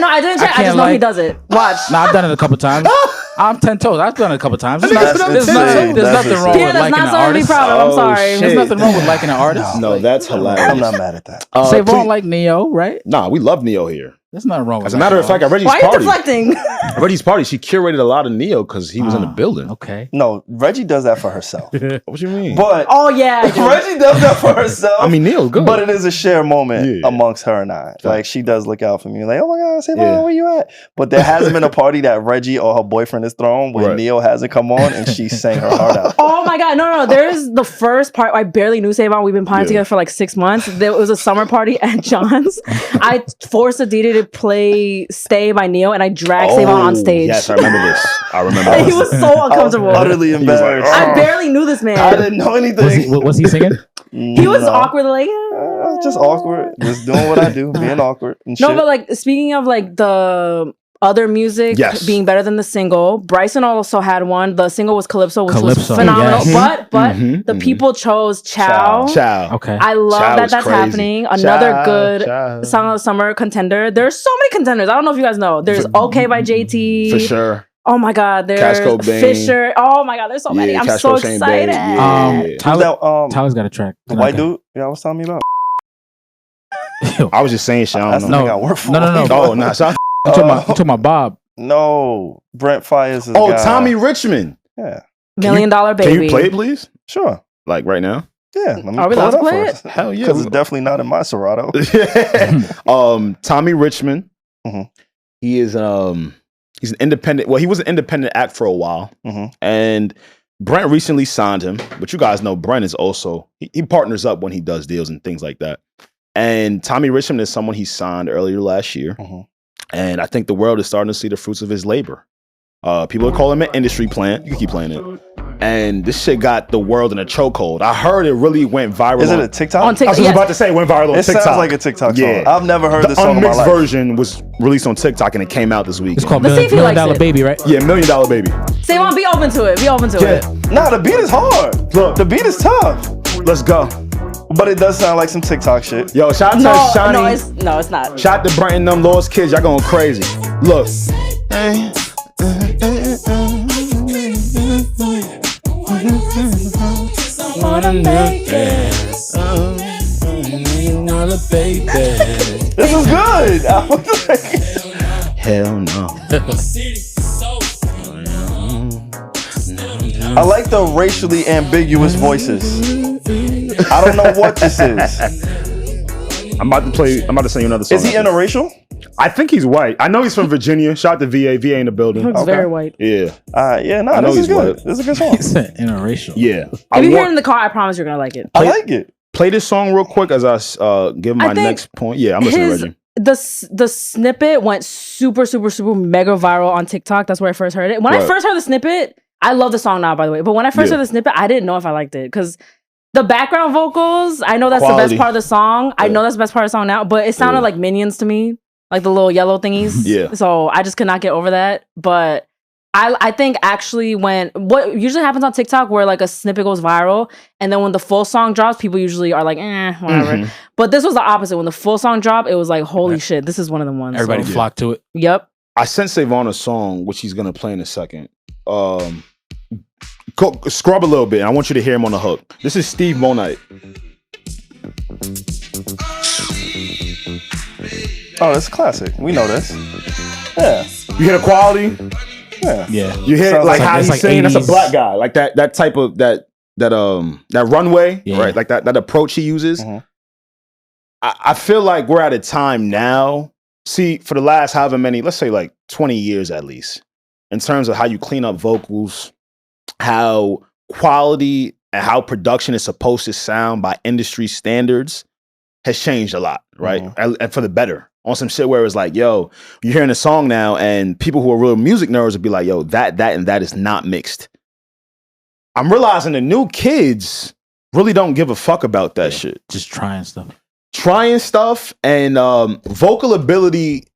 C: I didn't check. I just know he does it. Watch.
D: I've done it a couple times. I'm 10 toes. I've done it a couple times. There's nothing wrong with liking an artist.
C: I'm sorry.
D: There's nothing wrong with liking an artist.
A: No, that's hilarious.
B: I'm not mad at that.
D: SaVon like Neo, right?
A: Nah, we love Neo here.
D: There's nothing wrong with
A: As a matter of fact, at Reggie's
C: party. Why are you deflecting?
A: At Reggie's party, she curated a lot of Neo because he was in the building.
D: Okay.
B: No, Regi does that for herself.
A: What you mean?
B: But Regi does that for herself.
A: I mean, Neo's good.
B: But it is a shared moment amongst her and I. Like, she does look out for me. Like, oh my God, SaVon, where you at? But there hasn't been a party that Regi or her boyfriend has thrown where Neo hasn't come on and she sang her heart out.
C: Oh my God. No. There's the first part. I barely knew SaVon. We've been partying together for like 6 months. There was a summer party at John's. I forced Aditi to play Stay by Neo and I dragged SaVon on stage.
A: Yes, I remember this.
C: He was so uncomfortable.
B: Utterly embarrassed.
C: I barely knew this man.
B: I didn't know anything.
D: Was he singing?
C: He was awkward, like
B: just awkward, just doing what I do, being awkward. And
C: no,
B: shit.
C: but like speaking of like the other music being better than the single, Bryson also had one. The single was Calypso, which was phenomenal. Yes. But the people chose Ciao.
D: Okay,
C: I love
A: Ciao
C: that that's
A: crazy.
C: happening. Another good Song of the Summer contender. There's so many contenders. I don't know if you guys know. There's OK by JT.
A: For sure.
C: Oh my God, there's Fisher. Oh my God, there's so many. I'm so excited.
D: Tyler's got a track.
B: The white dude y'all was telling me about.
A: I was just saying shit. I don't know.
D: No.
A: Oh, nah. Shout
D: I'm talking about Bob.
B: No, Brent Fires is
A: Tommy Richman.
B: Yeah.
C: $1 Million Baby.
A: Can you play it, please?
B: Sure.
A: Like right now?
B: Yeah. Let me
C: Are we allowed to play it?
A: Hell yeah.
B: Because it's definitely not in my Serato.
A: Tommy Richman. He is he's an independent. Well, he was an independent act for a while, and Brent recently signed him. But you guys know Brent is also he partners up when he does deals and things like that. And Tommy Richman is someone he signed earlier last year. And I think the world is starting to see the fruits of his labor. People are calling him an industry plant. You can keep playing it. And this shit got the world in a chokehold. I heard it really went viral.
B: Is it a TikTok?
C: On TikTok,
A: I was about to say it went viral on TikTok.
B: It sounds like a TikTok song. I've never heard this song in my life.
A: The unmixed version was released on TikTok and it came out this week.
D: It's called
C: Let's see if he
D: Million
C: likes
D: Dollar
C: it.
D: Baby, right?
A: Yeah, $1 Million Baby.
C: SaVon, be open to it. Be open to it.
B: Nah, the beat is hard.
A: Look.
B: The beat is tough.
A: Let's go.
B: But it does sound like some TikTok shit.
A: Yo, shout out to Shani.
C: No, it's not.
A: Shout out to Brent and them Lost Kids. Y'all going crazy. Look.
B: This is good.
A: Hell no.
B: I like the racially ambiguous voices. I don't know what this is.
A: I'm about to sing you another song.
B: Is he interracial?
A: I think he's white. I know he's from Virginia. Shout out to VA. VA in the building.
C: He looks very white.
A: Yeah.
B: This is good. This is a good song.
D: It's interracial.
A: Yeah.
C: If you hear it in the car, I promise you're gonna like it.
B: I like it.
A: Play this song real quick as I give my next point. Yeah, I'm listening to Regi.
C: The snippet went super mega viral on TikTok. That's where I first heard it. When I first heard the snippet, I love the song now, by the way. But when I first heard the snippet, I didn't know if I liked it because the background vocals, I know that's the best part of the song. I know that's the best part of the song now, but it sounded like Minions to me, like the little yellow thingies.
A: Yeah.
C: So I just could not get over that. But I think actually what usually happens on TikTok where like a snippet goes viral and then when the full song drops, people usually are like, whatever. But this was the opposite. When the full song dropped, it was like, holy shit, this is one of the ones.
D: Everybody flocked to it.
C: Yep.
A: I sent SaVon a song, which he's going to play in a second. Scrub a little bit. I want you to hear him on the hook. This is Steve Monite.
B: Oh, that's classic. We know this. Yeah.
A: You hear the quality?
B: Yeah.
A: You hear like how he's
D: like
A: saying
D: 80s.
A: that's a black guy. Like that type of that runway, right? Like that approach he uses. I feel like we're at a time now. See, for the last however many, let's say like 20 years at least, in terms of how you clean up vocals, how quality and how production is supposed to sound by industry standards has changed a lot, right? And for the better. On some shit where it's like, yo, you're hearing a song now and people who are real music nerds would be like, yo, that and that is not mixed. I'm realizing the new kids really don't give a fuck about that shit.
D: Just trying stuff.
A: And vocal ability,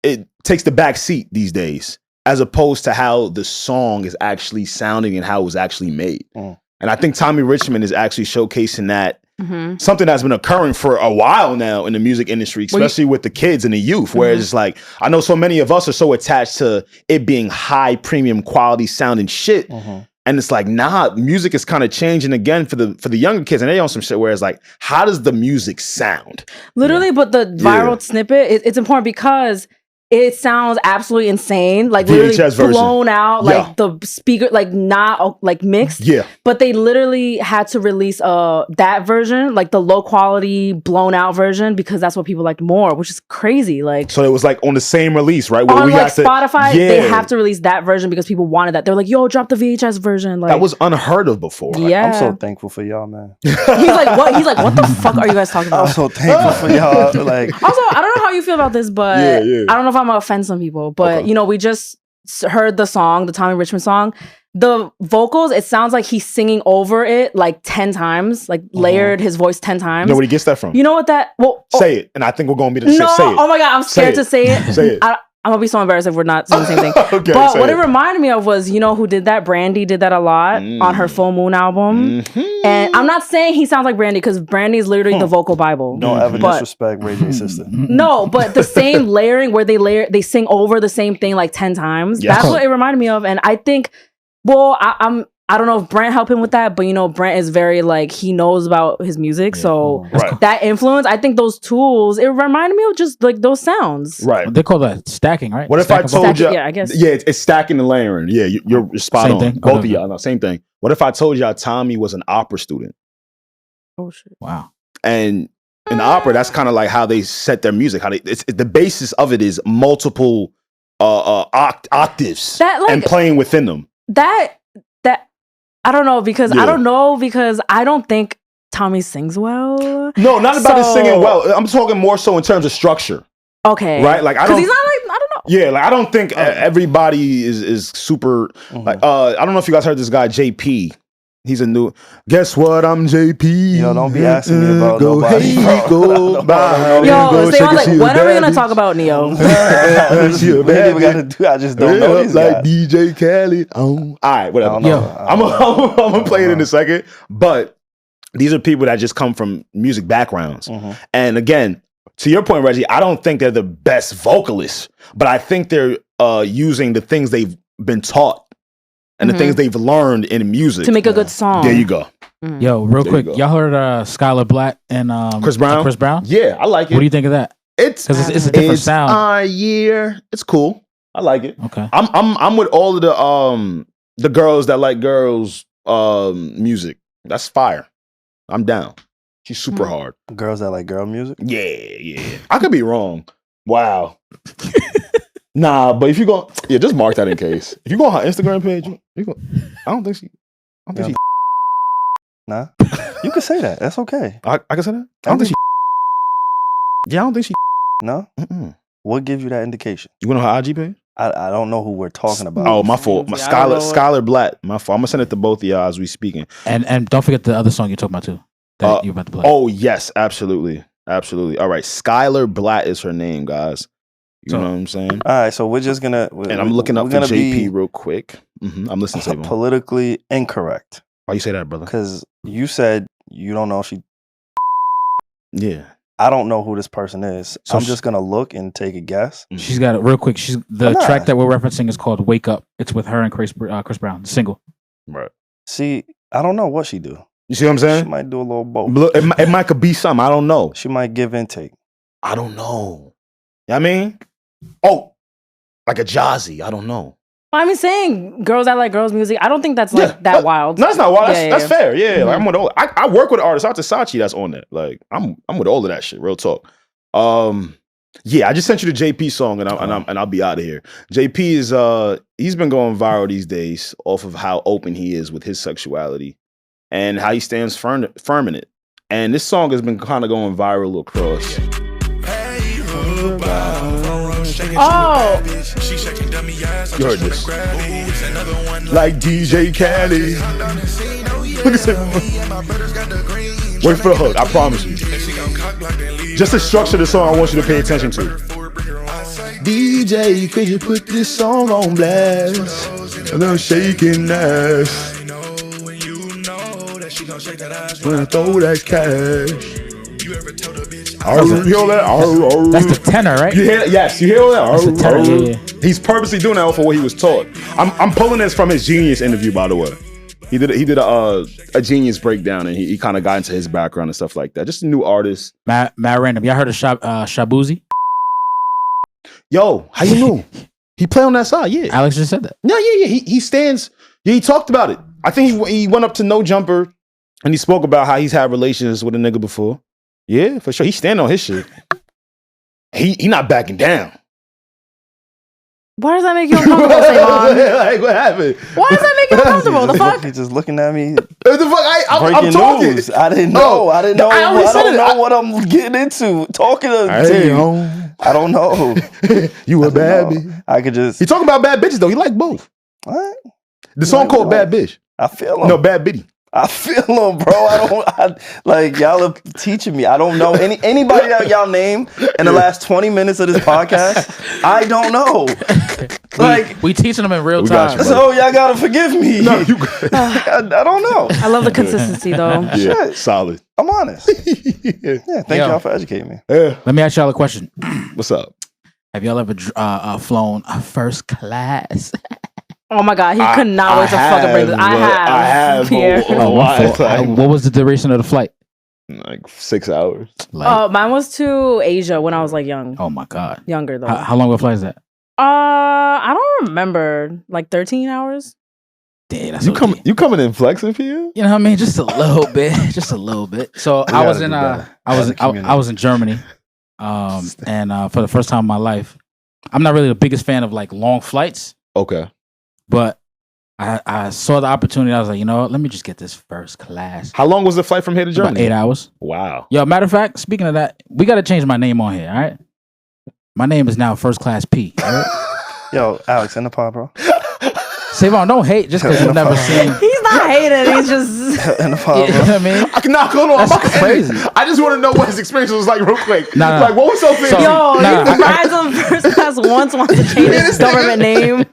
A: it takes the back seat these days, as opposed to how the song is actually sounding and how it was actually made. And I think Tommy Richman is actually showcasing that. Something that's been occurring for a while now in the music industry, especially with the kids and the youth, where it's like, I know so many of us are so attached to it being high premium quality sounding shit. And it's like, nah, music is kind of changing again for the younger kids. And they on some shit where it's like, how does the music sound?
C: Literally, but the viral snippet, it's important because it sounds absolutely insane, like literally blown out, like the speaker, like not like mixed.
A: Yeah.
C: But they literally had to release that version, like the low quality blown out version, because that's what people liked more, which is crazy. Like,
A: so it was like on the same release, right?
C: Where on like Spotify, they have to release that version because people wanted that. They're like, yo, drop the VHS version. Like,
A: that was unheard of before.
C: Yeah.
B: I'm so thankful for y'all, man.
C: He's like, what? He's like, what the fuck are you guys talking about?
B: I'm so thankful for y'all. Like,
C: also, I don't know how you feel about this, but I don't know if I'm gonna offend some people, but you know, we just heard the song, the Tommy Richman song. the vocals, it sounds like he's singing over it like 10 times, like layered his voice 10 times.
A: You know where he gets that from?
C: You know what that? Well,
A: say it, and I think we're gonna be the same. Say it.
C: Oh my god, I'm scared to say it.
A: Say it.
C: I'm gonna be so embarrassed if we're not saying the same thing.
A: Okay,
C: but what it reminded me of was, you know who did that? Brandy did that a lot on her Full Moon album. And I'm not saying he sounds like Brandy because Brandy is literally the vocal Bible.
B: Don't ever disrespect Ray J's sister.
C: No, but the same layering where they sing over the same thing like 10 times. That's what it reminded me of. And I think, well, I don't know if Brent helped him with that, but you know, Brent is very like, he knows about his music. So that influence, I think those tools, it reminded me of just like those sounds.
A: Right.
D: They call that stacking, right?
A: What if I told you?
C: Yeah, I guess.
A: Yeah, it's stacking and layering. Yeah, you're spot
D: Same
A: on.
D: thing?
A: Both
D: Okay.
A: of y'all. No, same thing. What if I told y'all Tommy was an opera student?
C: Oh shit.
D: Wow.
A: And in opera, that's kind of like how they set their music. How the basis of it is multiple octaves and playing within them.
C: That I don't know because I don't think Tommy sings well.
A: No, not about his singing well. I'm talking more so in terms of structure.
C: Okay.
A: Right? Like
C: because he's not like, I don't know.
A: Yeah, like I don't think everybody is super like I don't know if you guys heard this guy JP. He's a new. Guess what? I'm JP.
B: Yo, don't be asking me about
A: go
B: nobody.
A: Hey, go bye.
C: Yo, say like, when are we gonna talk about Neo?
B: I just don't know these
A: like
B: guys.
A: DJ Khaled. All right, whatever. I'm gonna play it in a second. But these are people that just come from music backgrounds, and again, to your point, Reggie, I don't think they're the best vocalists, but I think they're using the things they've been taught. And the things they've learned in music
C: to make a good song.
A: There you go.
D: Yo, real quick, y'all heard Skylar Black and
A: Chris Brown?
D: Chris Brown?
A: Yeah, I like it.
D: What do you think of that?
A: It's
D: because it's a different sound.
A: It's cool. I like it.
D: Okay.
A: I'm with all of the girls that like girls music. That's fire. I'm down. She's super hard.
B: Girls that like girl music?
A: Yeah. I could be wrong. Wow. Nah, but if you go, just mark that in case. If you go on her Instagram page, I don't think she.
B: Nah, you can say that. That's okay.
A: I can say that. I don't think she. Yeah, I don't think she.
B: No. What gives you that indication?
A: You went on her IG page?
B: I don't know who we're talking about.
A: Oh, my fault. My Skylar Black. My fault. I'm gonna send it to both of y'all as we speaking.
D: And don't forget the other song you're talking about too. That you're about to play.
A: Oh yes, absolutely. All right, Skylar Black is her name, guys. You know what I'm saying?
B: All right, so we're just gonna.
A: And I'm looking up for JP real quick. I'm listening to SaVon.
B: Politically incorrect.
A: Why you say that, brother?
B: Because you said you don't know if she.
A: Yeah.
B: I don't know who this person is. So I'm just gonna look and take a guess.
D: She's got it real quick. The track that we're referencing is called "Wake Up." It's with her and Chris Brown, the single.
A: Right.
B: See, I don't know what she do.
A: You see what I'm saying?
B: She might do a little both.
A: It might could be something. I don't know.
B: She might give and take.
A: I don't know. You know what I mean? Oh, like a Jazzy. I don't know.
C: I mean, saying girls that like girls music, I don't think that's like that wild.
A: No, that's not wild. That's fair. Yeah, like I'm with all. I work with artists out to Sachi that's on that. Like I'm with all of that shit. Real talk. Yeah, I just sent you the JP song and I'll be out of here. JP is he's been going viral these days off of how open he is with his sexuality and how he stands firm in it. And this song has been kind of going viral across.
C: Oh,
A: you heard this? Like DJ Khaled. Look at that. Wait for the hook. I promise you. Just the structure of the song I want you to pay attention to. DJ, could you put this song on blast? A little shaking ass. When I throw that cash. You hear all that?
D: That's the tenor, right?
A: You hear that? Yes, you hear all that?
D: That's the tenor, yeah.
A: He's purposely doing that for what he was taught. I'm pulling this from his Genius interview, by the way. He did a Genius breakdown, and he kind of got into his background and stuff like that. Just a new artist.
D: Mad Random. Y'all heard of Shabuzi?
A: Yo, how you know? He play on that side, yeah.
D: Alex just said that.
A: No, yeah. He stands. Yeah, he talked about it. I think he went up to No Jumper, and he spoke about how he's had relations with a nigga before. Yeah, for sure. He stand on his shit. He not backing down.
C: Why does that make you uncomfortable, SaVon?
A: Like, what happened?
C: Why does that make you uncomfortable? The fuck?
B: He's just looking at me.
A: The fuck? I'm talking.
B: News. I didn't know. I don't know what I'm getting into. Talking to you. I don't know.
A: You a bad bitch.
B: I could just.
A: He talking about bad bitches though. He like both.
B: What?
A: The song called Bad Bitch.
B: I feel him.
A: No, Bad Bitty.
B: I feel him, bro. Like y'all are teaching me. I don't know anybody that y'all name in the last 20 minutes of this podcast. I don't know. Like
D: we teaching them in real time.
B: So y'all gotta forgive me. No, you. I don't know.
C: I love the consistency though.
A: Yeah, solid.
B: I'm honest. Thank y'all for educating me.
D: Let me ask y'all a question.
A: What's up?
D: Have y'all ever flown first class?
C: Oh my God, he could not wait to fucking bring this. I have.
A: Pierre.
D: What was the duration of the flight?
A: Like 6 hours.
C: Mine was to Asia when I was like young.
D: Oh my God.
C: Younger though.
D: How long of a flight is that?
C: I don't remember. Like 13 hours.
D: Damn, that's
A: you coming in flexing for you?
D: You know what I mean? Just a little bit. Just a little bit. So I was in Germany. And for the first time in my life, I'm not really the biggest fan of like long flights.
A: Okay.
D: But I saw the opportunity. I was like, you know what? Let me just get this first class.
A: How long was the flight from here to Germany?
D: About 8 hours.
A: Wow.
D: Yo, matter of fact, speaking of that, we got to change my name on here, all right? My name is now First Class P. All right?
B: Yo, Alex, in the pod, bro.
D: SaVon, don't hate just because you've never seen.
C: He's not hating. He's just
B: in the pod,
D: you know what I mean?
A: I can knock on.
D: That's crazy.
A: I just want to know what his experience was like real quick.
D: Nah.
A: Like, what was so fancy?
C: he rides on first class once, wants to change his government name.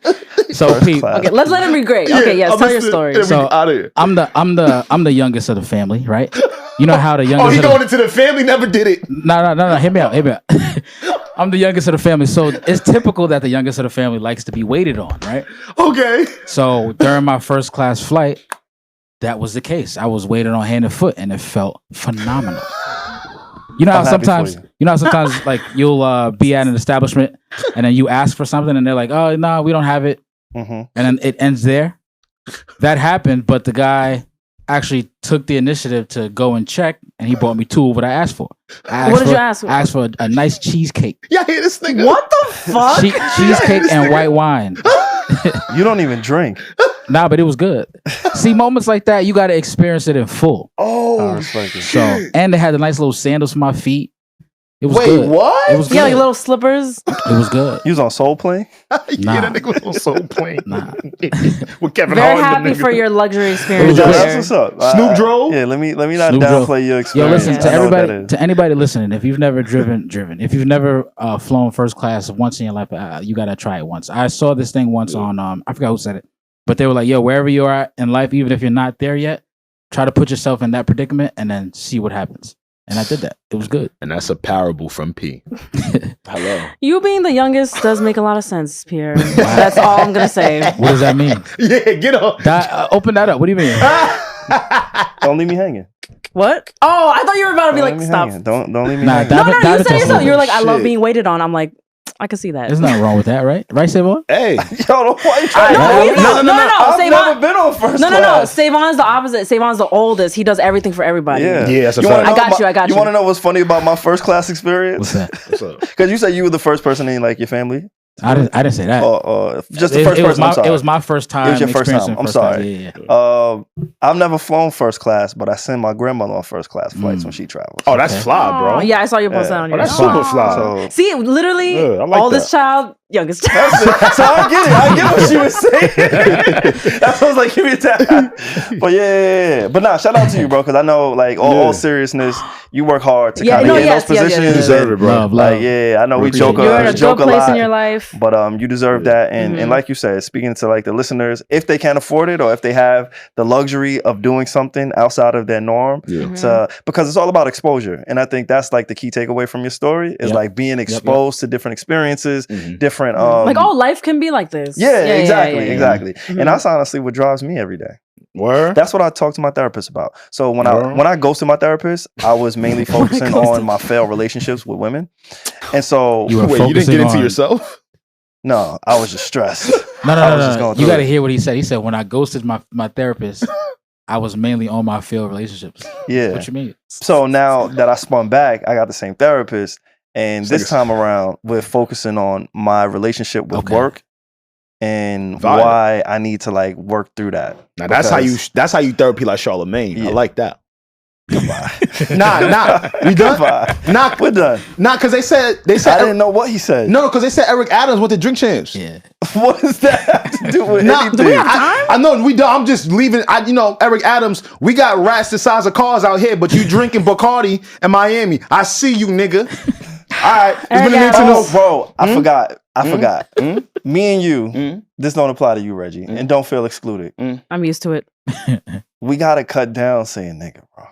D: So P,
C: okay, let's let him be great. Okay, yes, tell your story.
D: So I'm the youngest of the family, right? You know how the youngest.
A: Oh, he going into the family never did it.
D: No. Hear me out. I'm the youngest of the family, so it's typical that the youngest of the family likes to be waited on, right?
A: Okay.
D: So during my first class flight, that was the case. I was waited on hand and foot, and it felt phenomenal. You know how sometimes, like you'll be at an establishment, and then you ask for something, and they're like, "Oh, no, we don't have it," and then it ends there. That happened, but the guy actually took the initiative to go and check, and he bought me two of what I asked for.
C: What did you ask for?
D: I asked for a nice cheesecake.
A: Yeah, hear this thing.
C: What the fuck?
D: Cheesecake and white wine.
B: You don't even drink.
D: Nah, but it was good. See, moments like that, you got to experience it in full.
A: Oh,
D: so, and they had the nice little sandals for my feet. It was
A: Wait,
D: good.
A: what?
D: It was good.
C: Yeah, like little slippers.
D: It was good.
B: You was on Soul Plane?
A: Yeah, that nigga was on Soul Plane.
D: Nah.
A: With Kevin
C: Very
A: Hart.
C: happy for your luxury experience.
B: That's what's up.
A: Snoop drove?
B: Yeah, let me not
D: Snoop
B: downplay your experience.
D: Yo, listen, to everybody, to anybody listening, if you've never driven, if you've never flown first class once in your life, you got to try it once. I saw this thing once on, I forgot who said it, but they were like, yo, wherever you are in life, even if you're not there yet, try to put yourself in that predicament and then see what happens. And I did that. It was good.
A: And that's a parable from P. Hello.
C: You being the youngest does make a lot of sense, Pierre. That's all I'm going to say.
D: What does that mean?
A: Yeah, get up.
D: Open that up. What do you mean?
B: Don't leave me hanging.
C: What? Oh, I thought you were about to be like, stop.
B: Don't leave me hanging.
C: No, you said yourself. You were like, I love being waited on. I'm like, I can see that.
D: There's nothing wrong with that, right? Right, SaVon?
A: Hey.
B: Yo, why you trying to
C: No.
B: I've
C: SaVon,
B: never been on first class.
C: SaVon's the opposite. SaVon's the oldest. He does everything for everybody.
B: Yeah,
A: that's a fact.
C: I got you.
B: You want to know what's funny about my first class experience?
D: What's that?
A: What's up?
B: Because you said you were the first person in like your family.
D: I didn't say that.
B: Just the first person. I'm sorry.
D: It was my first time.
B: It was your first time. I'm sorry.
D: Yeah.
B: I've never flown first class, but I send my grandmother on first class flights when she travels.
A: Oh, that's fly, bro.
C: Yeah, I saw you post that on your.
A: That's super fly.
B: So,
C: see, literally,
A: like
C: oldest child, youngest child.
B: So I get it. I get what she was saying. That's what I was like, give me a tap. But yeah. But nah, shout out to you, bro, because I know, like, all seriousnly, you work hard to kind of get in those positions.
A: You deserve it, bro.
B: Like, I know we joke
C: You're in a good place
B: lot,
C: in your life.
B: but you deserve that. And like you said, speaking to like the listeners, if they can't afford it or if they have the luxury of doing something outside of their norm, because it's all about exposure. And I think that's like the key takeaway from your story is like being exposed to different experiences, different
C: like, life can be like this.
B: Yeah, exactly. And that's honestly what drives me every day.
A: Word?
B: That's what I talk to my therapist about. So when I go to my therapist, I was mainly focusing on my failed relationships with women. And so
A: you didn't get into yourself?
B: No, I was just stressed.
D: No. You got to hear what he said. He said, when I ghosted my therapist, I was mainly on my failed relationships.
B: Yeah.
D: What you mean?
B: So now that I spun back, I got the same therapist. And this time around, we're focusing on my relationship with work and why I need to like work through that.
A: Now that's how you therapy like Charlamagne. Yeah. I like that.
B: Goodbye.
A: Nah. We done?
B: We're done.
A: Nah, because they said
B: I didn't know what he said.
A: No, because they said Eric Adams went to Drink Champs.
D: Yeah.
B: What does that have to do with anything?
C: Do we have time?
A: I know we do. I'm just leaving. Eric Adams, we got rats the size of cars out here, but you drinking Bacardi in Miami. I see you, nigga. All right. It's been a need to know.
B: Bro, I forgot. Me and you, this don't apply to you, Reggie, and don't feel excluded.
C: I'm used to it.
B: We gotta cut down saying nigga, bro.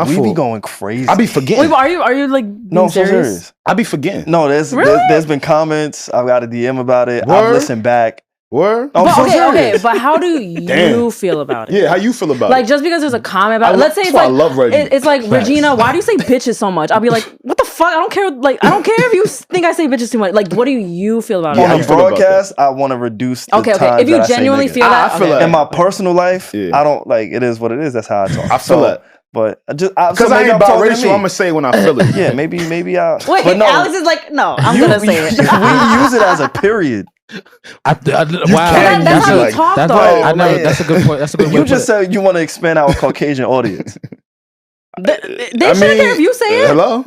B: We be going crazy.
A: I be forgetting.
C: Wait, are you like being
B: No, I'm so
C: serious?
B: serious.
A: I be forgetting.
B: No, there's been comments. I've got a DM about it.
A: Word?
B: I've listened back.
A: Word?
B: I'm so
C: Okay,
B: serious.
C: but how do you feel about it?
A: Yeah, how you feel about
C: Like
A: it?
C: just because there's a comment about it. Let's say it's
A: why
C: like
A: I love Reggie.
C: it's like Regina, why do you say bitches so much? I'll be like, what the fuck? I don't care. Like I don't care if you think I say bitches too much. Like what do you feel about
B: On
C: it?
B: a broadcast, I want to reduce the
C: Okay.
B: times
C: If you
B: that I say
C: genuinely
B: nigga.
C: feel that,
A: I feel
C: okay.
A: like-
B: In my personal life,
A: Yeah.
B: I don't like it is what it is. That's how I talk.
A: I feel that.
B: But
A: Because
B: so
A: I
B: maybe
A: ain't
B: I'm talking to
A: biracial,
B: me.
A: I'm gonna say when I feel it.
B: Yeah, maybe I.
C: Wait,
B: but no,
C: Alex is like, no, I'm gonna say it.
B: we use it as a period.
D: Wow,
C: That's how you talk, though.
D: I know
B: man.
D: that's a good point. That's a good way
B: You
D: to
B: just
D: put it.
B: said you want to expand our Caucasian audience.
C: They shouldn't care if you say it.
A: Hello?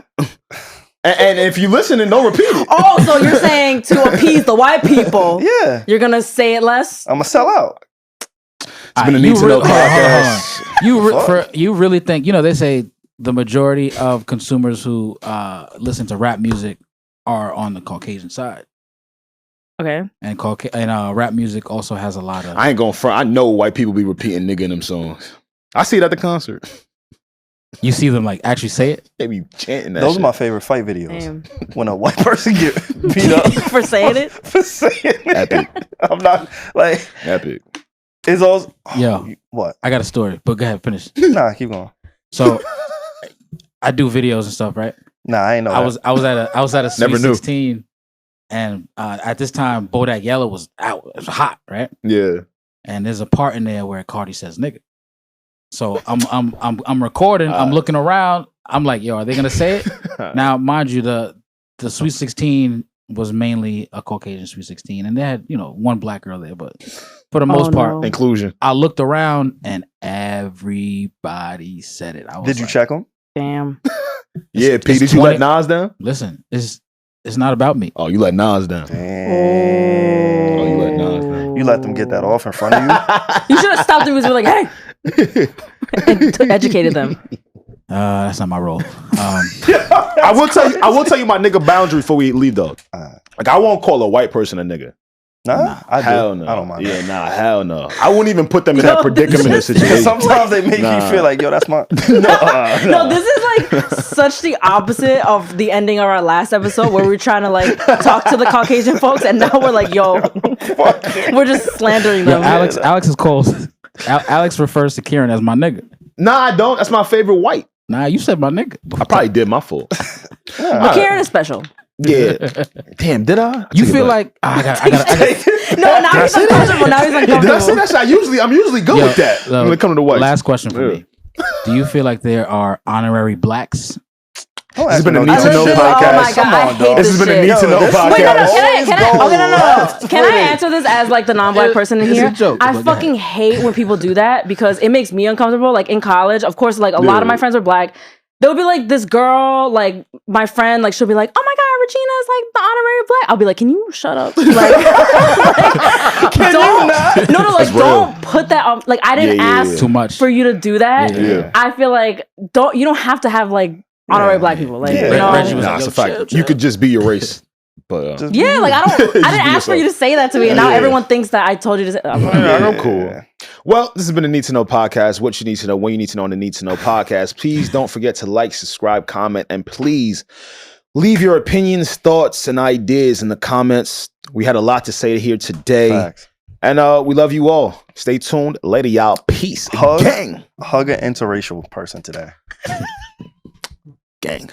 A: and if you listen, then don't repeat it.
C: Oh, so you're saying to appease the white people,
B: Yeah,
C: you're gonna say it less?
B: I'm gonna sell out.
A: It's been a need to know podcast.
D: You really think, they say the majority of consumers who listen to rap music are on the Caucasian side.
C: Okay.
D: And rap music also has a lot of...
A: I ain't going front. I know white people be repeating nigga in them songs. I see it at the concert.
D: You see them like actually say it?
A: They be chanting that
B: Those
A: shit.
B: are my favorite fight videos.
C: Damn.
B: When a white person get beat up
C: For saying it?
B: for saying it.
A: Epic.
B: I'm not like
A: Epic.
B: it's all.
D: Yo.
B: What?
D: I got a story, but go ahead, finish.
B: Nah, keep going.
D: So I do videos and stuff, right?
B: Nah, I ain't know.
D: I was at a Sweet
A: Never knew.
D: 16, and at this time, Bodak Yellow was out. It was hot, right?
A: Yeah.
D: And there's a part in there where Cardi says "nigga." So I'm recording. I'm looking around. I'm like, yo, are they gonna say it? Now, mind you, the Sweet 16 was mainly a Caucasian Sweet 16, and they had one black girl there, but for the most part,
C: no.
A: Inclusion.
D: I looked around and everybody said it.
B: Did you check them?
C: Damn.
A: Yeah, P,
D: it's
A: did you let
D: 20
A: Nas down?
D: Listen, it's not about me.
A: Oh, you let Nas down.
B: Damn.
A: Oh, you let Nas down.
B: You let them get that off in front of you?
C: You should have stopped him and been like, hey, and educated them.
D: That's not my role.
A: I will tell you my nigga boundary before we leave though. Like I won't call a white person a nigga.
B: Nah, I do.
A: Hell no.
B: I don't mind.
A: Yeah, nah, hell no. I wouldn't even put them in that predicament or situation.
B: Sometimes they make you feel like, yo, that's my.
C: No, this is like such the opposite of the ending of our last episode where we were trying to like talk to the Caucasian folks, and now we're like, yo, we're just slandering them.
D: Alex is cold. Alex refers to Kieran as my nigga.
A: Nah, I don't. That's my favorite white.
D: Nah, you said my nigga.
A: I probably did. My fault.
C: But Kieran is special.
A: Yeah. Damn, did I?
D: You feel like I got
C: No, now he's uncomfortable. Now he's uncomfortable.
A: Did I say that shit? I'm usually good with that when it comes to white.
D: Last question for me. Do you feel like there are honorary blacks?
A: This has been a need to know podcast.
C: Oh my God, I hate
A: This has been a need to know podcast.
C: Wait, no. Can I answer this as like the non-black person in here?
D: It's a joke,
C: I
D: but
C: fucking hate when people do that because it makes me uncomfortable. Like in college, of course, like a lot of my friends are black. There'll be like this girl, like my friend, like she'll be like, "Oh my God, Regina's like the honorary black." I'll be like, "Can you shut up?" Like, don't put that on. Like, I didn't ask
D: too much
C: for you to do that.
A: Yeah.
C: I feel like you don't have to have like honorary black people. Like, you know,
D: Reggie was
A: Nah,
D: like,
A: it's a fact. You could just be your race. But
C: yeah, like I didn't ask for you to say that to me, and now everyone thinks that I told you to say.
A: I'm cool. Well, this has been a Need to Know podcast. What you need to know, when you need to know on the Need to Know podcast. Please don't forget to like, subscribe, comment, and please leave your opinions, thoughts, and ideas in the comments. We had a lot to say here today.
B: Facts.
A: And we love you all. Stay tuned. Later, y'all. Peace. Gang.
B: Hug an interracial person today.
A: Gang.